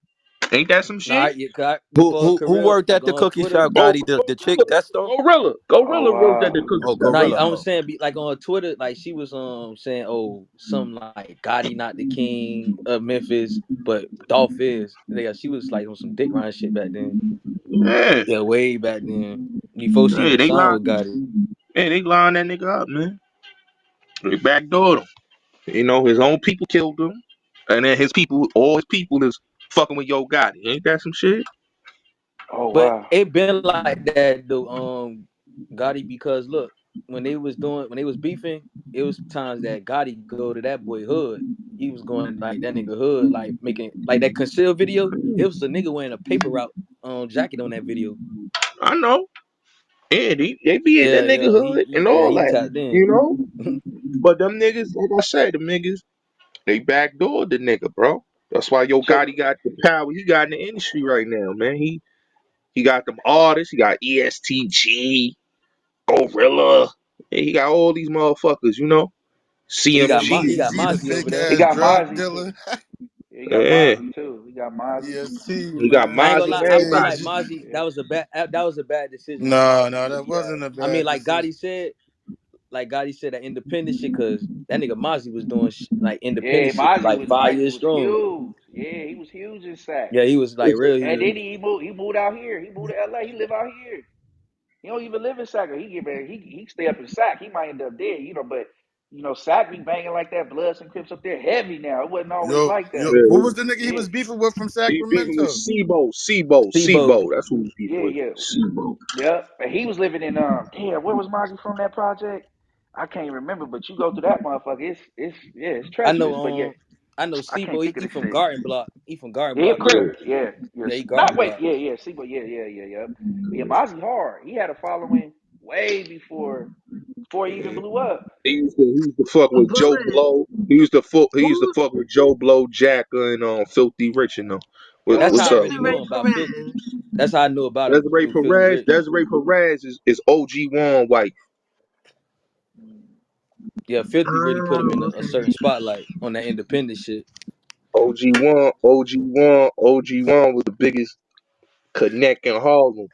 Ain't that some Nah, shit? yeah, 'cause Who before who who career, worked like at the on cookie Twitter. shop, Go, Gotti? The chick Gorilla, that's though? Gorilla, Oh, Gorilla worked at the wow. cookie Oh, shop. Nah, Gorilla. I'm Oh. saying like on Twitter, like she was saying, oh, something like Gotti not the king of Memphis, but Dolph is. Yeah, she was like on some dick riding shit back then. Yeah, Yeah, way back then, before she hey, even they signed line, with Gotti. hey, they line that nigga up, man. They backdoored him. You know, his own people killed him, and then his people, all his people is fucking with Yo Gotti. Ain't that some shit? Oh, But wow. it been like that though, Gotti, because look, when they was beefing, it was times that Gotti go to that boy hood. He was going like that nigga hood, like making like that concealed video. It was a nigga wearing a paper route jacket on that video. I know. Yeah, they be in that Yeah, nigga yeah, hood and all he that, tapped in. you know. But them niggas, like I said, them niggas, they backdoored the nigga, bro. That's why Yo So, Gotti got the power he got in the industry right now, man. He got them artists. He got ESTG, Gorilla. And he got all these motherfuckers, you know. He got CMG. he got Easy the Mozzie over fake there. he ass got drug Mozzie too. dealer. Yeah, he got Yeah. Mozzie too. He got Mozzie. EST He got I ain't man. gonna Mozzie lie. and I feel Hey, everybody. like Mozzie Yeah. that was a bad decision on no, Mozzie's no, shit. that wasn't a I mean, bad like decision. Gotti said, that independent shit, cause that nigga Mozzie was doing like Yeah, independent shit for Mozzie like was 5 years was strong. huge. Yeah, he was huge in Sac. Yeah, he was like real And then huge. he moved out here. He moved to LA. He live out here. He don't even live in Sac. He get back. He stay up in Sac. He might end up dead, But Sac be banging like that. Bloods and Crips up there heavy now. It wasn't always Yo, like yo, that. who Yeah. was the nigga he Yeah, was beefing with from He beefing with Sacramento? Sibo. Sibo. That's who he beefing yeah, with. yeah, Sibo. yeah. And he was living in damn. Where was Mozzie from that project? I can't remember. But you go through that motherfucker. It's I know treacherous. But yeah, I know I can't Sibo. think of He the from shit. Garden Block. He from Garden Yeah, Block though. Crip. Yeah, Yeah, yes. he Garden Not wait. Block. Yeah. See, but yeah. But yeah, Mozzie hard. He had a following way before he even blew up. He used to fuck with Joe Blow. He used to fuck with Joe Blow, Jack, and Filthy Rich, What, That's Who's how what's I up? really know Desiree him about Perez? 50. That's how I know about him Desiree through Filthy Perez. Rich. Desiree Perez is OG one wife. Yeah, 50 really put him in a Okay. certain spotlight on that independent shit. OG1 was the biggest connect in Harlem.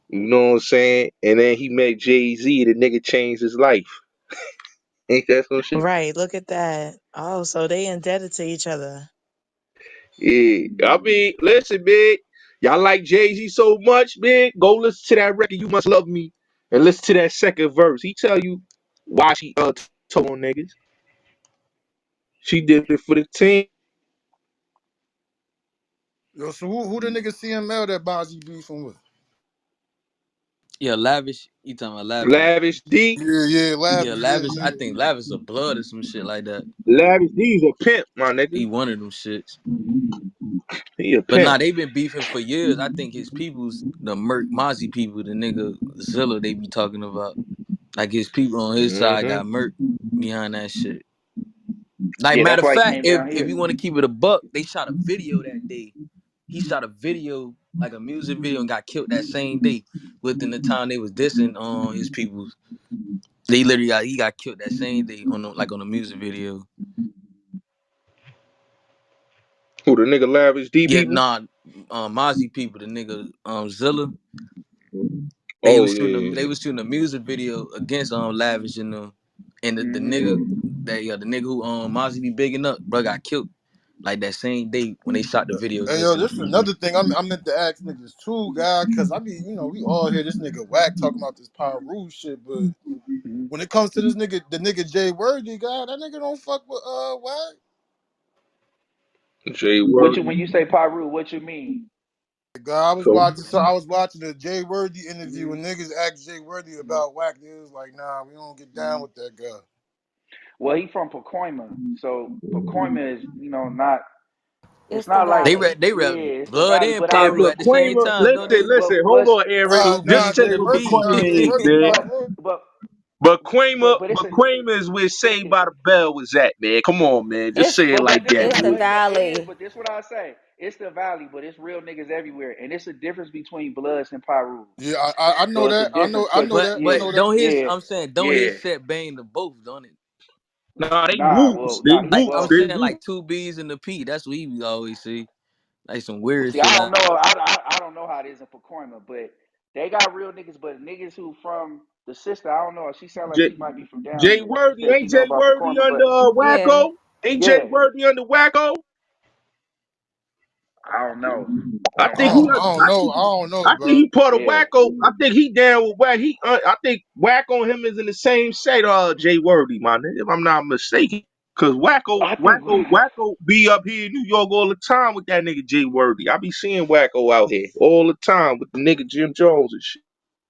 You know what I'm saying? And then he met Jay-Z, the nigga changed his life. Ain't that some shit? Right, look at that. Oh, so they indebted to each other. Yeah. I mean, listen, big. Y'all like Jay-Z so much, big. Go listen to that record, You Must Love Me, and listen to that second verse. He tell you why she told on niggas. She did it for the team. Yo, so who the nigga CML that Bozzy beefing with? Yeah, Lavish. You talking about Lavish? Lavish D. Yeah, Yeah, Lavi, Lavish. I yeah. think Lavish a blood or some shit like that. Lavish D's a pimp, my nigga. He one of them shits. He a But pimp. nah, they been beefing for years. I think his people's the Merc Mozzie people, the nigga Zilla they be talking about. Like his people on his side Hmm. got Merc behind that shit. Like Yeah, matter that's of why he fact, came down if here. you want to keep it a buck, they shot a video that day. He shot a video, like a music video, and got killed that same day. Within the time they was dissing on his people. They literally he got killed that same day on on a music video. Who the nigga Lavish D Yeah, people? nah, Mozzie people, the nigga Zilla, Oh yeah. they was shooting a music video against Lavish and them, and the Hmm. nigga the nigga who Mozzie be bigging up, bro, got killed like that same day when they shot the video Hey against yo, him. this is another thing I meant to ask niggas too, guy, cause I be, we all hear this nigga whack talking about this power rule shit, but when it comes to this nigga, the nigga Jay Worthy guy, that nigga don't fuck with whack. Jay What you when Worthy. you say Pyru, what you mean? Guy, So I was watching the Jay Worthy interview and niggas asked Jay Worthy about whack. They was like, nah, we don't get down with that guy. Well, he from Pacoima, so Pacoima is not. It's It's the not like valley. They rap yeah, it's the blood valley, and but I hey, Pyro mean, but at the same Quamer, time, don't listen, they? listen, hold what's on, Eric. Just Nah, to tell Jay you what Worthy, Pacoima Jay is, Worthy man. part but road. but But Quamer, but it's a is where Saved by the Bell was at, man. Come on, man. Just It's say it like that, it's the man. yeah, it is. valley. But this what I say. It's the valley, but it's real niggas everywhere, and it's a difference between Bloods and Pyru. Yeah, I know So it's a that. difference. I Cause know that. I yeah, know that. Don't his yeah, I'm saying don't yeah. his set bang the both, don't it? Nah, they Nah, whoops. well, They nah, he Like whoops. I'm well. They saying whoops. like two B's and the P. That's what he always see. Like some weird See, I shit. don't know. I don't know how it is in Pacoima, but they got real niggas. But niggas who from the sister, I don't know. She sound like J, she might be from down Jay there. She Worthy, said she ain't know Jay about Worthy Pacoima, under but Yeah. Wacko? Ain't Jay yeah, Worthy under Wacko? I don't know. I I don't think know. he, I don't know, I think bro. he part of Yeah, Wacko. I think he down with Wack. I think Wacko and him is in the same set. Jay Worthy, my nigga, if I'm not mistaken. Cause I think. Wacko be up here in New York all the time with that nigga Jay Worthy. I be seeing Wacko out here all the time with the nigga Jim Jones and shit.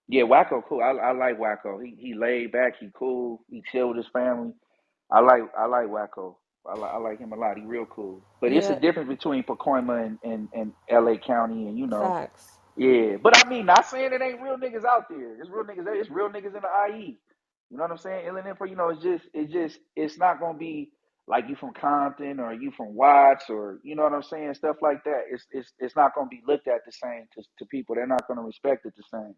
Yeah, Wacko cool. I like Wacko. He laid back. He cool. He chill with his family. I like Wacko. I like him a lot. He real cool. But it's a Yeah. difference between Pacoima and L.A. County, and Facts. yeah. But I mean, not saying it ain't real niggas out there. It's real niggas. It's real niggas in the IE. You know what I'm saying? Illinois, it's not gonna be like you from Compton or you from Watts or you know what I'm saying, stuff like that. It's not gonna be looked at the same to people. They're not gonna respect it the same.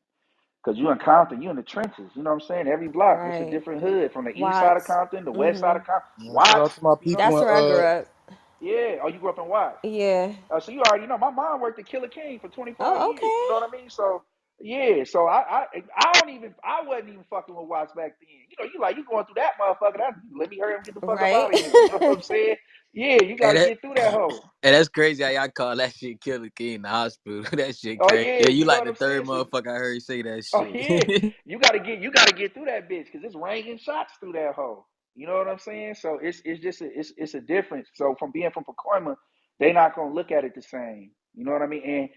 Cause you in Compton, you in the trenches. You know what I'm saying? Every block, it's a Right. different hood. From the east side of Watts. Compton, the west side Mhm. of Compton, Shout Watts. out to my You know what I'm people That's in where I saying? grew up. Yeah. Oh, you grew up in Watts. Yeah. So you already know. My mom worked at Killer King for 25 Oh, years. You know okay. what I mean? So yeah. So I wasn't even fucking with Watts back then. You going through that motherfucker. Let me hurry up and get the fuck up Right. out of here. You know what I'm saying? Yeah. You got And to that get through that hole. and that's crazy how y'all call that shit Killer King in the hospital. That shit Oh crazy. yeah. Yeah, you You know like what the I'm third saying? So motherfucker I heard say that oh shit. yeah, you gotta get through that bitch because it's raining shots through that hole. You know what I'm saying? So it's a difference. So from being from Pacoima, they not gonna look at it the same. You know what I mean? And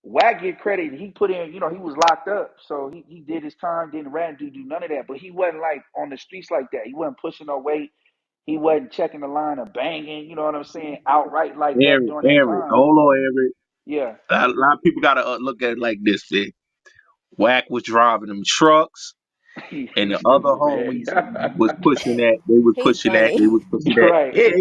Wack get credit. He put in. He was locked up, so he did his time. Didn't rat do none of that. But he wasn't like on the streets like that. He wasn't pushing no weight. He wasn't checking the line or banging. You know what I'm saying? Outright like that during that Eric, time. hold on, Eric. Yeah. A lot of people gotta look at it like this, man. Wack was driving them trucks. and the other Stupid, man. homies was pushing that. They was He pushing that. funny. They was pushing that. Right. Yeah,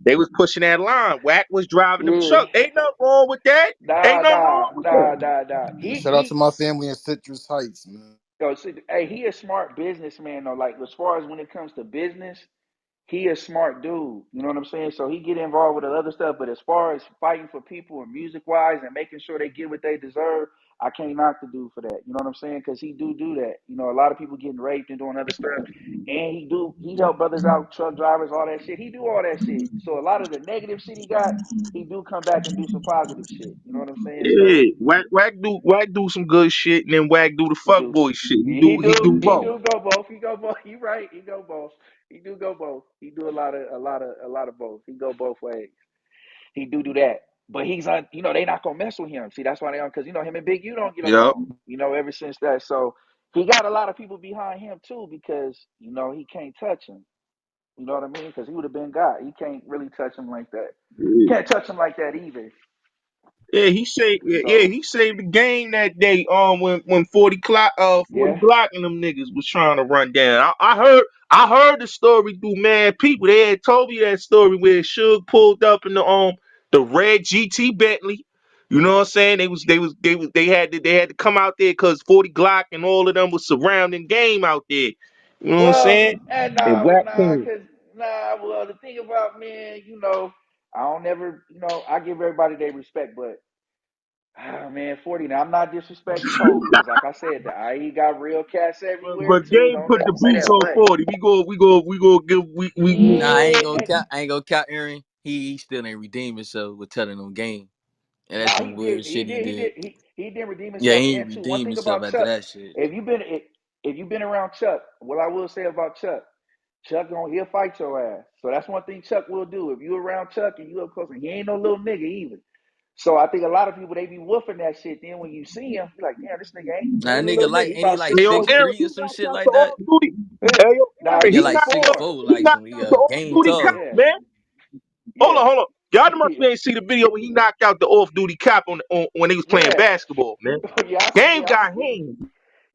they was pushing that line. Wack was driving them Yeah. truck. Ain't nothing wrong with that. Ain't Nah, nothing nah, wrong with nah, that. nah, nah. Yeah, shout out to my family in Citrus Heights, man. Yo, see, hey, he a smart businessman though. Like as far as when it comes to business, he a smart dude. You know what I'm saying? So he get involved with the other stuff. But as far as fighting for people and music wise and making sure they get what they deserve, I can't knock the dude for that. You know what I'm saying? Because he do that. You know, a lot of people getting raped and doing other stuff, and he help brothers out, truck drivers, all that shit. He do all that shit. So a lot of the negative shit he got, he do come back and do some positive shit. You know what I'm saying? So Yeah, Wack do some good shit, and then Wack do the he fuck do. boy shit. He He do. do He both. do go both. He go both. You right. He go both. He do go both. He do a lot of both. He go both ways. He do that. But he's on. You know they not gonna mess with him. See, that's why they don't. Because you know him and Big U don't get Yup. along. You know ever since that. So he got a lot of people behind him too because you know he can't touch him. You know what I mean? Because he would have been God. He can't really touch him like that. Can't touch him like that either. Yeah, he saved. Yeah, So he saved the game that day. When 40 yeah. Glock and them niggas was trying to run down. I heard the story through mad people. They had told me that story where Suge pulled up in the red GT Bentley. You know what I'm saying? They had to come out there because 40 Glock and all of them was surrounding game out there. You know what I'm Well, saying? and And nah, Wack nah, came. cause nah. Well, the thing about man, you know, I don't never, you know, I give everybody their respect, but man, 40. Now I'm not disrespecting Kobe, cause like I said, the IE got real cats everywhere But too. Game Don't put never the say boots that, on but 40. We go give Nah, I ain't yeah, gonna count. I ain't gonna count Aaron. He still ain't redeemed himself with telling them game, and that's nah, some he did, weird he shit he did, he did. did, he didn't redeem Yeah, himself. he ain't And too, one redeemed thing himself about after Chuck, that shit. if you've been if you've been around Chuck, what I will say about Chuck. He'll fight your ass. So that's one thing Chuck will do. If you around Chuck and you up close, and he ain't no little nigga either. So I think a lot of people they be woofing that shit. Then when you see him, you're like, damn, this nigga Nah, that ain't a nigga little like nigga. He ain't he about like Hey, six yo, four. 6'3" Aaron, or he some shit knocked out like the that? off duty. Hey, yo, Nah, Aaron, Yeah, he's like 6'4", he like 6'4". some knocked out the off game duty cop, tall. Yeah, man. Hold yeah, on, hold on. Y'all must ain't see the video when he knocked out the off duty cop when he was playing yeah, basketball, man. Game yeah. I got see. him.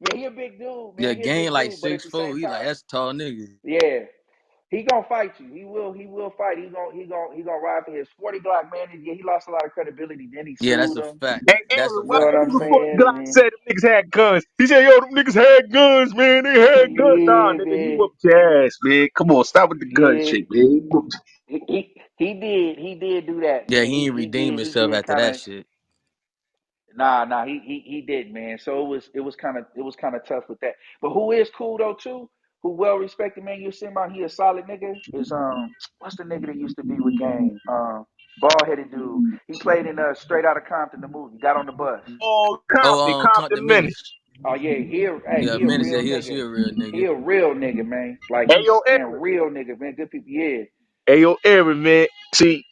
Yeah, he a big dude, Yeah, man. He a game big like dude, but at six the four. same He like time, that's a tall nigga. yeah, he gonna fight you. He will fight. He gonna ride for his 40 Glock, man. He lost a lot of credibility. Then he Yeah, that's sued a him. fact. Hey, That's Aaron, a You know what what fact. I'm nigga 40 saying? Glock And said them niggas had guns. He said, yo, them niggas had guns, man. They had guns. Nah, yeah, nigga, he man. whooped your ass, man. Come on, stop with the gun Yeah, shit, man. He whooped he did do that, Yeah, man. he He ain't he redeemed did he himself did after kind that of shit. nah he did, man. So it was kind of tough with that. But who is cool though too? Who well respected, man? You see him out, he a solid nigga. Is what's the nigga that used to be with Game? Bald headed dude. He played in Straight Outta Compton, the movie. Got on the bus. Oh, Oh, Compton Compton Menace. Menace. Oh yeah, Yeah, he a Menace. Yeah, real he nigga. a real He nigga. a real nigga, man. Like Hey, yo, he's man, Aaron. real nigga, man. Good people. Yeah. Hey, yo, Aaron, man. See,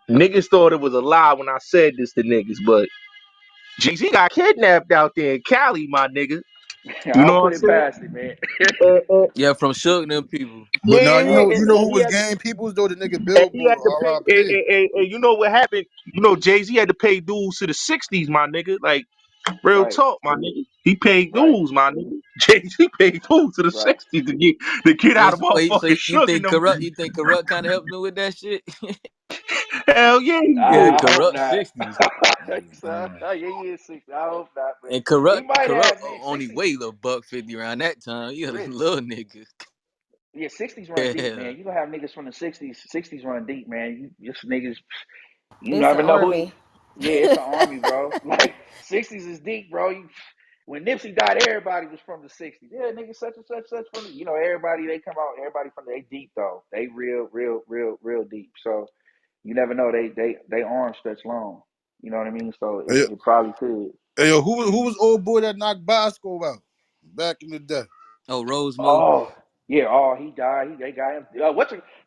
niggas thought it was a lie when I said this to niggas, but Jay-Z got kidnapped out there in Cali, my nigga. I You know don't what put I'm it saying? past it, man. Yeah, from Suge and them people. Yeah, But now yeah, you yeah. know And, who was game peoples though, the nigga and he had Billboard, to pay. R.I.P. And you know what happened? You know, Jay-Z had to pay dues to the '60s, my nigga. Like real Right, talk, my nigga. He paid right, dues, my nigga. Jay-Z paid dues to the right. '60s to get out of Wait, so motherfucking you sugar think them. corrupt? You think corrupt kind of helped him with that shit? Hell yeah, he Yeah, did. I hope corrupt not. 60s. So, yeah, he is 60. I hope not, but And he might corrupt have, man. only 60s, weighed a buck 50 around that time. You a Rich. little nigga. Yeah, 60s run deep, Yeah. man. You gonna have niggas from the 60s. 60s run deep, man. You just niggas, you It's the never know who. army. Yeah, it's the army, bro. Like 60s is deep, bro. When Nipsey died, everybody was from the 60s. Yeah, niggas such and such from the, everybody they come out, everybody from they deep though. They real deep. So you never know. They arms stretch long. You know what I mean? So Hey, it probably could. hey, yo, who was old boy that knocked Bosco out back in the day? Oh, Rosemo. Oh, yeah. Oh, he died. They got him.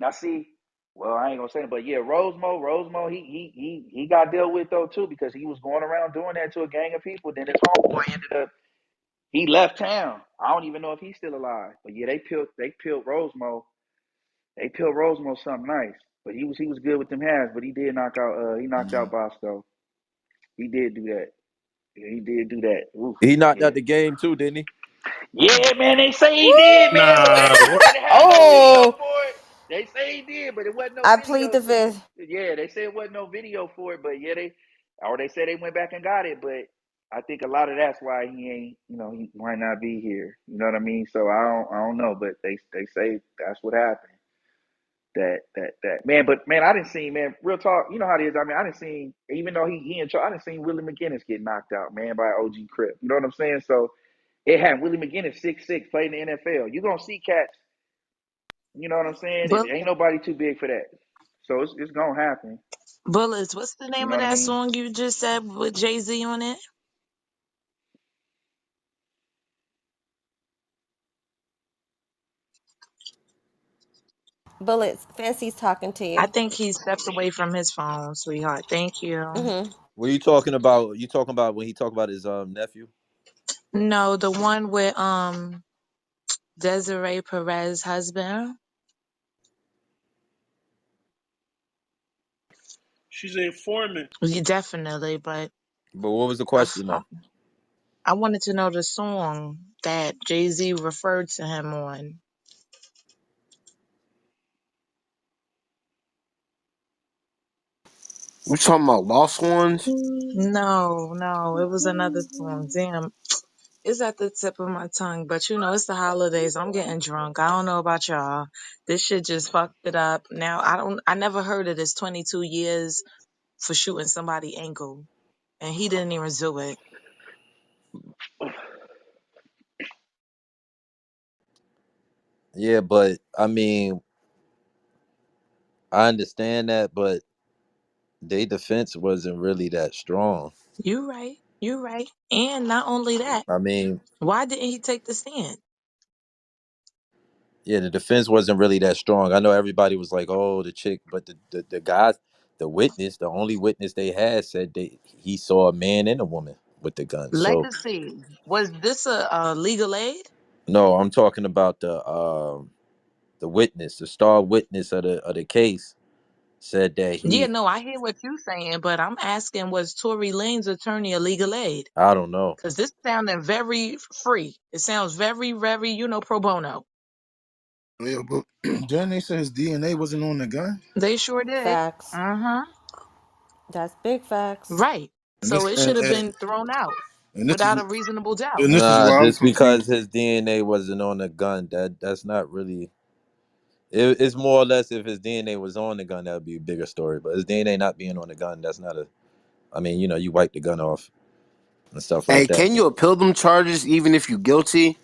Now see? Well, I ain't gonna say it, but yeah, Rosemo, he got dealt with though too because he was going around doing that to a gang of people. Then his homeboy ended up he left town. I don't even know if he's still alive. But yeah, they peeled Rosemo. They peeled Rosemo something nice. But he was good with them hands. But he knocked out Bosco. He did do that. Yeah, he did do that. Oof. He knocked Yeah. out the game too, didn't he? Yeah, man, they say he did, man, but Nah, they what? didn't have no video Oh, for it. They say he did, but it wasn't no I plead video. the fifth. Yeah, they say it wasn't no video for it, but yeah, they said they went back and got it, but I think a lot of that's why he ain't, he might not be here. You know what I mean? So I don't know, but they say that's what happened. That man, but man, I didn't see, man. Real talk, you know how it is. I mean, I didn't see, even though he in charge, I didn't see Willie McGinnis get knocked out, man, by OG Crip. You know what I'm saying? So it had Willie McGinnis 6'6", played in the NFL. You're gonna see cats. You know what I'm saying? It Bull- ain't nobody too big for that. So it's gonna happen. Bullets, what's the You name know of what I that mean? song you just said with Jay-Z on it? Bullets. Fancy's talking to I you. think he stepped away from his phone, sweetheart. Thank you. Mm-hmm. What are you talking about? You talking about when he talked about his nephew? No, the one with Desiree Perez husband. She's an informant. Yeah, definitely, but But what was the I, question though? I wanted to know the song that Jay-Z referred to him on. We talking about lost ones? No, it was another song. Damn, it's at the tip of my tongue, but it's the holidays. I'm getting drunk. I don't know about y'all. This shit just fucked it up. Now I never heard of this 22 years for shooting somebody ankle, and he didn't even do it. Yeah, but I mean, I understand that, but their defense wasn't really that strong. You right. You right. And not only that, I mean, why didn't he take the stand? yeah, the defense wasn't really that strong. I know everybody was like, "Oh, the chick," but the guy, the witness, the only witness they had said he saw a man and a woman with the gun. So Legacy. Was this a legal aid? no, I'm talking about the witness, the star witness of the case said that Yeah, he, no, I hear what you're saying, but I'm asking, was Tory Lane's attorney a legal aid? I don't know. Because this sounding very free. It sounds very, very, pro bono. Yeah, but then they said his DNA wasn't on the gun, They sure did. Facts. Uh-huh. That's big facts. Right. and So this it should and, have and, been thrown out and this is without a reasonable doubt. and this is Nah, why I'm just because confused. his DNA wasn't on the gun, that's not really. It's more or less if his DNA was on the gun, that would be a bigger story. But his DNA not being on the gun, that's not a. I mean, you wipe the gun off and stuff like Hey, that. can you But appeal them charges even if you guilty?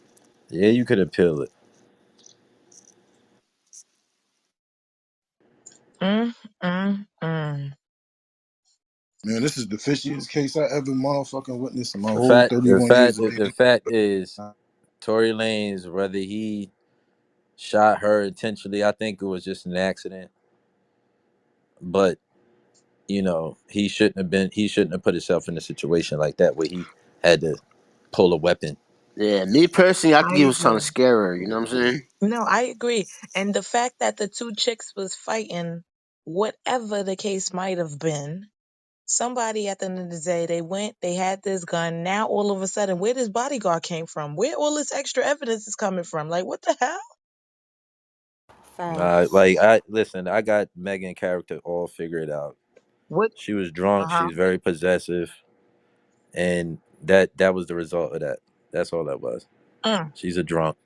yeah, you could appeal it. Mm, mm. Man, this is the fishiest case I ever motherfucking witnessed in my The whole fact, the 31 years fact, of the, being. the fact is, Tory Lanez, whether he shot her intentionally, I think it was just an accident. But he shouldn't have been. He shouldn't have put himself in a situation like that where he had to pull a weapon. Yeah, me personally, I I think he was trying to agree. scare her. You know what I'm saying? No, I agree. And the fact that the two chicks was fighting, whatever the case might have been, somebody at the end of the day, they went, they had this gun. Now all of a sudden, where this bodyguard came from? Where all this extra evidence is coming from? Like, what the hell? Facts. Like I listen, I got Megan character all figured out. What? She was drunk. Uh-huh. She's very possessive, and that was the result of that. That's all that was. Mm. She's a drunk.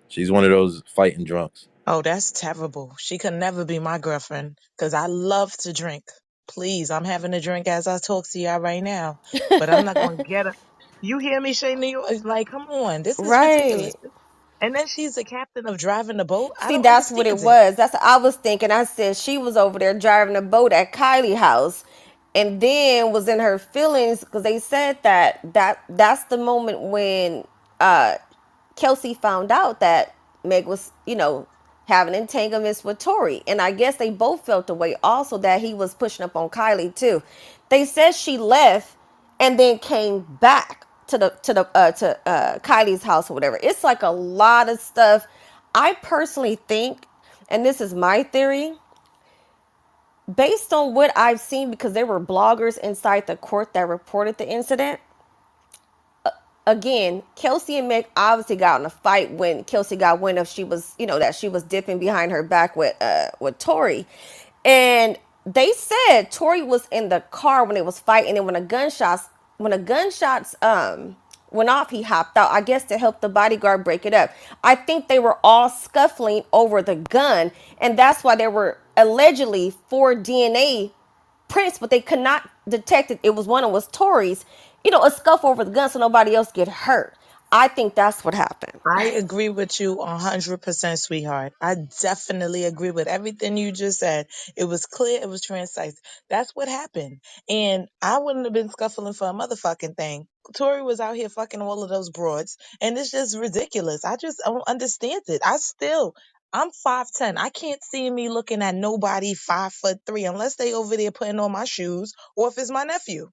She's one of those fighting drunks. Oh, that's terrible. She could never be my girlfriend because I love to drink. Please, I'm having a drink as I talk to y'all right now, but I'm not going to get her. You hear me, Shay New York? It's like, come on, this is ridiculous. Right. And then she's the captain of driving the boat. I See, don't that's what it understand it. was. That's what I was thinking. I said she was over there driving a boat at Kylie house, and then was in her feelings because they said that's the moment when Kelsey found out that Meg was, having entanglements with Tori. And I guess they both felt the way also that he was pushing up on Kylie too. They said she left and then came back to Kylie's house or whatever. It's like a lot of stuff. I personally think, and this is my theory, based on what I've seen, because there were bloggers inside the court that reported the incident, again, Kelsey and Meg obviously got in a fight when Kelsey got wind of she was, that she was dipping behind her back with Tory. And they said Tory was in the car when they was fighting, and when the gunshots went off, he hopped out, I guess to help the bodyguard break it up. I think they were all scuffling over the gun, and that's why there were allegedly 4 DNA prints, but they could not detect it. It was one of was Tory's, a scuff over the gun so nobody else get hurt. I think that's what happened. I agree with you 100%, sweetheart. I definitely agree with everything you just said. It was clear, it was concise. That's what happened. And I wouldn't have been scuffling for a motherfucking thing. Tori was out here fucking all of those broads, and it's just ridiculous. I just don't understand it. I'm 5'10". I can't see me looking at nobody 5'3" unless they over there putting on my shoes or if it's my nephew.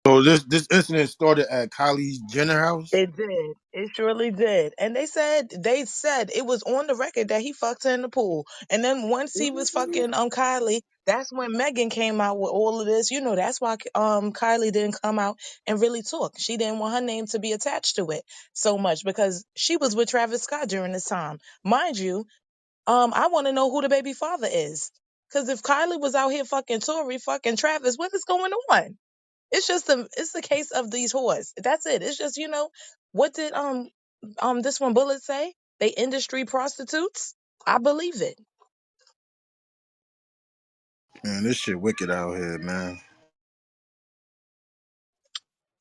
So this incident started at Kylie Jenner house. It did. It surely did. And they said it was on the record that he fucked her in the pool. And then once he was fucking Kylie, that's when Megan came out with all of this. That's why Kylie didn't come out and really talk. She didn't want her name to be attached to it so much because she was with Travis Scott during this time. Mind you, I want to know who the baby father is. Cause if Kylie was out here fucking Tori, fucking Travis, what is going on? It's the case of these whores. That's it. It's just, what did this one Bullet say? They industry prostitutes? I believe it. Man, this shit wicked out here, man.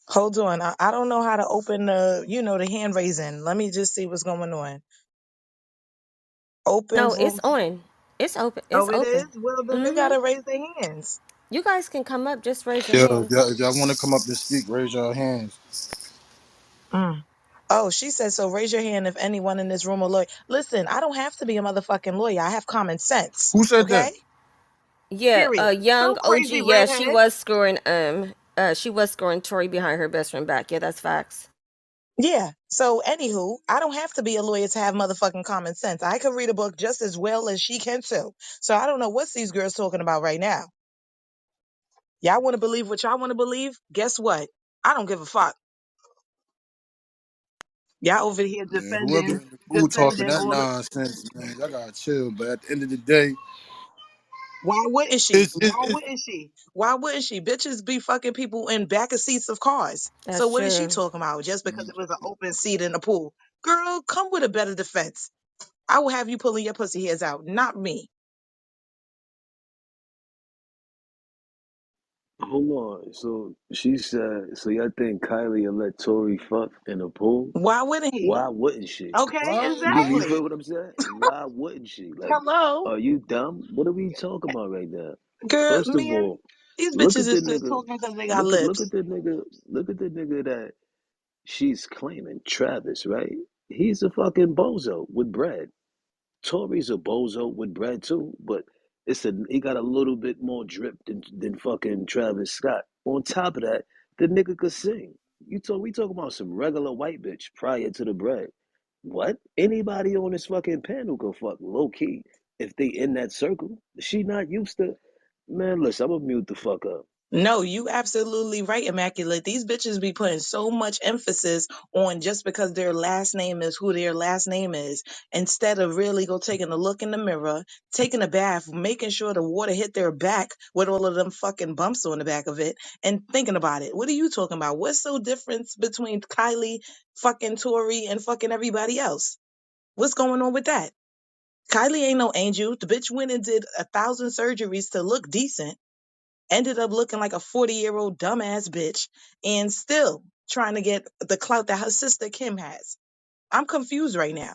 Hold on. I don't know how to open the hand raising. Let me just see what's going on. Open No, it's room. on. It's open. It's Oh, it is? open. Well, then they gotta raise their hands. You guys can come up. Just raise your Yo, hands. if y'all want to come up and speak, raise your hands. Mm. Oh, she said, so raise your hand if anyone in this room a lawyer. Listen, I don't have to be a motherfucking lawyer. I have common sense. Who said Okay? that? Yeah, Period. young Go OG. crazy, Yeah, she redhead. was scoring Tori behind her best friend back. Yeah, that's facts. Yeah. So, anywho, I don't have to be a lawyer to have motherfucking common sense. I could read a book just as well as she can too. So I don't know what's these girls talking about right now. Y'all want to believe what y'all want to believe? Guess what? I don't give a fuck. Y'all over here Man, whoever defending, in the pool talking defending that all the. nonsense, man, y'all gotta chill. But at the end of the day, Why wouldn't she? Why it's wouldn't she? Why wouldn't she? Bitches be fucking people in back of seats of cars. So That's what is she true. talking about? Just because it was an open seat in the pool? Girl, come with a better defense. I will have you pulling your pussy hairs out, not me. Hold on. So she said, so y'all think Kylie will let Tori fuck in the pool? Why wouldn't he? Why wouldn't she? Okay, why You not? exactly. feel what I'm saying? Why wouldn't she? Like, Hello, are you dumb? What are we talking about right now? girl, First of man. all, These look bitches at the is just nigga. talking because they got Look lips. at the nigga. Look at the nigga that she's claiming, Travis, right? He's a fucking bozo with bread. Tory's a bozo with bread too, but he got a little bit more drip than fucking Travis Scott. On top of that, the nigga could sing. We talking about some regular white bitch prior to the bread. What? Anybody on this fucking panel could fuck low key if they in that circle. She not used to. Man, listen, I'm gonna mute the fuck up. No, you absolutely right, Immaculate. These bitches be putting so much emphasis on just because their last name is who their last name is, instead of really go taking a look in the mirror, taking a bath, making sure the water hit their back with all of them fucking bumps on the back of it, and thinking about it. What are you talking about? What's so different between Kylie, fucking Tori, and fucking everybody else? What's going on with that? Kylie ain't no angel. The bitch went and did 1,000 surgeries to look decent, ended up looking like a 40-year-old dumbass bitch, and still trying to get the clout that her sister Kim has. I'm confused right now.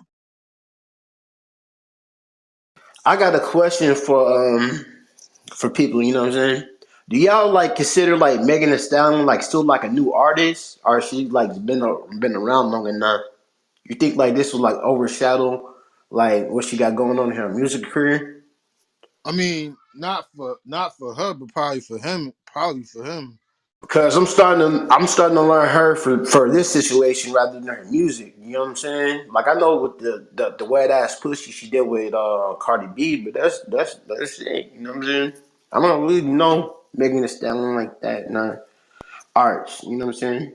I got a question for people. You know what I'm saying? Do y'all like consider like Megan Thee Stallion like still like a new artist, or she like been around long enough? You think like this will like overshadow like what she got going on in her music career? I mean, not for her, but probably for him. Probably for him. Because I'm starting to learn her for this situation rather than her music. You know what I'm saying? Like I know with the wet ass pussy she did with Cardi B, but that's it. You know what I'm saying? I don't really know Megan Thee Stallion like that. Nah, arts. You know what I'm saying?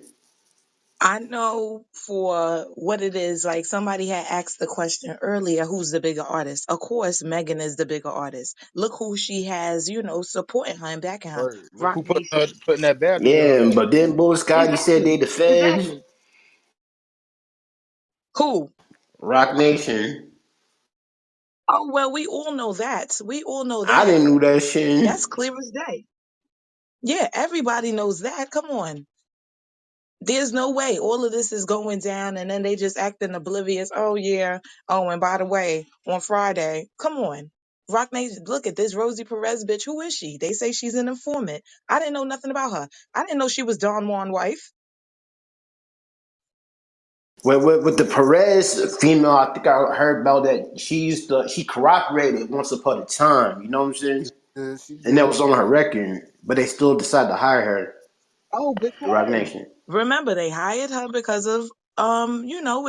I know for what it is, like somebody had asked the question earlier, who's the bigger artist? Of course, Megan is the bigger artist. Look who she has, supporting her and backing her. Word. Look Rock who Nation. putting that battery out Yeah, there. but then Boy Scotty said they Exactly. the feds. Exactly. Who? Rock Nation. Oh, well, we all know that. We all know I that. didn't know that shit. That's clear as day. Yeah, everybody knows that. Come on. There's no way all of this is going down and then they just acting oblivious. Oh, yeah. Oh, and by the way, on Friday, come on. Rock Nation, look at this Rosie Perez bitch. Who is she? They say she's an informant. I didn't know nothing about her. I didn't know she was Don Juan wife. With the Perez female, I think I heard about that. She corroborated once upon a time. You know what I'm saying? Yeah, she And that did. was on her record, but they still decided to hire her Oh, to Rock because Nation. remember they hired her because of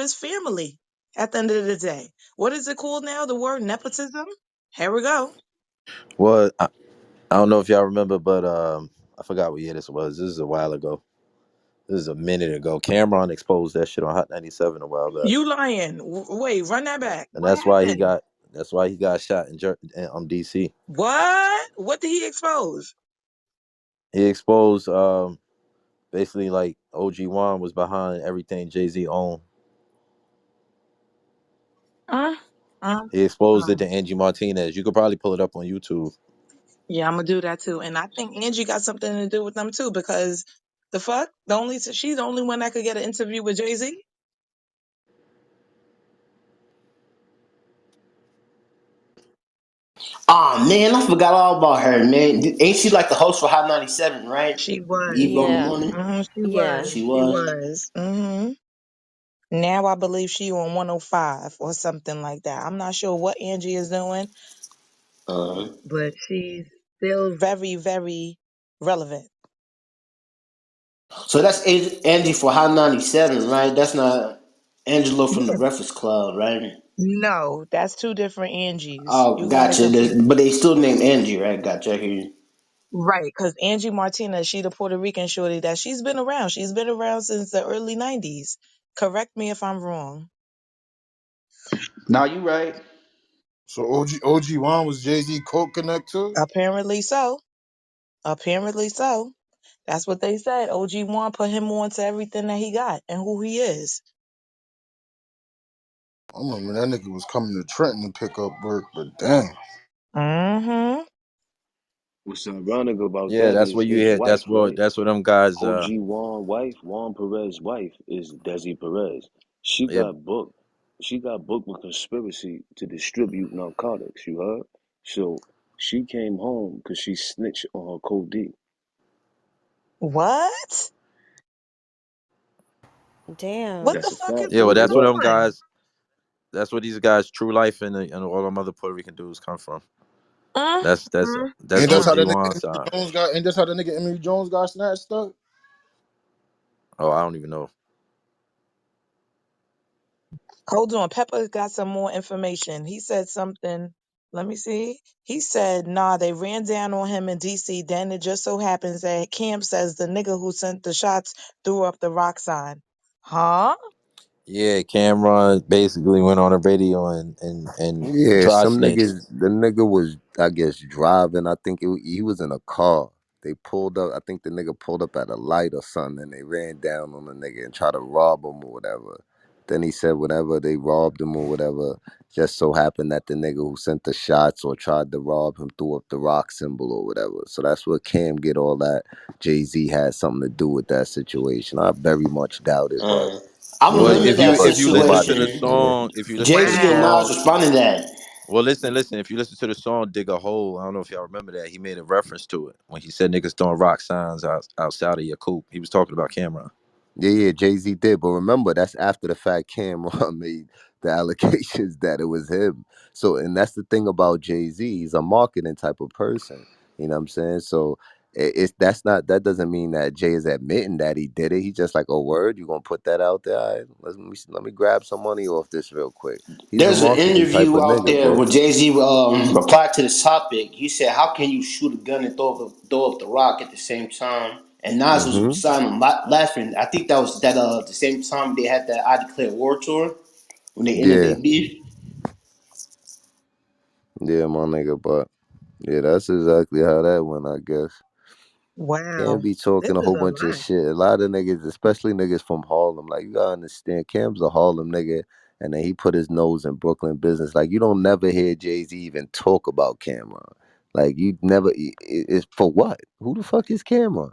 his family at the end of the day. What is it called now? The word nepotism? Here we go. Well, I don't know if y'all remember, but I forgot what year this was. This is a while ago. This is a minute ago. Cameron exposed that shit on Hot 97 a while back, You lying. Wait, run that back. and What happened? that's why he got shot in DC. What? What did he expose? He exposed basically like OG Wan was behind everything Jay Z owned. Uh, uh, He exposed it uh. to Angie Martinez. You could probably pull it up on YouTube. Yeah, I'm gonna do that too. And I think Angie got something to do with them too, because the fuck? She's the only one that could get an interview with Jay-Z. Ah man, I forgot all about her, man. Ain't she like the host for Hot 97, right? She was. Eva in the Yeah. morning. She Yeah. was. She She was. was. Now I believe she on 105 or something like that. I'm not sure what Angie is doing, Uh, but she's still very, very relevant. so that's Angie for Hot 97, right? That's not Angelo from the Yeah. Breakfast Club, right? No, that's two different Angies. Oh, You got it gotcha. confused. But they still named Angie, right? Gotcha. I hear you. Right, because Angie Martinez, she the Puerto Rican shorty that she's been around. She's been around since the early 90s. Correct me if I'm wrong. Now you right. So OG Wan was Jay-Z Coke Connect too? Apparently so. Apparently so. That's what they said. OG1 put him on to everything that he got and who he is. I remember that nigga was coming to Trenton to pick up work, but damn. Mm-hmm. What's ironic about Yeah, that that's is what you his hear. wife, right? That's what them guys. OG Juan Perez's wife is Desi Perez. She Yeah, got booked. She got booked with conspiracy to distribute narcotics. You heard? So she came home because she snitched on her co-D. What? What Damn. the That's a fuck is fact. yeah. Well, Look it that's going what up. them on? guys. That's what these guys' true life and all them other Puerto Rican dudes come from. Mm, mm, That's Ain't that's how mm. OG that nigga Wan Emery side. Jones got? Ain't that's how the nigga Emery Jones got snatched up? Oh, I don't even know. Hold on. Pepper got some more information. He said something. Let me see. He said, nah, they ran down on him in DC. Then it just so happens that Cam says the nigga who sent the shots threw up the rock sign. Huh? Yeah, Cameron basically went on the radio and Yeah, dry some snitched. niggas. The nigga was, I guess, driving. I think he was in a car. They pulled up. I think the nigga pulled up at a light or something, and they ran down on the nigga and tried to rob him or whatever. Then he said whatever they robbed him or whatever. Just so happened that the nigga who sent the shots or tried to rob him threw up the rock symbol or whatever. So that's what Cam get all that. Jay-Z had something to do with that situation. I very much doubt it, but Uh, I'm you gonna Well, know, limit that if you listen to nobody. the situation. Yeah. song, if you listen Jay to the Z and Nas Wow. song, responding to that. well, listen. If you listen to the song "Dig a Hole," I don't know if y'all remember that he made a reference to it when he said niggas throwing rock signs outside of your coupe. He was talking about Cameron. Yeah, Jay-Z did. But remember, that's after the fact Cameron made the allegations that it was him. So, and that's the thing about Jay-Z. He's a marketing type of person. You know what I'm saying? So it's that's not that doesn't mean that Jay is admitting that he did it. He's just like, oh word, you gonna put that out there? All right, let me grab some money off this real quick. He's a There's an marketing type interview of out nigga, there bro. where Jay Z replied to this topic. He said, "How can you shoot a gun and throw up the rock at the same time and Nas was Mm-hmm. beside him laughing. I think that was that the same time they had that I Declare War tour when they ended Yeah. their beef. Yeah, my nigga, but yeah, that's exactly how that went, I guess. Cam Wow. be This talking a is whole a bunch of lot. shit. A lot of niggas, especially niggas from Harlem, like you gotta understand, Cam's a Harlem nigga, and then he put his nose in Brooklyn business. Like you don't never hear Jay-Z even talk about Cameron. Like you never, it's for what? Who the fuck is Cameron?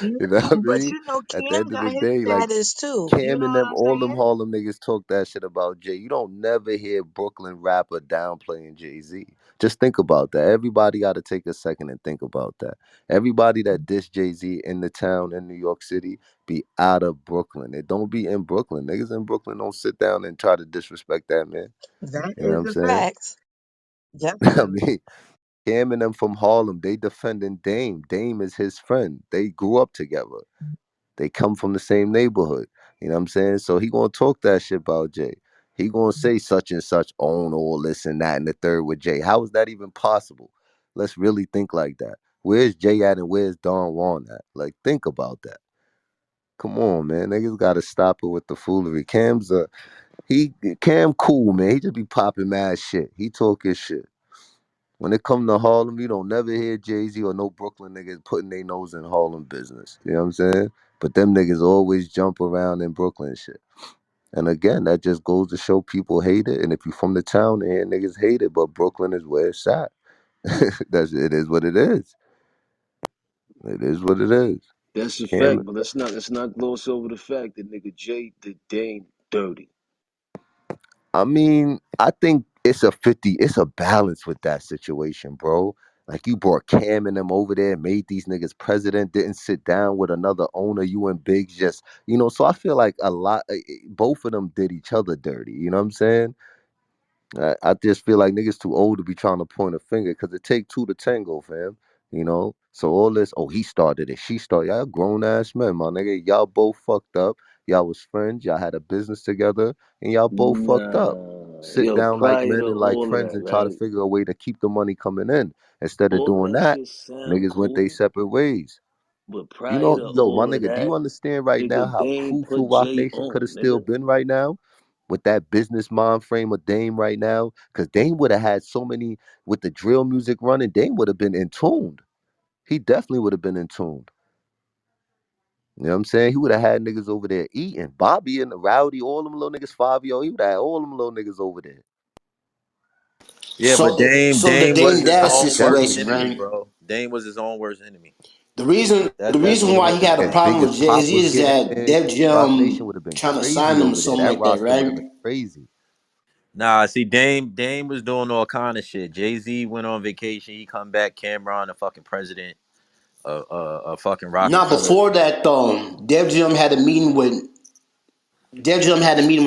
No, You know what I but mean? you know, At the Cam end of the got his day, like status too. You Cam know and what them, I'm all them saying? Harlem niggas talk that shit about Jay. You don't never hear Brooklyn rapper downplaying Jay-Z. Just think about that. Everybody got to take a second and think about that. Everybody that diss Jay-Z in the town in New York City be out of Brooklyn. It don't be in Brooklyn. Niggas in Brooklyn don't sit down and try to disrespect that man. That You know what is I'm a saying? fact. I Definitely. mean, Cam and them from Harlem, they defending Dame. Dame is his friend. They grew up together. They come from the same neighborhood. You know what I'm saying? So he gonna talk that shit about Jay. He gonna say such and such own all this and that and the third with Jay. How is that even possible? Let's really think like that. Where's Jay at and where's Don Juan at? Like, think about that. Come on, man. Niggas gotta stop it with the foolery. Cam cool, man. He just be popping mad shit. He talk his shit. When it come to Harlem, you don't never hear Jay-Z or no Brooklyn niggas putting their nose in Harlem business. You know what I'm saying? But them niggas always jump around in Brooklyn shit. And again, that just goes to show people hate it. And if you from the town, they hear niggas hate it, but Brooklyn is where it's at. It is what it is. It is what it is. That's a Cam fact, but let's not gloss over the fact that nigga Jay did Dame dirty. I mean, I think it's a 50, it's a balance with that situation, bro. Like you brought Cam and them over there, made these niggas president, didn't sit down with another owner, you and Biggs just, so I feel like both of them did each other dirty, you know what I'm saying? I just feel like niggas too old to be trying to point a finger because it take two to tango, fam. So all this, oh, he started it, she started. Y'all grown ass men, my nigga. Y'all both fucked up. Y'all was friends. Y'all had a business together, and y'all both fucked up. Nah, Sit yo, down like prior men to and like all of friends that, and try to right? figure a way to keep the money coming in. Instead of All doing that that, shit sound niggas went their cool, separate ways. but prior to Yo, my all of nigga, do you that, understand right now nigga how Dame crucial put Rock Jay Nation could have on, still nigga. been right now with that business mind frame of Dame right now? Because Dame would have had so many, with the drill music running, Dame would have been in tuned. He definitely would have been in tuned. You know what I'm saying? He would have had niggas over there eating. Bobby and the Rowdy, all them little niggas, Fabio, he would have had all them little niggas over there. Yeah, but Dame So the Dame was Dame his Dash own worst situation, Definitely. enemy, right? bro. Dame was his own worst enemy. The That's reason what why it he is, had a If bro. problem with Biggest Jay Pop Z was is getting that in, Def Rock Nation Jam would have been trying to sign crazy him or over there. something That like that, roster would have right? been crazy. Nah, see, Dame was doing all kind of shit. Jay Z went on vacation. He come back. Cameron, the fucking president, fucking Not Rockefeller. before that though. Def Jam had a meeting with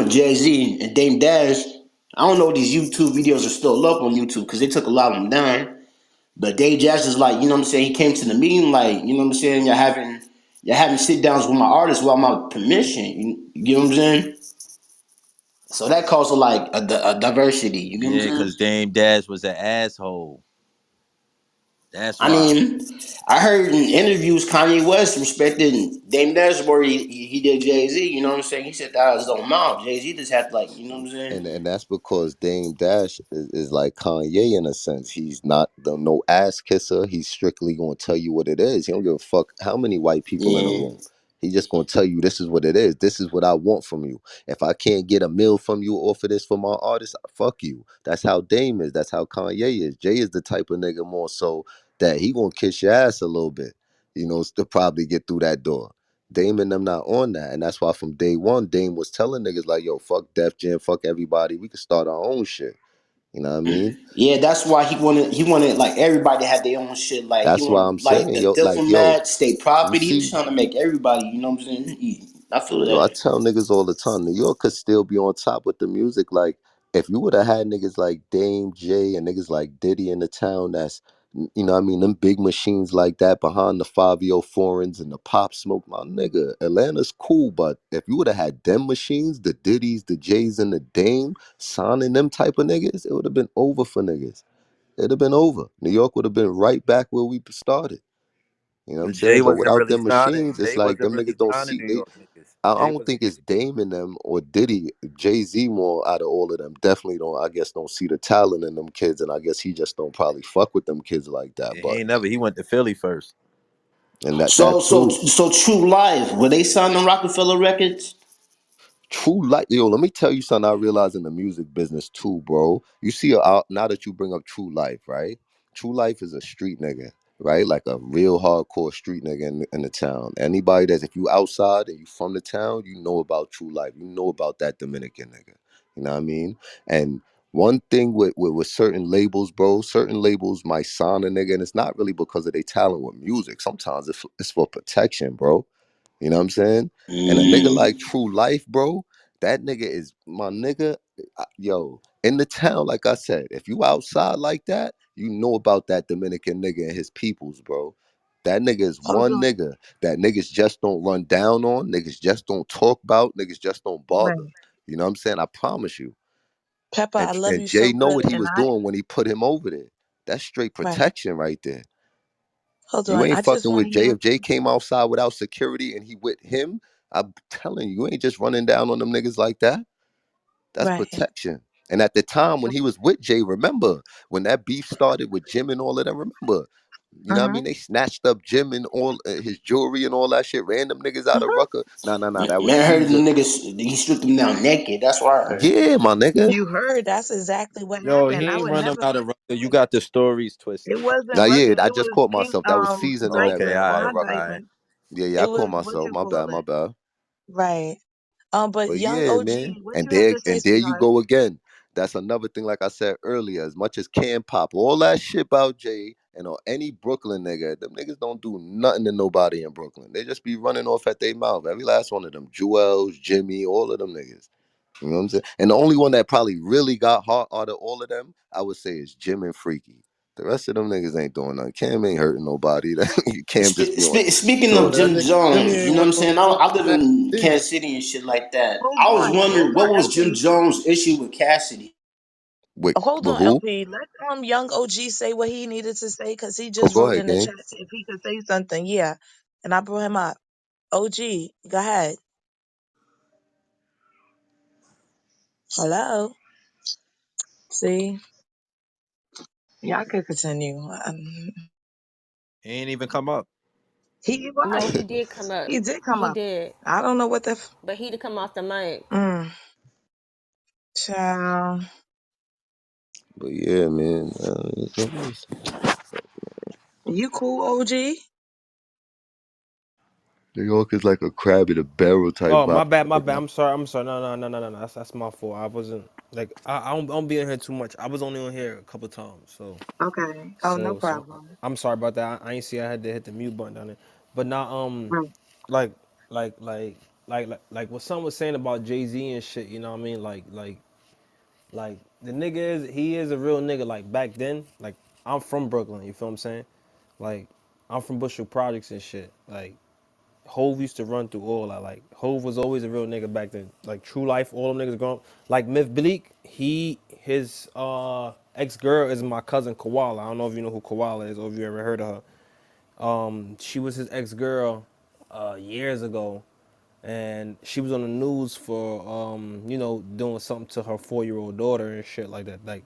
Jay Z and Dame Dash. I don't know if these YouTube videos are still up on YouTube because they took a lot of them down. But Dave Dash is like, you know what I'm saying? He came to the meeting like, you know what I'm saying? You're having sit downs with my artists without my permission. You know what I'm saying? So that caused like a diversity. You get what I'm Yeah, saying? because Dame Dash was an asshole. That's I why. mean, I heard in interviews Kanye West respected Dame Dash where he did Jay Z. You know what I'm saying? He said that out of his own mouth. Jay Z just had to like, you know what I'm saying? And that's because Dame Dash is like Kanye in a sense. He's not the no ass kisser. He's strictly gonna tell you what it is. He don't give a fuck how many white people in the Yeah. room. He just gonna tell you this is what it is. This is what I want from you. If I can't get a meal from you off of this for my artist, fuck you. That's how Dame is. That's how Kanye is. Jay is the type of nigga more so that he gonna kiss your ass a little bit, to probably get through that door. Dame and them not on that. And that's why from day one, Dame was telling niggas like, yo, fuck Def Jam, fuck everybody. We can start our own shit. You know what I mean? Yeah, that's why he wanted like everybody to have their own shit. Like he That's why wanted I'm like saying, the yo, like, yo, diplomat, state you property. He was see, trying to make everybody, you know what I'm saying? I feel I that. tell niggas all the time, New York could still be on top with the music. Like, if you would have had niggas like Dame J and niggas like Diddy in the town that's, what I mean, them big machines like that behind the 5 foreigns and the pop smoke, my nigga, Atlanta's cool, but if you would have had them machines, the Diddies, the J's, and the Dame signing them type of niggas, it would have been over for niggas. It'd have been over. New York would have been right back where we started. You know what I'm Jay saying? But wasn't without really them signing. machines, it's Jay like wasn't them really niggas don't signing see. New They, York niggas. I Jay don't wasn't think it's getting it. Dame in them or Diddy. Jay-Z more out of all of them. Definitely don't. I guess don't see the talent in them kids, and I guess he just don't probably fuck with them kids like that. He But ain't never. He went to Philly first. and that So too. so True Live, were they signed on Rockefeller Records? True Life, yo, let me tell you something I realize in the music business too, bro. You see, now that you bring up True Life, right? True Life is a street nigga, right? Like a real hardcore street nigga in the town. Anybody that's, if you outside and you from the town, you know about True Life. You know about that Dominican nigga. You know what I mean? And one thing with certain labels, bro, certain labels might sign a nigga, and it's not really because of their talent with music. Sometimes it's for protection, bro. You know what I'm saying? And a nigga like Mm. True Life, bro, that nigga is my nigga. Yo, in the town, like I said, if you outside like that, you know about that Dominican nigga and his peoples, bro. That nigga is Hold one on. nigga that niggas just don't run down on, niggas just don't talk about, niggas just don't bother. Right. You know what I'm saying? I promise you. Pepper, I love And you so Jay know good. what he And was I, doing when he put him over there. That's straight right. protection right there. Hold You on. ain't I just fucking want with to Jay. hear, If Jay came outside without security and he with him, I'm telling you, you ain't just running down on them niggas like that. That's right. protection. And at the time when he was with Jay, remember when that beef started with Jim and all of them, remember, you know what I Uh-huh. mean? They snatched up Jim and all his jewelry and all that shit, random niggas out of Uh-huh. Rucker. Nah, that was Man, I heard them Caesar. niggas, he stripped them down naked. That's what I heard. Yeah, my nigga. You heard that's exactly what Yo, happened. he I ain't would run them never. out of Russia. You got the stories It twisted. wasn't Now, yeah, Ruckus. I It just was caught King myself. That was season and Okay, everything. Drakeland. all My My right, all Rucker. right. bad. Yeah, I It caught was what myself. you My call bad, my it. bad. Right. But But young yeah, OG, man. what And you had there to say, and there you sweetheart? go again. That's another thing, like I said earlier, as much as Can Pop, all that shit about Jay and or any Brooklyn nigga, them niggas don't do nothing to nobody in Brooklyn. They just be running off at their mouth. Every last one of them. Jewels, Jimmy, all of them niggas. You know what I'm saying? And the only one that probably really got hot out of all of them, I would say, is Jim and Freaky. The rest of them niggas ain't doing nothing. Cam ain't hurting nobody. Cam just be on Speaking doing of Yo, his that Jim nigga shit. Jimmy Jones, you ain't know what went I'm on saying? tour I with live Master in P. Kansas City and shit like that. Hold I was on. wondering Hold on, what was Jim LP. Jones' issue with Cassidy. Hold With on, who? LP. Let young OG say what he needed to say because he Oh, just go wrote ahead, in the gang. chat if he could say something. Yeah. And I brought him up. OG, go ahead. Hello. See? Y'all could continue. He ain't even come up. He No, right. he did come up. He did come He up. did. I don't know what the But he to come off the mic. child. But yeah, man. You cool, OG? New York is like a crab in a barrel type Oh, vibe my bad, my right bad. now. I'm sorry, I'm sorry. No. That's my fault. I wasn't like I don't be in here too much. I was only on here a couple times, so Okay. Oh, no so problem. I'm sorry about that. I ain't see I had to hit the mute button down there. But now Right. like what son was saying about Jay-Z and shit, you know what I mean? Like the nigga he is a real nigga. Like back then, like I'm from Brooklyn, you feel what I'm saying? Like I'm from Bushwick Projects and shit. Like Hove used to run through all that. Like Hove was always a real nigga back then. Like True Life, all them niggas grown. Like Myth Bleak, his ex girl is my cousin Koala. I don't know if you know who Koala is or if you ever heard of her. She was his ex girl years ago, and she was on the news for doing something to her 4-year-old daughter and shit like that. Like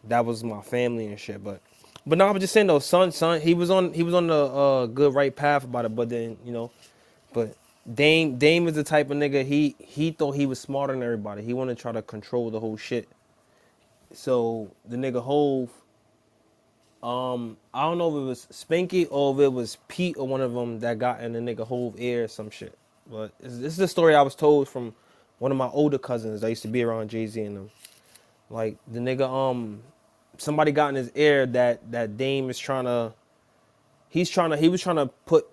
that was my family and shit. But no, I was just saying though, son, he was on the good right path about it. But then but Dame is the type of nigga he thought he was smarter than everybody. He wanted to try to control the whole shit. So the nigga Hove, I don't know if it was Spanky or if it was Pete or one of them that got in the nigga Hove ear or some shit. But this is the story I was told from one of my older cousins that used to be around Jay-Z and them. Like the nigga somebody got in his ear that Dame is trying to he was trying to put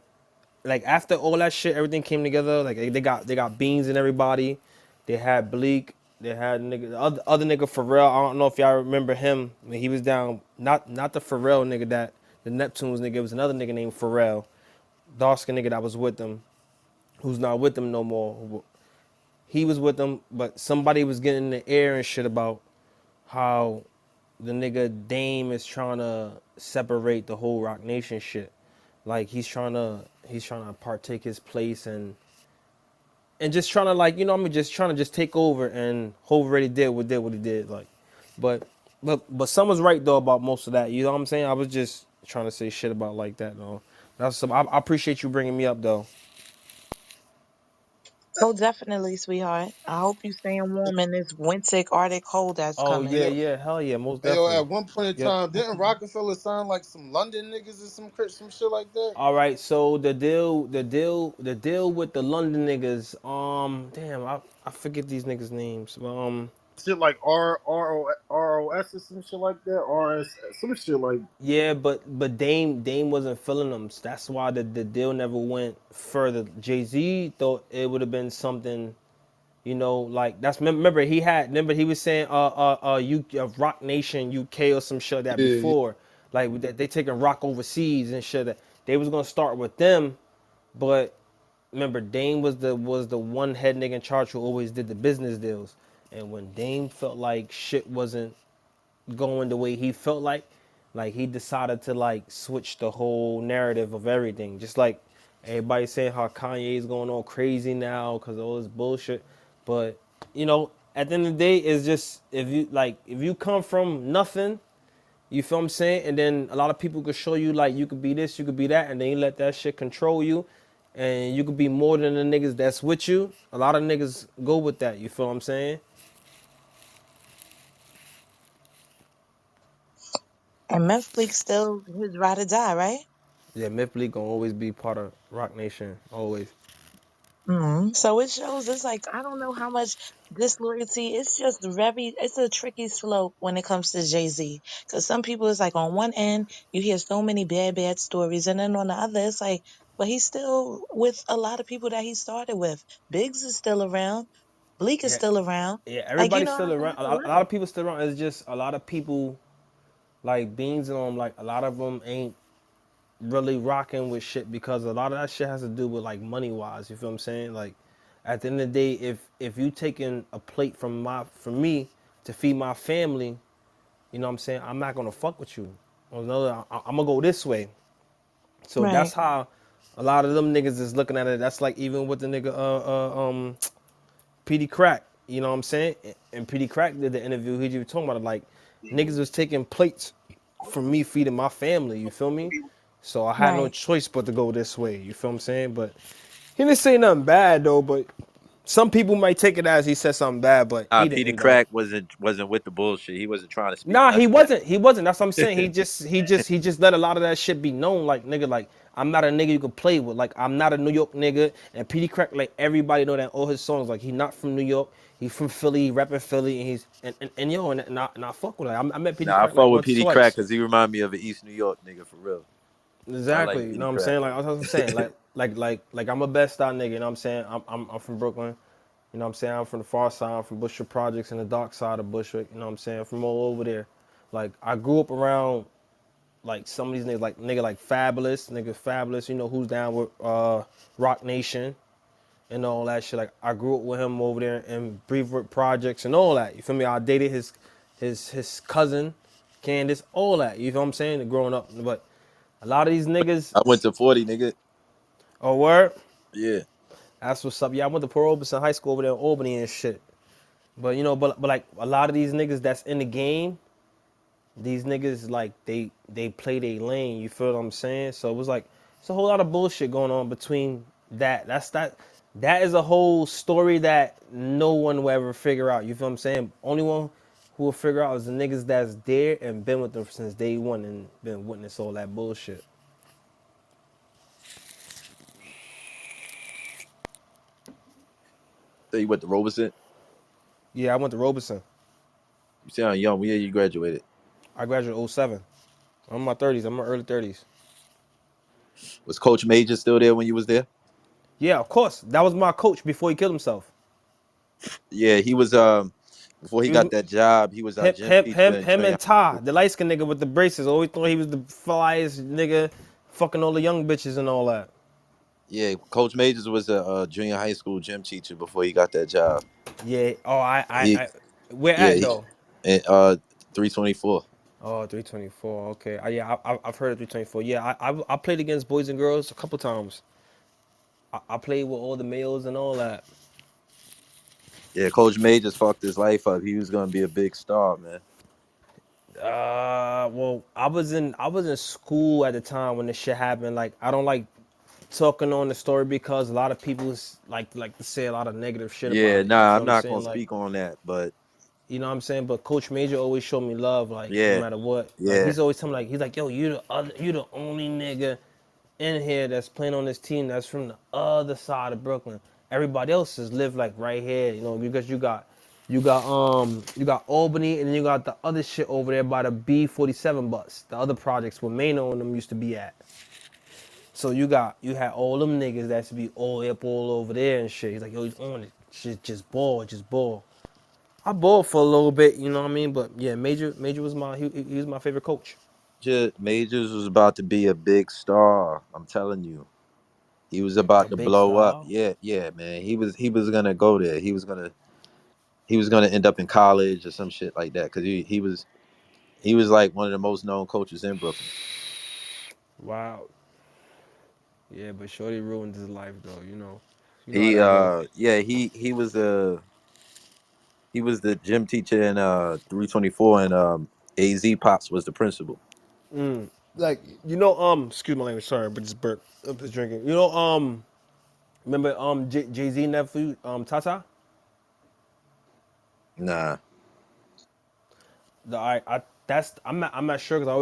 like after all that shit, everything came together. Like they got beans in everybody. They had Bleak. They had nigga the other nigga Pharrell. I don't know if y'all remember him when he was down. Not the Pharrell nigga that the Neptunes nigga. It was another nigga named Pharrell, dark skin nigga that was with them, who's not with them no more. He was with them, but somebody was getting in the air and shit about how the nigga Dame is trying to separate the whole Rock Nation shit. like he's trying to partake his place and just trying to like you know what I mean just trying to just take over and Hov already did what he did like, but someone's right though about most of that. You know what I'm saying? I was just trying to say shit about like that though. That's some. I appreciate you bringing me up though. Oh, definitely, sweetheart. I hope you staying warm in this winter Arctic cold that's Oh coming. yeah, Yo, yeah, hell yeah, most yo, definitely. at one point in Yep. time, didn't Rockefeller sign like some London niggas or some shit like that? All right, so the deal with the London niggas. Damn, I forget these niggas' names. Shit like ROS or some shit like that. RS some shit like Yeah, but Dame wasn't feeling them. That's why the deal never went further. Jay Z thought it would have been something, you know, like that's remember he was saying Rock Nation UK or some shit like that yeah. before, like that they taking rock overseas and shit. That they was gonna start with them, but remember Dame was the one head nigga in charge who always did the business deals, and when Dame felt like shit wasn't going the way he felt like he decided to like switch the whole narrative of everything. Just like everybody saying how Kanye's going all crazy now because of all this bullshit. But you know, at the end of the day, it's just if you come from nothing, you feel what I'm saying, and then a lot of people could show you like you could be this, you could be that, and then you let that shit control you. And you could be more than the niggas that's with you. A lot of niggas go with that. You feel what I'm saying? And Memphis Bleak still his ride or die, right? Yeah, Myth Bleak gonna always be part of Rock Nation. Always. So it shows it's like I don't know how much disloyalty. It's just it's a tricky slope when it comes to Jay-Z. Because some people it's like on one end you hear so many bad stories, and then on the other it's like, but he's still with a lot of people that he started with. Biggs is still around. Bleak is Yeah, still around. yeah. Like, you Everybody's know what still I'm saying? around. It's a A lot lot. of people still around. It's just a lot of people like Beans and them. Like a lot of them ain't really rocking with shit because a lot of that shit has to do with like money wise. You feel what I'm saying? Like at the end of the day, if you taking a plate from me to feed my family, you know what I'm saying? I'm not gonna fuck with you. Or no, I'm gonna go this way. So that's Right. how a lot of them niggas is looking at it. That's like even with the nigga PD Crack, you know what I'm saying? And PD Crack did the interview. He was talking about it like niggas was taking plates from me feeding my family. You feel me? So I had no Right. choice but to go this way. You feel what I'm saying? But he didn't say nothing bad though. But some people might take it as he said something bad, but he Peter didn't though. Crack wasn't with the bullshit. He wasn't trying to speak Nah, none he of that. wasn't. He wasn't. That's what I'm saying. He just let a lot of that shit be known. Like nigga, like I'm not a nigga you can play with. Like I'm not a New York nigga. And PD Crack, like everybody know that all his songs. Like he not from New York. He from Philly. He rapping Philly, and I fuck with him. I met PD Nah, I Crack like fuck with once, PD Crack twice. because he remind me of an East New York nigga for real. I like Exactly. You know PD what I'm Crack. saying? Like that's what I'm saying. Like I'm a best style nigga. You know what I'm saying? I'm from Brooklyn. You know what I'm saying? I'm from the far side. I'm from Bushwick Projects and the dark side of Bushwick. You know what I'm saying? From all over there. Like I grew up around like some of these niggas, like nigga like Fabulous, you know who's down with Rock Nation and all that shit. Like I grew up with him over there in Breezework Projects and all that. You feel me? I dated his cousin, Candace, all that. You feel what I'm saying? Growing up, but a lot of these niggas, I went to 40, nigga. oh word, Yeah. that's what's up. Yeah, I went to Port Robeson High School over there in Albany and shit. But you know, but like a lot of these niggas that's in the game, these niggas like they play their lane. You feel what I'm saying? So it was like it's a whole lot of bullshit going on between that. That is a whole story that no one will ever figure out. You feel what I'm saying? Only one who will figure out is the niggas that's there and been with them since day one and been witness all that bullshit. So you went to Robeson? Yeah, I went to Robeson. You sound young. When year you graduated? I graduated '07. I'm in my 30s. I'm in my early 30s. Was Coach Major still there when you was there? Yeah, of course. That was my coach before he killed himself. Yeah, he was before he He was got that job, he was our him, gym him, teacher him, in him junior and high Ty, school. the light skinned nigga with the braces. Always thought he was the flyest nigga, fucking all the young bitches and all that. Yeah, Coach Majors was a junior high school gym teacher before he got that job. Yeah. Oh, He where yeah, at though? and 324. Oh, 324. Okay. Yeah, I've heard of 324. Yeah, I played against boys and girls a couple times. I played with all the males and all that. Yeah, Coach May just fucked his life up. He was gonna be a big star, man. Well, I was in school at the time when this shit happened. Like, I don't like talking on the story because a lot of people like to say a lot of negative shit Yeah, about it. You nah, feel I'm what I'm not gonna saying? Like, speak on that, but you know what I'm saying? But Coach Major always showed me love, like no yeah, matter what. Like yeah. he's always telling me, like, he's like, yo, you the only nigga in here that's playing on this team that's from the other side of Brooklyn. Everybody else is live like right here, you know, because you got Albany and then you got the other shit over there by the B-47 bus. The other projects where Mano and them used to be at. So you had all them niggas that should be all up all over there and shit. He's like, yo, he's on it. Shit, just ball, just ball. I balled for a little bit, you know what I mean? But yeah, Major was he was my favorite coach. Majors was about to be a big star. I'm telling you, he was A about to big blow up. star. Yeah, yeah, man. He was gonna go there. He was gonna end up in college or some shit like that because he was like one of the most known coaches in Brooklyn. Wow. Yeah, but Shorty ruined his life though, you know. You know how He that go. yeah he was the gym teacher in 324 and AZ Pops was the principal. Like, excuse my language, sorry, but just burp. I'm just drinking. Remember Jay-Z nephew, Tata? Nah, I'm not sure because I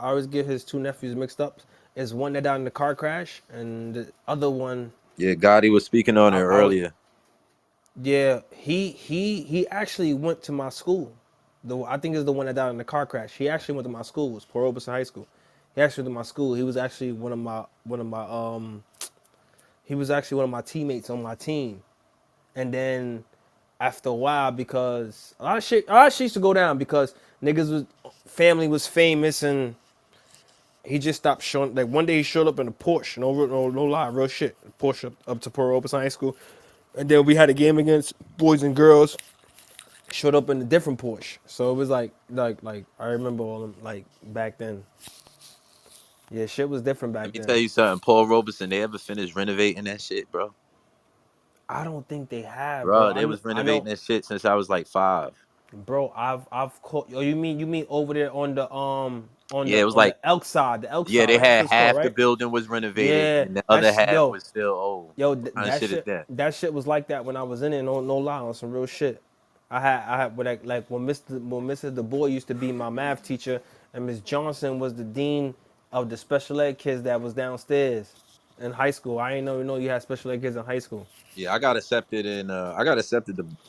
always get his two nephews mixed up. Is one that died in the car crash and the other one yeah, Gotti was speaking on it I would earlier. yeah, he actually went to my school. I think is the one that died in the car crash. He actually went to my school. It was Port Robertson High School. He actually went to my school. He was actually one of my teammates on my team. And then after a while, because a lot of shit used to go down because niggas was family was famous and he just stopped showing. Like one day he showed up in a Porsche, no lie, real shit, Porsche up to Port Robertson High School, and then we had a game against boys and girls. Showed up in a different Porsche, so it was like I remember all them like back then. Yeah, shit was different Let back me tell then. you something. Paul Robeson, they ever finished renovating that shit, bro? I don't think they have, bro. Bro, they was I renovating know, that shit since I was like 5. bro. I've caught. Oh, you mean over there on the Yeah, it was on like, the Elk side, yeah, they right? That's what had it's called, half the right? building was renovated Yeah, and the other that's half yo, was still old. yo. What kind of That shit is shit, that? that shit was like that when I was in it. No lie, on some real shit. I had like when Mr. Du Bois used to be my math teacher, and Miss Johnson was the dean of the special ed kids that was downstairs in high school. I didn't know you had special ed kids in high school. Yeah, I got accepted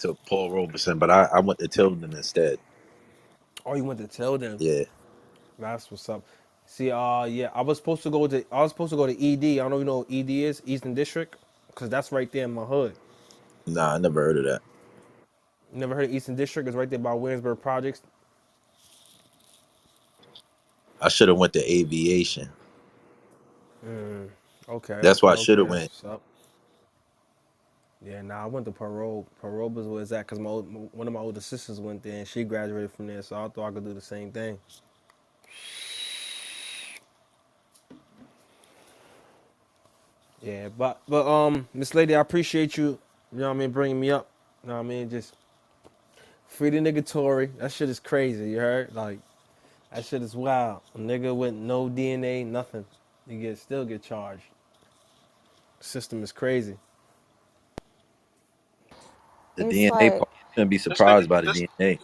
to Paul Robeson, but I went to Tilden instead. Oh, you went to tell them. Yeah. That's what's up. See, yeah, I was supposed to go to ED. I don't know if you know what ED is, Eastern District, because that's right there in my hood. Nah, I never heard of that. You never heard of Eastern District? It's right there by Williamsburg Projects. I should have went to aviation. Okay, That's okay, why I should okay. have That's went. what's up. Yeah, nah, I went to Parole. Parole was where it's at because one of my older sisters went there and she graduated from there, so I thought I could do the same thing. Yeah, but Miss Lady, I appreciate you. You know what I mean, bringing me up. You know what I mean, just free the nigga Tory. That shit is crazy. You heard? Like that shit is wild. A nigga with no DNA, nothing. Still get charged. System is crazy. The It's DNA like part, you shouldn't be That's the surprised by the that's DNA.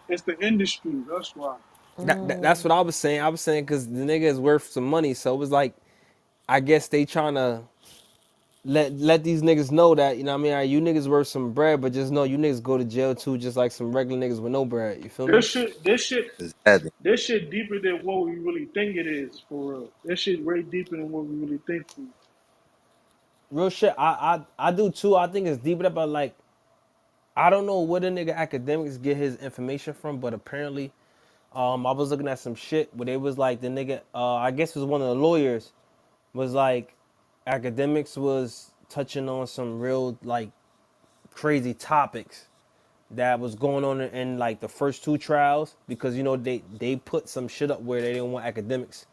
it's the industry. That's why. That's what I was saying. I was saying because the nigga is worth some money, so it was like I guess they trying to let these niggas know that, you know what I mean, all right, you niggas worth some bread, but just know you niggas go to jail too, just like some regular niggas with no bread. You feel me? This shit, this shit, Exactly. this shit deeper than what we really think it is. For real, this shit way deeper than what we really think. Real shit. I do too. I think it's deep, but like I don't know where the nigga academics get his information from, but apparently, I was looking at some shit where they was like the nigga, I guess it was one of the lawyers, was like academics was touching on some real like crazy topics. that was going on in like the first two trials because you know they put some shit up where they didn't want academics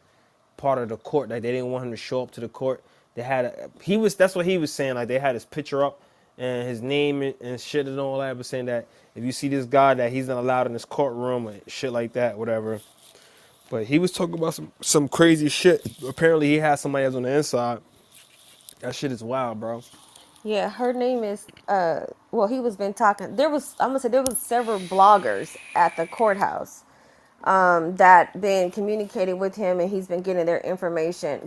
part of the court. Like they didn't want him to show up to the court. They had he was that's what he was saying. Like they had his picture up and his name and shit and all that. But saying that if you see this guy that he's not allowed in this courtroom or shit like that, whatever. But he was talking about some crazy shit. Apparently he had somebody else on the inside. That shit is wild, bro. Yeah, her name is well, he was been talking. I'm gonna say there was several bloggers at the courthouse that been communicating with him, and he's been getting information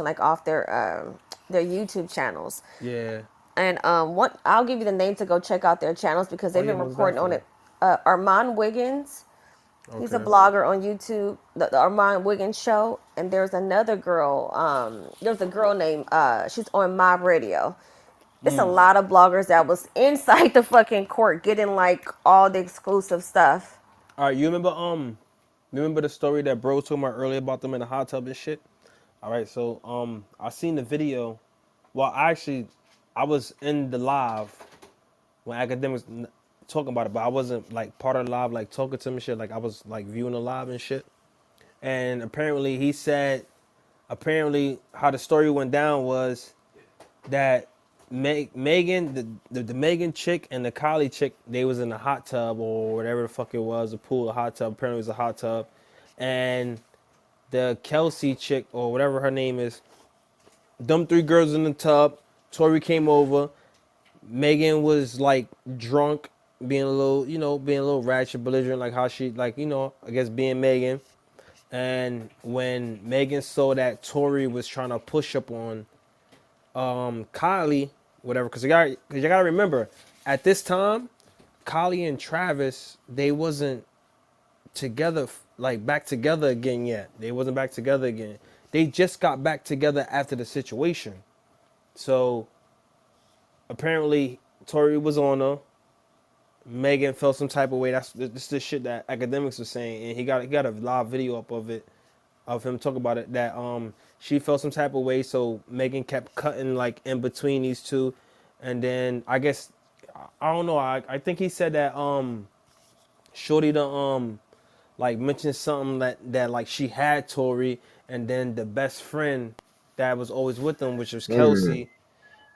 like off their YouTube channels. Yeah. And what I'll give you the name to go check out their channels because Oh they've yeah, been most reporting on definitely. it. Armand Wiggins, he's a Okay. blogger on YouTube, the Armand Wiggins show, and there's another girl. There's a girl named she's on Mob Radio. It's a lot of bloggers that was inside the fucking court getting like all the exclusive stuff. All right, you remember the story that bro told me earlier about them in the hot tub and shit? All right, so I seen the video. Well, I was in the live when academics talking about it, but I wasn't like part of the live, like talking to him and shit. Like I was like viewing the live and shit. And apparently he said, apparently how the story went down was that Megan, the Megan chick and the Kylie chick, they was in a hot tub or whatever the fuck it was, a pool, a hot tub. Apparently it was a hot tub, and the Kelsey chick or whatever her name is, them three girls in the tub. Tori came over. Megan was like drunk, being a little, being a little ratchet, belligerent, like how she, like, I guess being Megan. And when Megan saw that Tori was trying to push up on Kylie, whatever, because you gotta remember, at this time, Kylie and Travis, they wasn't together, like back together again yet. They wasn't back together again. They just got back together after the situation. So apparently Tori was on her. Megan felt some type of way. This the shit that academics was saying, and he got a live video up of it, of him talk about it. That she felt some type of way, so Megan kept cutting like in between these two, and then I guess I don't know. I think he said that Shorty the like mentioned something that like she had Tori, and then the best friend that was always with them, which was Mm. Kelsey.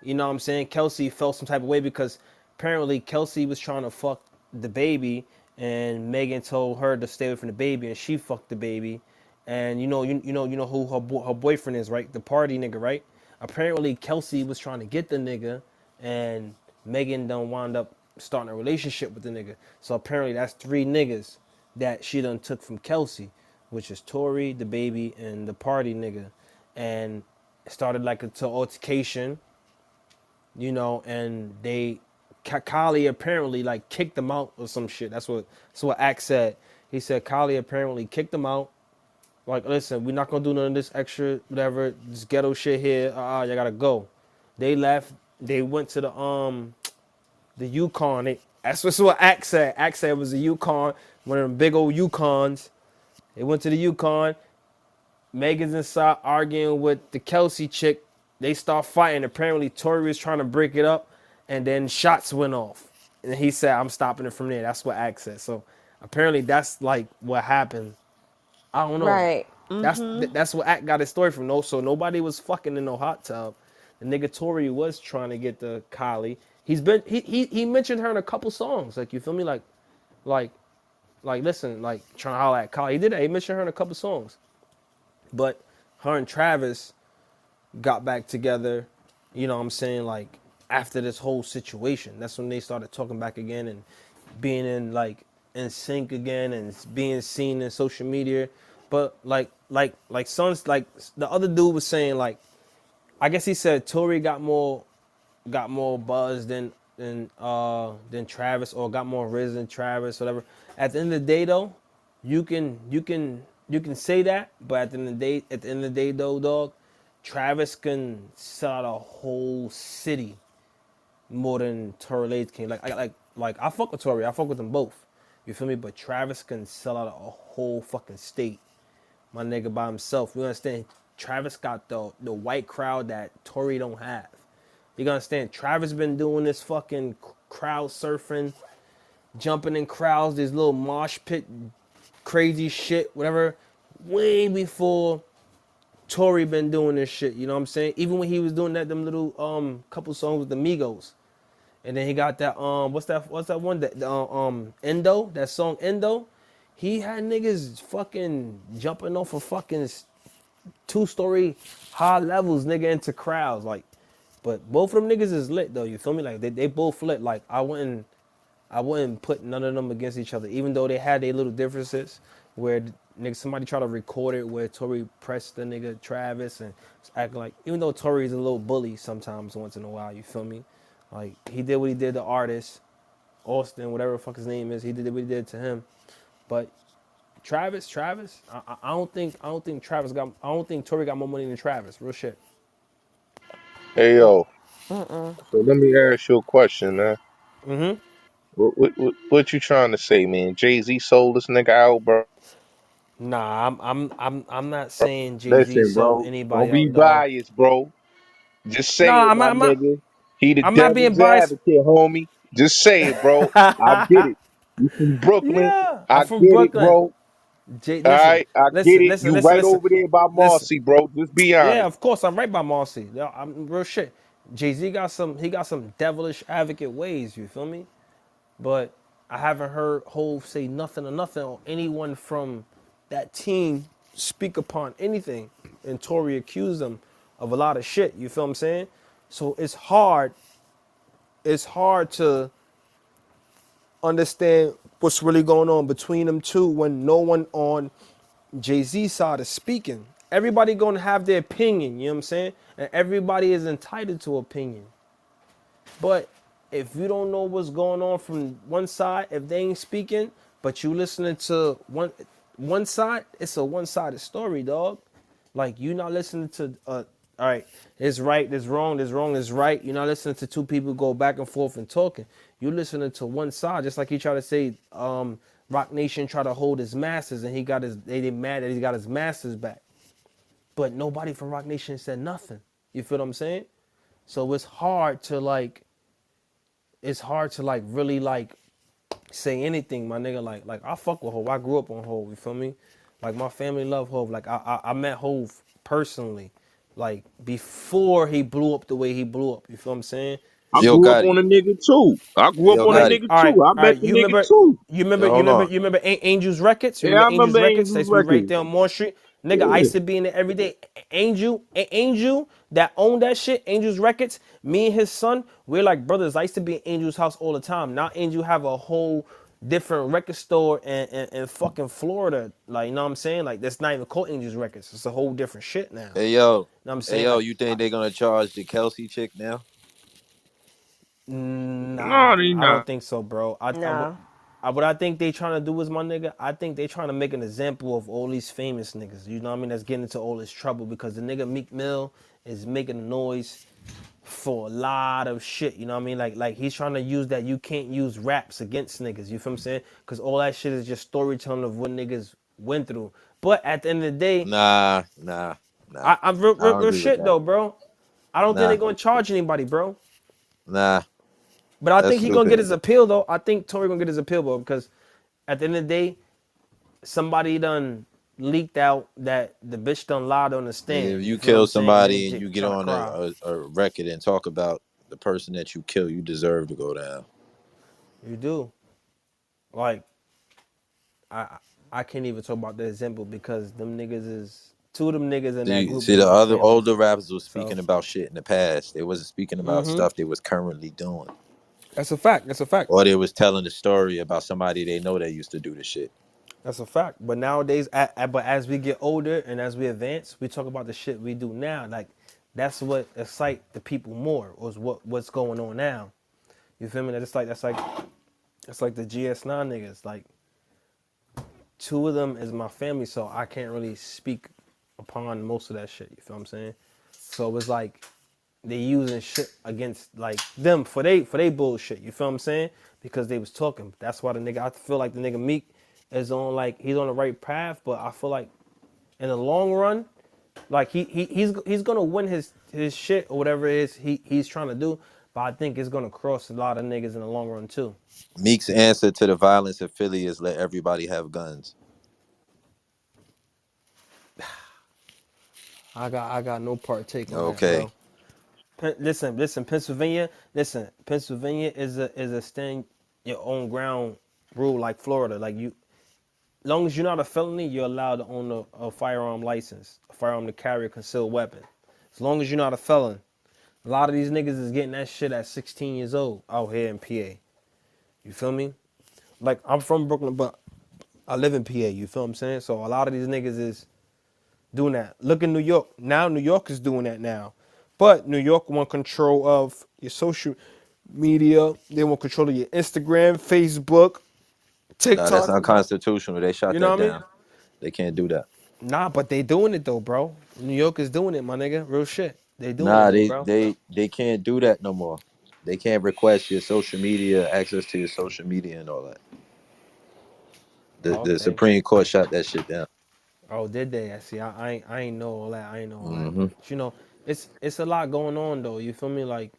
You know what I'm saying? Kelsey felt some type of way because apparently Kelsey was trying to fuck the baby, and Megan told her to stay away from the baby, and she fucked the baby. And you know who her boyfriend is, right? The party nigga, right? Apparently Kelsey was trying to get the nigga, and Megan done wound up starting a relationship with the nigga. So apparently that's three niggas that she done took from Kelsey, which is Tori, the baby, and the party nigga. And it started like a altercation, and Kylie apparently like kicked them out or some shit. That's what Axe said. He said Kylie apparently kicked them out. Like, listen, we're not gonna do none of this extra, whatever, this ghetto shit here. You gotta go. They left. They went to the Yukon. That's what Axe said. Axe said it was a Yukon, one of them big old Yukons. They went to the Yukon. Megan's inside arguing with the Kelsey chick. They start fighting. Apparently, Tori was trying to break it up, and then shots went off. And he said, "I'm stopping it from there." That's what Axe said. So apparently, that's like what happened. I don't know. Right. That's what Act got his story from. No, so nobody was fucking in no hot tub. The nigga Tori was trying to get the Kylie. He mentioned her in a couple songs. Like, you feel me? Like listen, like trying to holler at Kylie. He did that. He mentioned her in a couple songs. But her and Travis got back together, you know what I'm saying, like after this whole situation. That's when they started talking back again and being in sync again and being seen in social media. But like sons, like the other dude was saying, like, I guess he said Tory got more buzz than Travis, or got more riz than Travis, whatever. At the end of the day, though, you can say that, but at the end of the day, though, dog, Travis can sell out a whole city more than Tory Lanez can. Like I fuck with Tory, I fuck with them both. You feel me? But Travis can sell out a whole fucking state, my nigga, by himself. You understand? Travis got the white crowd that Tory don't have. You gotta understand? Travis been doing this fucking crowd surfing. jumping in crowds, this little mosh pit, crazy shit, whatever, way before Tory been doing this shit. You know what I'm saying? Even when he was doing that, them little couple songs with the Migos, and then he got that what's that one that Endo, that song Endo. He had niggas fucking jumping off of fucking 2-story high levels, nigga, into crowds. Like, but both of them niggas is lit though. You feel me? Like they both lit. Like I wouldn't put none of them against each other, even though they had their little differences. Where nigga somebody tried to record it where Tory pressed the nigga Travis and acting like, even though Tory's a little bully sometimes once in a while. You feel me? Like he did what he did to artists, Austin, whatever the fuck his name is. He did what he did to him, but Travis, I don't think Travis got. I don't think Tory got more money than Travis. Real shit. Hey yo, so let me ask you a question, man. What you trying to say, man? Jay-Z sold this nigga out, bro. Nah, I'm not saying Jay Z Listen, sold bro. Don't anybody be out, dog. biased, bro. Just say Nah, it, I'm my not. nigga. He the I'm not being devil's biased. advocate, homie. Just say it, bro. I get it. You from Brooklyn. Yeah, I I'm from get it, Brooklyn. bro. Jay, All listen, right, I get listen, it. listen, You listen, right listen, over there by listen. Marcy, bro. Just be Yeah, honest. of course, I'm right by Marcy. Yeah, I'm real shit. Jay Z got some. He got some devilish advocate ways. You feel me? But I haven't heard Hove say nothing or nothing on anyone from that team speak upon anything. And Tory accused them of a lot of shit. You feel what I'm saying? So it's hard. It's hard to understand what's really going on between them two when no one on Jay-Z's side is speaking. Everybody gonna have their opinion, you know what I'm saying? And everybody is entitled to opinion. But if you don't know what's going on from one side, if they ain't speaking, but you listening to one side, it's a one-sided story, dog. Like you not listening to all right, it's right, it's wrong, it's wrong, it's right. You're not listening to two people go back and forth and talking. You listening to one side, just like he tried to say, Rock Nation tried to hold his masters and they mad that he got his masters back. But nobody from Rock Nation said nothing. You feel what I'm saying? So it's hard to really like say anything, my nigga. Like I fuck with Hov. I grew up on Hov. You feel me? Like my family love Hov. Like I met Hov personally, like before he blew up the way he blew up. You feel what I'm saying? I Yo, grew up on Gotti. a nigga too. I grew up Yo, on a Like, Gotti. nigga all right, too. I all met right. the You nigga remember? too. You remember? Yo, You hold remember? on. You remember Angel's Records? You Yeah, remember I Angel's remember Records? They Angel's used to be right record. there on Moore Street. Nigga, I Yeah. used to be in there every day. Angel that owned that shit. Angel's Records. Me and his son, we're like brothers. I used to be in Angel's house all the time. Now Angel have a whole different record store in fucking Florida. Like, you know what I'm saying? Like, that's not even called Angel's Records. It's a whole different shit now. You know Hey, yo. what I'm Hey, saying? yo, Like, you think they're going to charge the Kelsey chick now? No, nah, they I don't not. think so, bro. No. What I think they trying to do is, my nigga, I think they trying to make an example of all these famous niggas. You know what I mean? That's getting into all this trouble because the nigga Meek Mill is making a noise for a lot of shit. You know what I mean? Like he's trying to use that you can't use raps against niggas. You feel what I'm saying? Because all that shit is just storytelling of what niggas went through. But at the end of the day, Nah, nah, nah. I'm real, I real, don't real agree with shit that. though, bro. I don't think they're Nah, gonna charge anybody, bro. nah. But I That's think he gonna get stupid. his appeal though. I think Tory gonna get his appeal, bro, because at the end of the day, somebody done leaked out that the bitch done lied on the Nigga, if stand. You you feel what I'm kill saying? And then somebody and you get trying to on cry. a record and talk about the person that you kill, you deserve to go down. You do. Like I I can't even talk about the example because them niggas is two of them niggas in that group See, is the my other family. older rappers was So speaking about shit in the past. They wasn't speaking about stuff they was currently doing. that's a fact. That's a fact. Or they was telling the story about somebody they know that used to do the shit. That's a fact. But nowadays, but as we get older and as we advance, we talk about the shit we do now. Like that's what excite the people more, was what's going on now. You feel me? That's like the GS9 niggas. Like two of them is my family, so I can't really speak upon most of that shit. You feel what I'm saying? So it's like they using shit against like them for they bullshit. You feel what I'm saying? Because they was talking. That's why the nigga, I feel like the nigga Meek is on, like, he's on the right path, but I feel like in the long run, like he's gonna win his shit or whatever it is he's trying to do. but I think it's gonna cross a lot of niggas in the long run too. Meek's answer to the violence in Philly is let everybody have guns. I got no part take on that, Okay. bro. Listen, Pennsylvania is a stand your own ground rule like Florida. Like you, long as you're not a felony, you're allowed to own a firearm license, a firearm to carry a concealed weapon. As long as you're not a felon. A lot of these niggas is getting that shit at 16 years old out here in PA. You feel me? Like I'm from Brooklyn, but I live in PA. You feel what I'm saying? So a lot of these niggas is doing that. Look in New York. Now New York is doing that now. But New York want control of your social media. They want control of your Instagram, Facebook, No, that's TikTok. unconstitutional. They shot You know that what I mean? down. They can't do that. Nah, but they doing it though, bro. New York is doing it, my nigga. Real shit. They doing it Nah, though, they bro. they they can't do that no more. They can't request your social media, access to your social media and all that. Oh, The okay. Supreme Court shot that shit down. Oh, did they? I see. I ain't know all that. I ain't know all that. Hmm. But you know, it's a lot going on though. You feel me? Like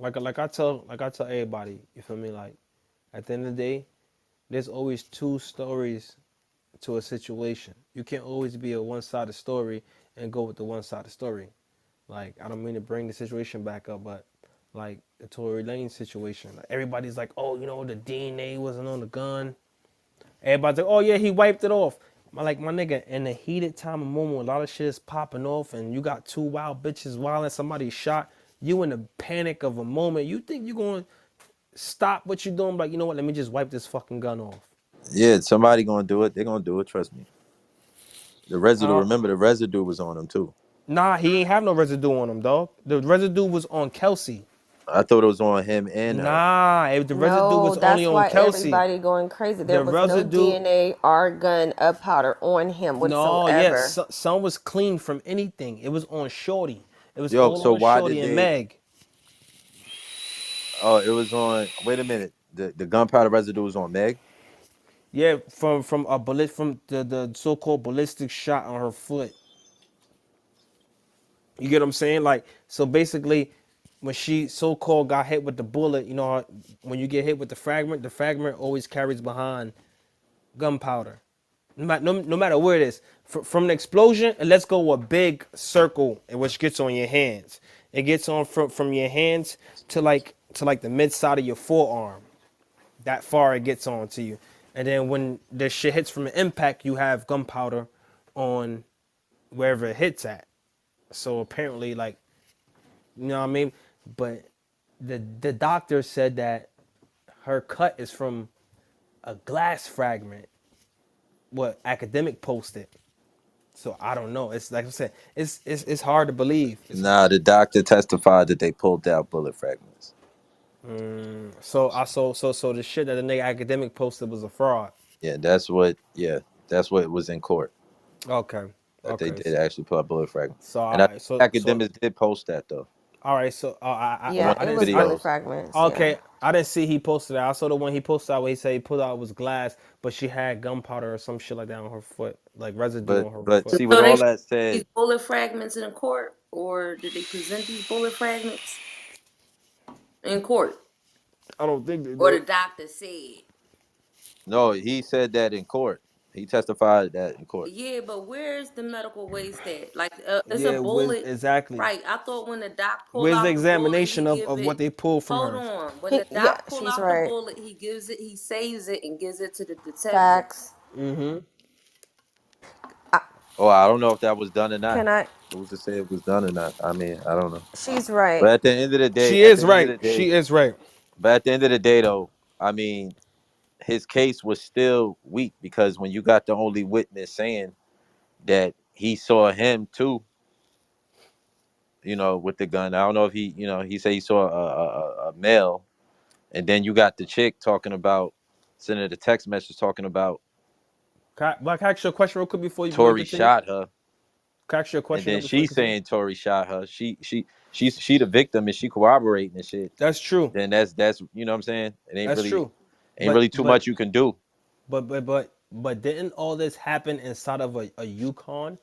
I tell everybody. You feel me? Like at the end of the day, there's always two stories to a situation. You can't always be a one-sided story and go with the one-sided story. Like I don't mean to bring the situation back up, but like the Tory Lanez situation, like, everybody's like, oh, the DNA wasn't on the gun. Everybody's like, oh yeah, he wiped it off. My nigga, in the heated time of moment, a lot of shit is popping off, and you got two wild bitches wilding, somebody shot. You in the panic of a moment. You think you gonna stop what you doing? Like, you know what? Let me just wipe this fucking gun off. Yeah, somebody gonna do it. They're gonna do it. Trust me. The residue. Uh, Remember, the residue was on them too. nah, he ain't have no residue on him, dog. The residue was on Kelsey. I thought it was on him and her. Nah, if the residue No, was only that's on why Kelsey. everybody going crazy. There The was no residue, DNA or gun or powder on him no, yes, whatsoever. some was clean from anything. It was on Shorty. It was Yo, all so on why Shorty did and they? Meg. Oh, it was on. Wait a minute. The gunpowder residue was on Meg. Yeah, from a bullet from the so-called ballistic shot on her foot. You get what I'm saying? Like, so basically, when she so-called got hit with the bullet, when you get hit with the fragment always carries behind gunpowder. No matter where it is. From the explosion, and let's go a big circle, which gets on your hands. It gets on from your hands to like the mid side of your forearm. That far it gets on to you. And then when the shit hits from the impact, you have gunpowder on wherever it hits at. So apparently, like, you know what I mean? But the doctor said that her cut is from a glass fragment, what academic posted. So I don't know. It's like I said, it's hard to believe. Nah, the doctor testified that they pulled out bullet fragments. So the shit that the nigga academic posted was a fraud. Yeah, that's what. Yeah, that's what was in court. Okay. That they Okay. did actually pull out bullet fragments. So And I all think right. So academics did post that though all right. So on one Yeah, I of it the was didn't. bullet videos. fragments. Yeah. Okay, I didn't see he posted that. I saw the one he posted out where he said he pulled out was glass, but she had gunpowder or some shit like that on her foot, like residue But on her but foot. see, with So they all showed that these said, bullet fragments in court, or did they present these bullet fragments in court, I don't think they or the did. doctor said? no, he said that in court. He testified that in court. Yeah, but where's the medical waste at? Like, it's a Yeah, where's bullet, exactly? right? I thought when the doc pull Where's the out the bullet, he examination of, give of what it. they pulled from Hold her? on. When the Yeah, doc pull she's out the right. bullet, he gives it. He saves it and gives it to the detective. Facts. Oh, I don't know if that was done or not. Can I? Who's to say it was done or not? I mean, I don't know. She's right. But at the end of the day, She at the is end of right. the day, She is right. but at the end of the day, though, I mean, his case was still weak because when you got the only witness saying that he saw him too, with the gun. I don't know if he said he saw a male, and then you got the chick talking about sending the text message talking about Can I ask you a question real quick before you Tory continue? shot her, Can I ask you a and question though then before you she's continue? saying Tory shot her. She the victim, and she corroborating and shit. That's true. Then that's what I'm saying. It ain't That's really true. ain't But really too but much you can do. but didn't all this happen inside of a Yukon?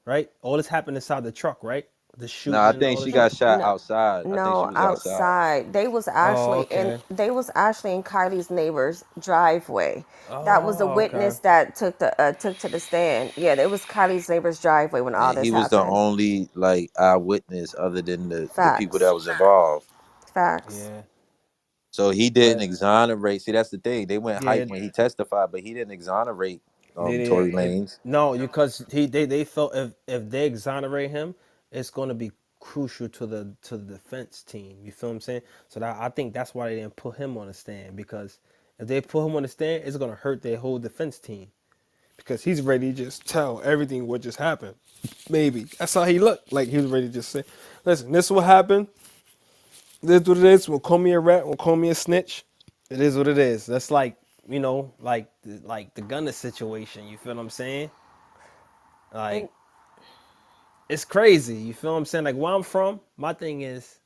Right? All this happened inside the truck, right? The No, shooting I and think all she this got shit. shot No, outside. I think she no, was outside. outside. Oh, okay. They was actually in Kylie's neighbor's driveway. That was the Oh, okay. witness that took to the stand. Yeah, it was Kylie's neighbor's driveway when all And he this was the happened. only like eyewitness other than the people that Facts. was involved. Facts. Yeah, So he didn't but exonerate. See, that's the thing. They went yeah, hype when he testified, but he didn't exonerate they Tory if Lanez. no, because they felt if they exonerate him, it's going to be crucial to the defense team. You feel what I'm saying? So that, I think that's why they didn't put him on the stand, because if they put him on the stand, it's going to hurt their whole defense team, because he's ready to just tell everything what just happened. Maybe that's how he looked. Like he was ready to just say, "Listen, this is what happened. This is what it is. Will call me a rat. Will call me a snitch. It is what it is." That's like, like the Gunner situation. You feel what I'm saying? Like And it's crazy. You feel what I'm saying? Like where I'm from, my thing is,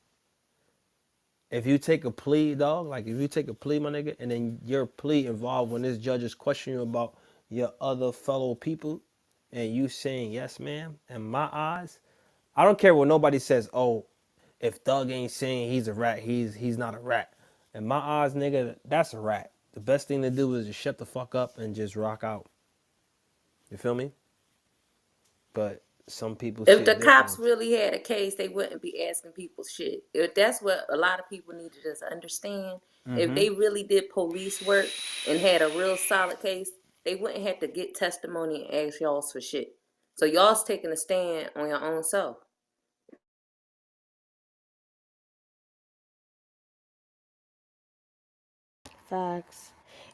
if you take a plea, dog, like if you take a plea, my nigga, and then your plea involved when this judge is questioning you about your other fellow people, and you saying yes, ma'am, in my eyes, I don't care what nobody says. Oh, if Thug ain't saying he's a rat, he's not a rat. In my eyes, nigga, that's a rat. The best thing to do is just shut the fuck up and just rock out. You feel me? But some people see If the it cops differently. really had a case, they wouldn't be asking people shit. If that's what a lot of people needed to understand. If they really did police work and had a real solid case, they wouldn't have to get testimony and ask y'all for shit. So y'all's taking a stand on your own self. facts.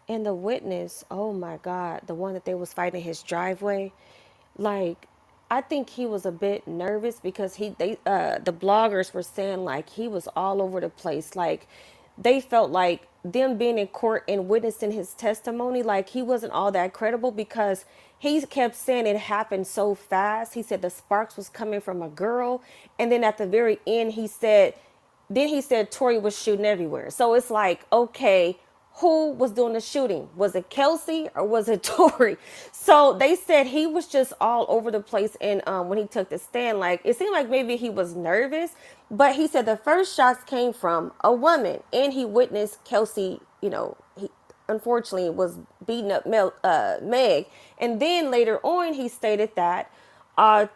And the witness, oh my God, the one that they was fighting in his driveway, like I think he was a bit nervous because the bloggers were saying like he was all over the place. Like they felt like them being in court and witnessing his testimony, like he wasn't all that credible because he kept saying it happened so fast. He said the sparks was coming from a girl, and then at the very end he said Tory was shooting everywhere. So it's like, okay, who was doing the shooting? Was it Kelsey or was it Tory? So they said he was just all over the place. And when he took the stand, like it seemed like maybe he was nervous, but he said the first shots came from a woman, and he witnessed Kelsey. He unfortunately was beating up Meg, and then later on he stated that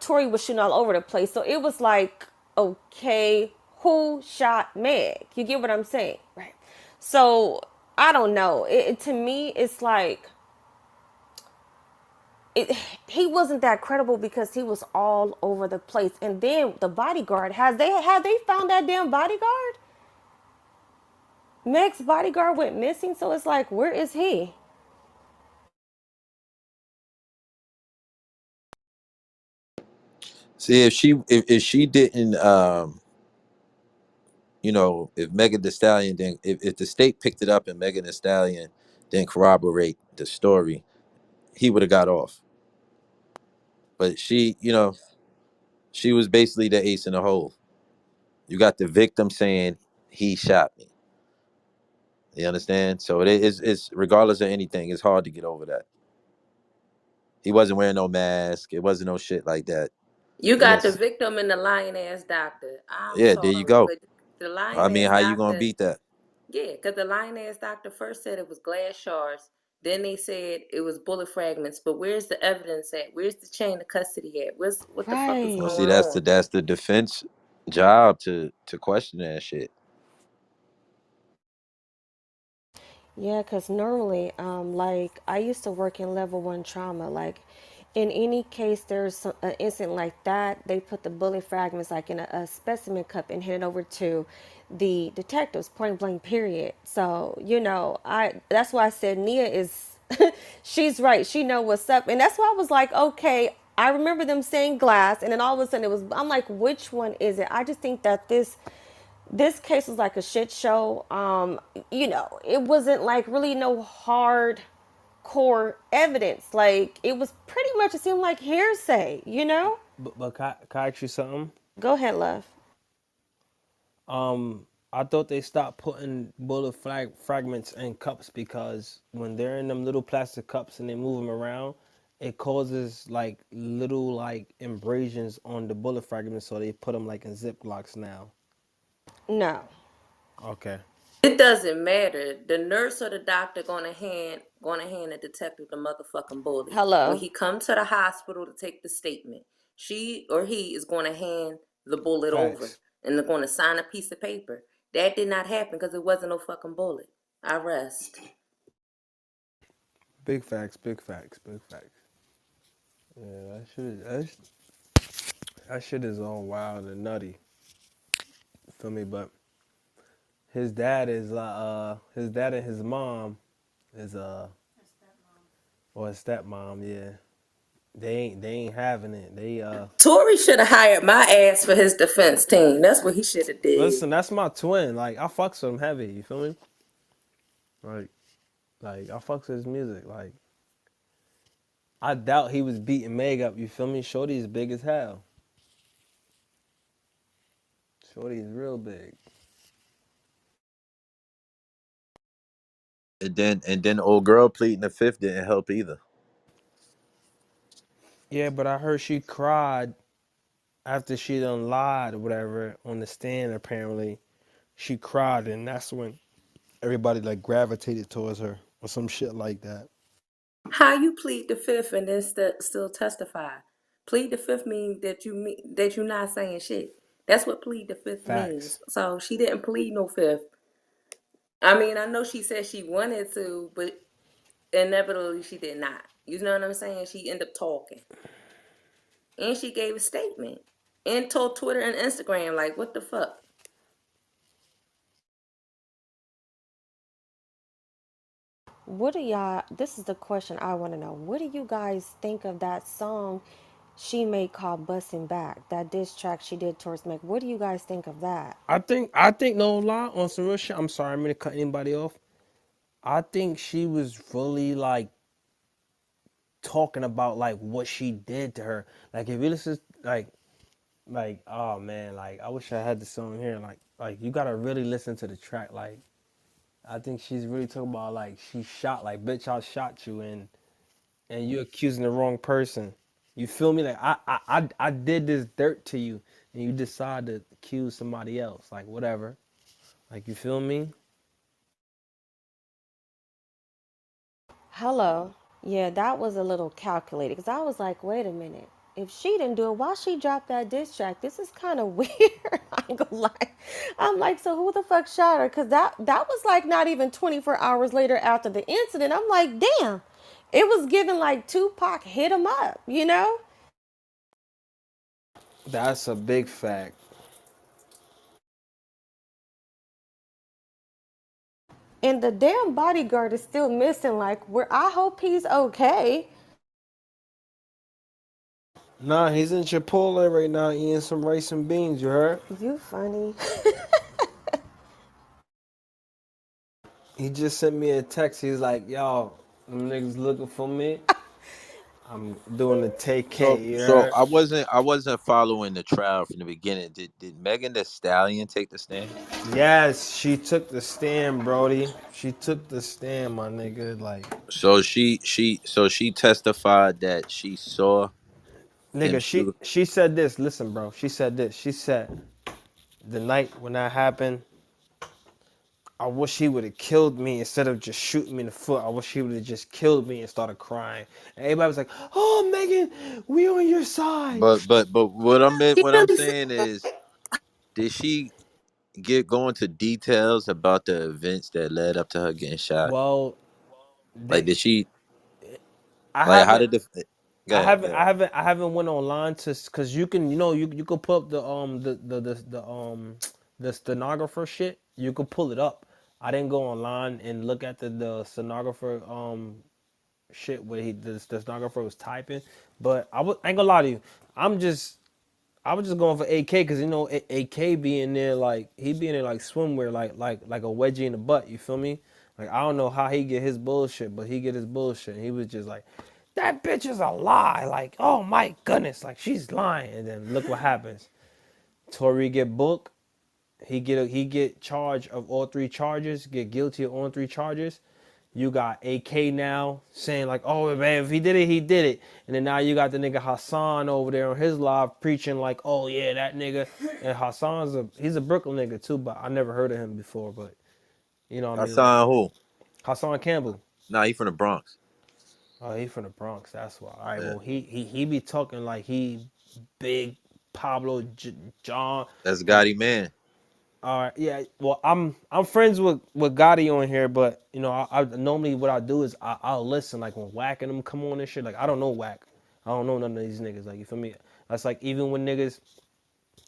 Tory was shooting all over the place. So it was like, okay, who shot Meg? You get what I'm saying, right? So I don't know. To me, it's like it, he wasn't that credible because he was all over the place. And then the bodyguard have they found that damn bodyguard? Meg's bodyguard went missing, so it's like, where is he? See, if she didn't if Megan Thee Stallion then if the state picked it up and Megan Thee Stallion didn't corroborate the story, he would have got off. But she was basically the ace in the hole. You got the victim saying he shot me. You understand? So it's regardless of anything, it's hard to get over that. He wasn't wearing no mask. It wasn't no shit like that. You You know, got the victim and the lying ass doctor. I'm yeah, there you sorry, go. but the lying I mean, ass how you gonna doctor, beat that? yeah, because the lying ass doctor first said it was glass shards. Then they said it was bullet fragments. But where's the evidence at? Where's the chain of custody at? What the fuck is Well, Right. see, going on? that's the defense job to question that shit. Yeah, because normally, like I used to work in level one trauma. Like, in any case, there's an incident like that, they put the bullet fragments like in a specimen cup and hand it over to the detectives, point blank, period. So I that's why I said Nia is, she's right. She know what's up, and that's why I was like, okay. I remember them saying glass, and then all of a sudden I'm like, which one is it? I just think that this case was like a shit show. It wasn't like really no hard core evidence. Like it was pretty much, it seemed like hearsay. But can I ask you something? Go ahead, love. I thought they stopped putting bullet fragments in cups because when they're in them little plastic cups and they move them around, it causes like little like abrasions on the bullet fragments, so they put them like in Ziplocs now. No. Okay. It doesn't matter. The nurse or the doctor gonna hand the detective the motherfucking bullet. When Hello. he come to the hospital to take the statement, she or he is gonna hand the bullet over Facts. and they're gonna sign a piece of paper. That did not happen because it wasn't no fucking bullet. I rest. Big facts. Big facts. Big facts. Yeah, that shit is all wild and nutty. Feel me? But his dad and his mom is or his stepmom, yeah. They ain't having it. Tory should have hired my ass for his defense team. That's what he should have did. Listen, that's my twin. Like I fucks with him heavy, you feel me? Like I fucks with his music. Like I doubt he was beating Meg up, you feel me? Shorty's big as hell. Shorty's real big. And then old girl pleading the fifth didn't help either. Yeah, but I heard she cried after she done lied or whatever on the stand apparently. She cried and that's when everybody like gravitated towards her or some shit like that. How you plead the fifth and then still testify? Plead the fifth means that you're not saying shit. That's what plead the fifth Facts. means. So she didn't plead no fifth. I mean, I know she said she wanted to, but inevitably she did not. You know what I'm saying? She ended up talking. And she gave a statement. And told Twitter and Instagram, like, what the fuck? What do y'all, this is the question I want to know. What do you guys think of that song she made called Bustin' Back? That diss track she did towards Meg. What do you guys think of that? I think no lie on some real shit. I'm sorry, I'm gonna cut anybody off. I think she was really like talking about like what she did to her. Like if you listen, like oh man, like I wish I had the song here. Like you gotta really listen to the track. Like I think she's really talking about like she shot like bitch I shot you and you accusing the wrong person. You feel me? Like I did this dirt to you and you decide to accuse somebody else. Like whatever. Like you feel me? Hello. Yeah, that was a little calculated because I was like, wait a minute. If she didn't do it, why she dropped that diss track? This is kind of weird. I ain't gonna lie. I'm like, so who the fuck shot her? Because that was like not even 24 hours later after the incident. I'm like, damn. It was given like Tupac hit him up, you know? That's a big fact. And the damn bodyguard is still missing. Like, where I hope he's okay. Nah, he's in Chipotle right now eating some rice and beans, you heard? You funny. He just sent me a text. He's like, yo, them niggas looking for me. I'm doing the So TK, you so heard? I wasn't following the trial from the beginning. Did Megan the Stallion take the stand? Yes, she took the stand, Brody. She took the stand, my nigga. Like, So she testified that she saw him nigga, she shoot. she said this. Listen, bro. She said this. She said the night when that happened, I wish he would have killed me instead of just shooting me in the foot. I wish he would have just killed me and started crying. And everybody was like, "Oh, Megan, we on your side." But He what I'm really said saying is, did she go into details about the events that led up to her getting shot? Well, Like, they, did she I like how haven't, did the go I ahead, haven't, go I ahead. haven't, I haven't went online to because you can, you can pull up the stenographer shit. You can pull it up. I didn't go online and look at the stenographer shit where the stenographer was typing, but I ain't gonna lie to you. I'm just I was just going for AK because AK be in there like he be in there like swimwear like a wedgie in the butt. You feel me? Like I don't know how he get his bullshit, but he get his bullshit. And he was just like, that bitch is a lie. Like oh my goodness, like she's lying. And then look what happens. Tory get booked. He get charged of all three charges. Get guilty of all three charges. You got AK now saying like, "Oh man, if he did it, he did it." And then now you got the nigga Hassan over there on his live preaching like, "Oh yeah, that nigga." And he's a Brooklyn nigga too, but I never heard of him before. But you know what I mean, like Hassan who? Hassan Campbell. Nah, he from the Bronx. Oh, he from the Bronx. That's why. All right. Yeah. Well, he be talking like he big Pablo John. That's Like, Gotti man. all right, yeah. Well, I'm friends with Gotti on here, but you know, I normally what I do is I'll listen like when Whack and them come on and shit. Like I don't know Whack. I don't know none of these niggas. Like you feel me? That's like even when niggas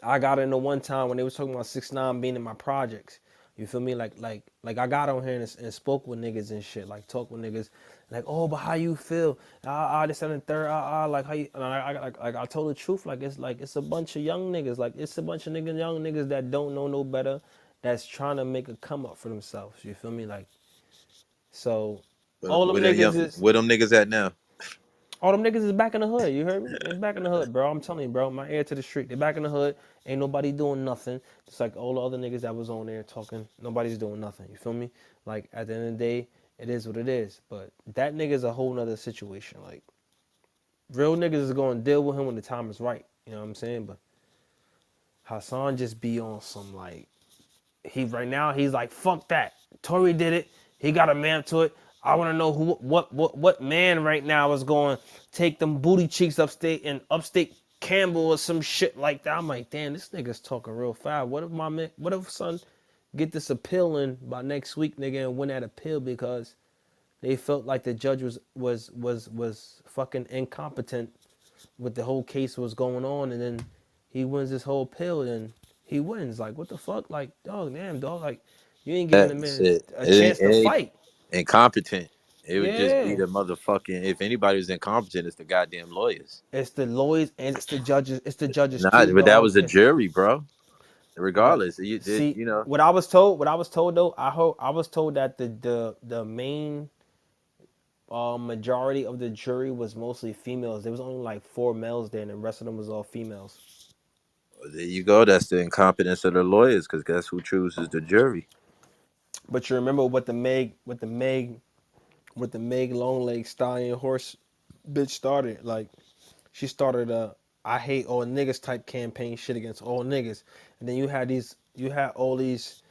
I got into one time when they was talking about 6ix9ine being in my projects. You feel me? Like I got on here and spoke with niggas and shit. Like talk with niggas. Like, oh, but how you feel? This and the third. Like how you? And I told the truth. Like it's a bunch of young niggas. Like it's a bunch of young niggas that don't know no better. That's trying to make a come up for themselves. You feel me? Like so. But All them niggas is where them niggas at now? all them niggas is back in the hood. You heard me? They back in the hood, bro. I'm telling you, bro. My ear to the street. They back in the hood. Ain't nobody doing nothing. It's like all the other niggas that was on there talking. Nobody's doing nothing. You feel me? Like at the end of the day, it is what it is. But that nigga's a whole nother situation. Like real niggas is gonna deal with him when the time is right. You know what I'm saying? But Hassan just be on some like he right now he's like fuck that. Tory did it. He got a man to it. I want to know what man right now is going to take them booty cheeks upstate and upstate Campbell or some shit like that. I'm like, damn, this nigga's talking real fast. What if son get this appeal in by next week, nigga, and win that appeal because they felt like the judge was fucking incompetent with the whole case was going on, and then he wins this whole appeal and he wins. Like, what the fuck? Like, dog, damn, dog, like you ain't giving the That's man it. a chance to It ain't fight. incompetent. It would just be Yeah. the motherfucking. If anybody was incompetent, it's the goddamn lawyers. It's the lawyers and it's the judges. It's the judges Nah, too, but that dog. was a jury, bro. But Regardless, you did, see, you know. what I was told though, I was told that the main majority of the jury was mostly females. There was only like 4 males there, and the rest of them was all females. There you go. That's the incompetence of the lawyers, because guess who chooses the jury? But you remember what the Meg Longleg Stallion horse bitch started? Like she started a I hate all niggas type campaign shit against all niggas. And then you had all these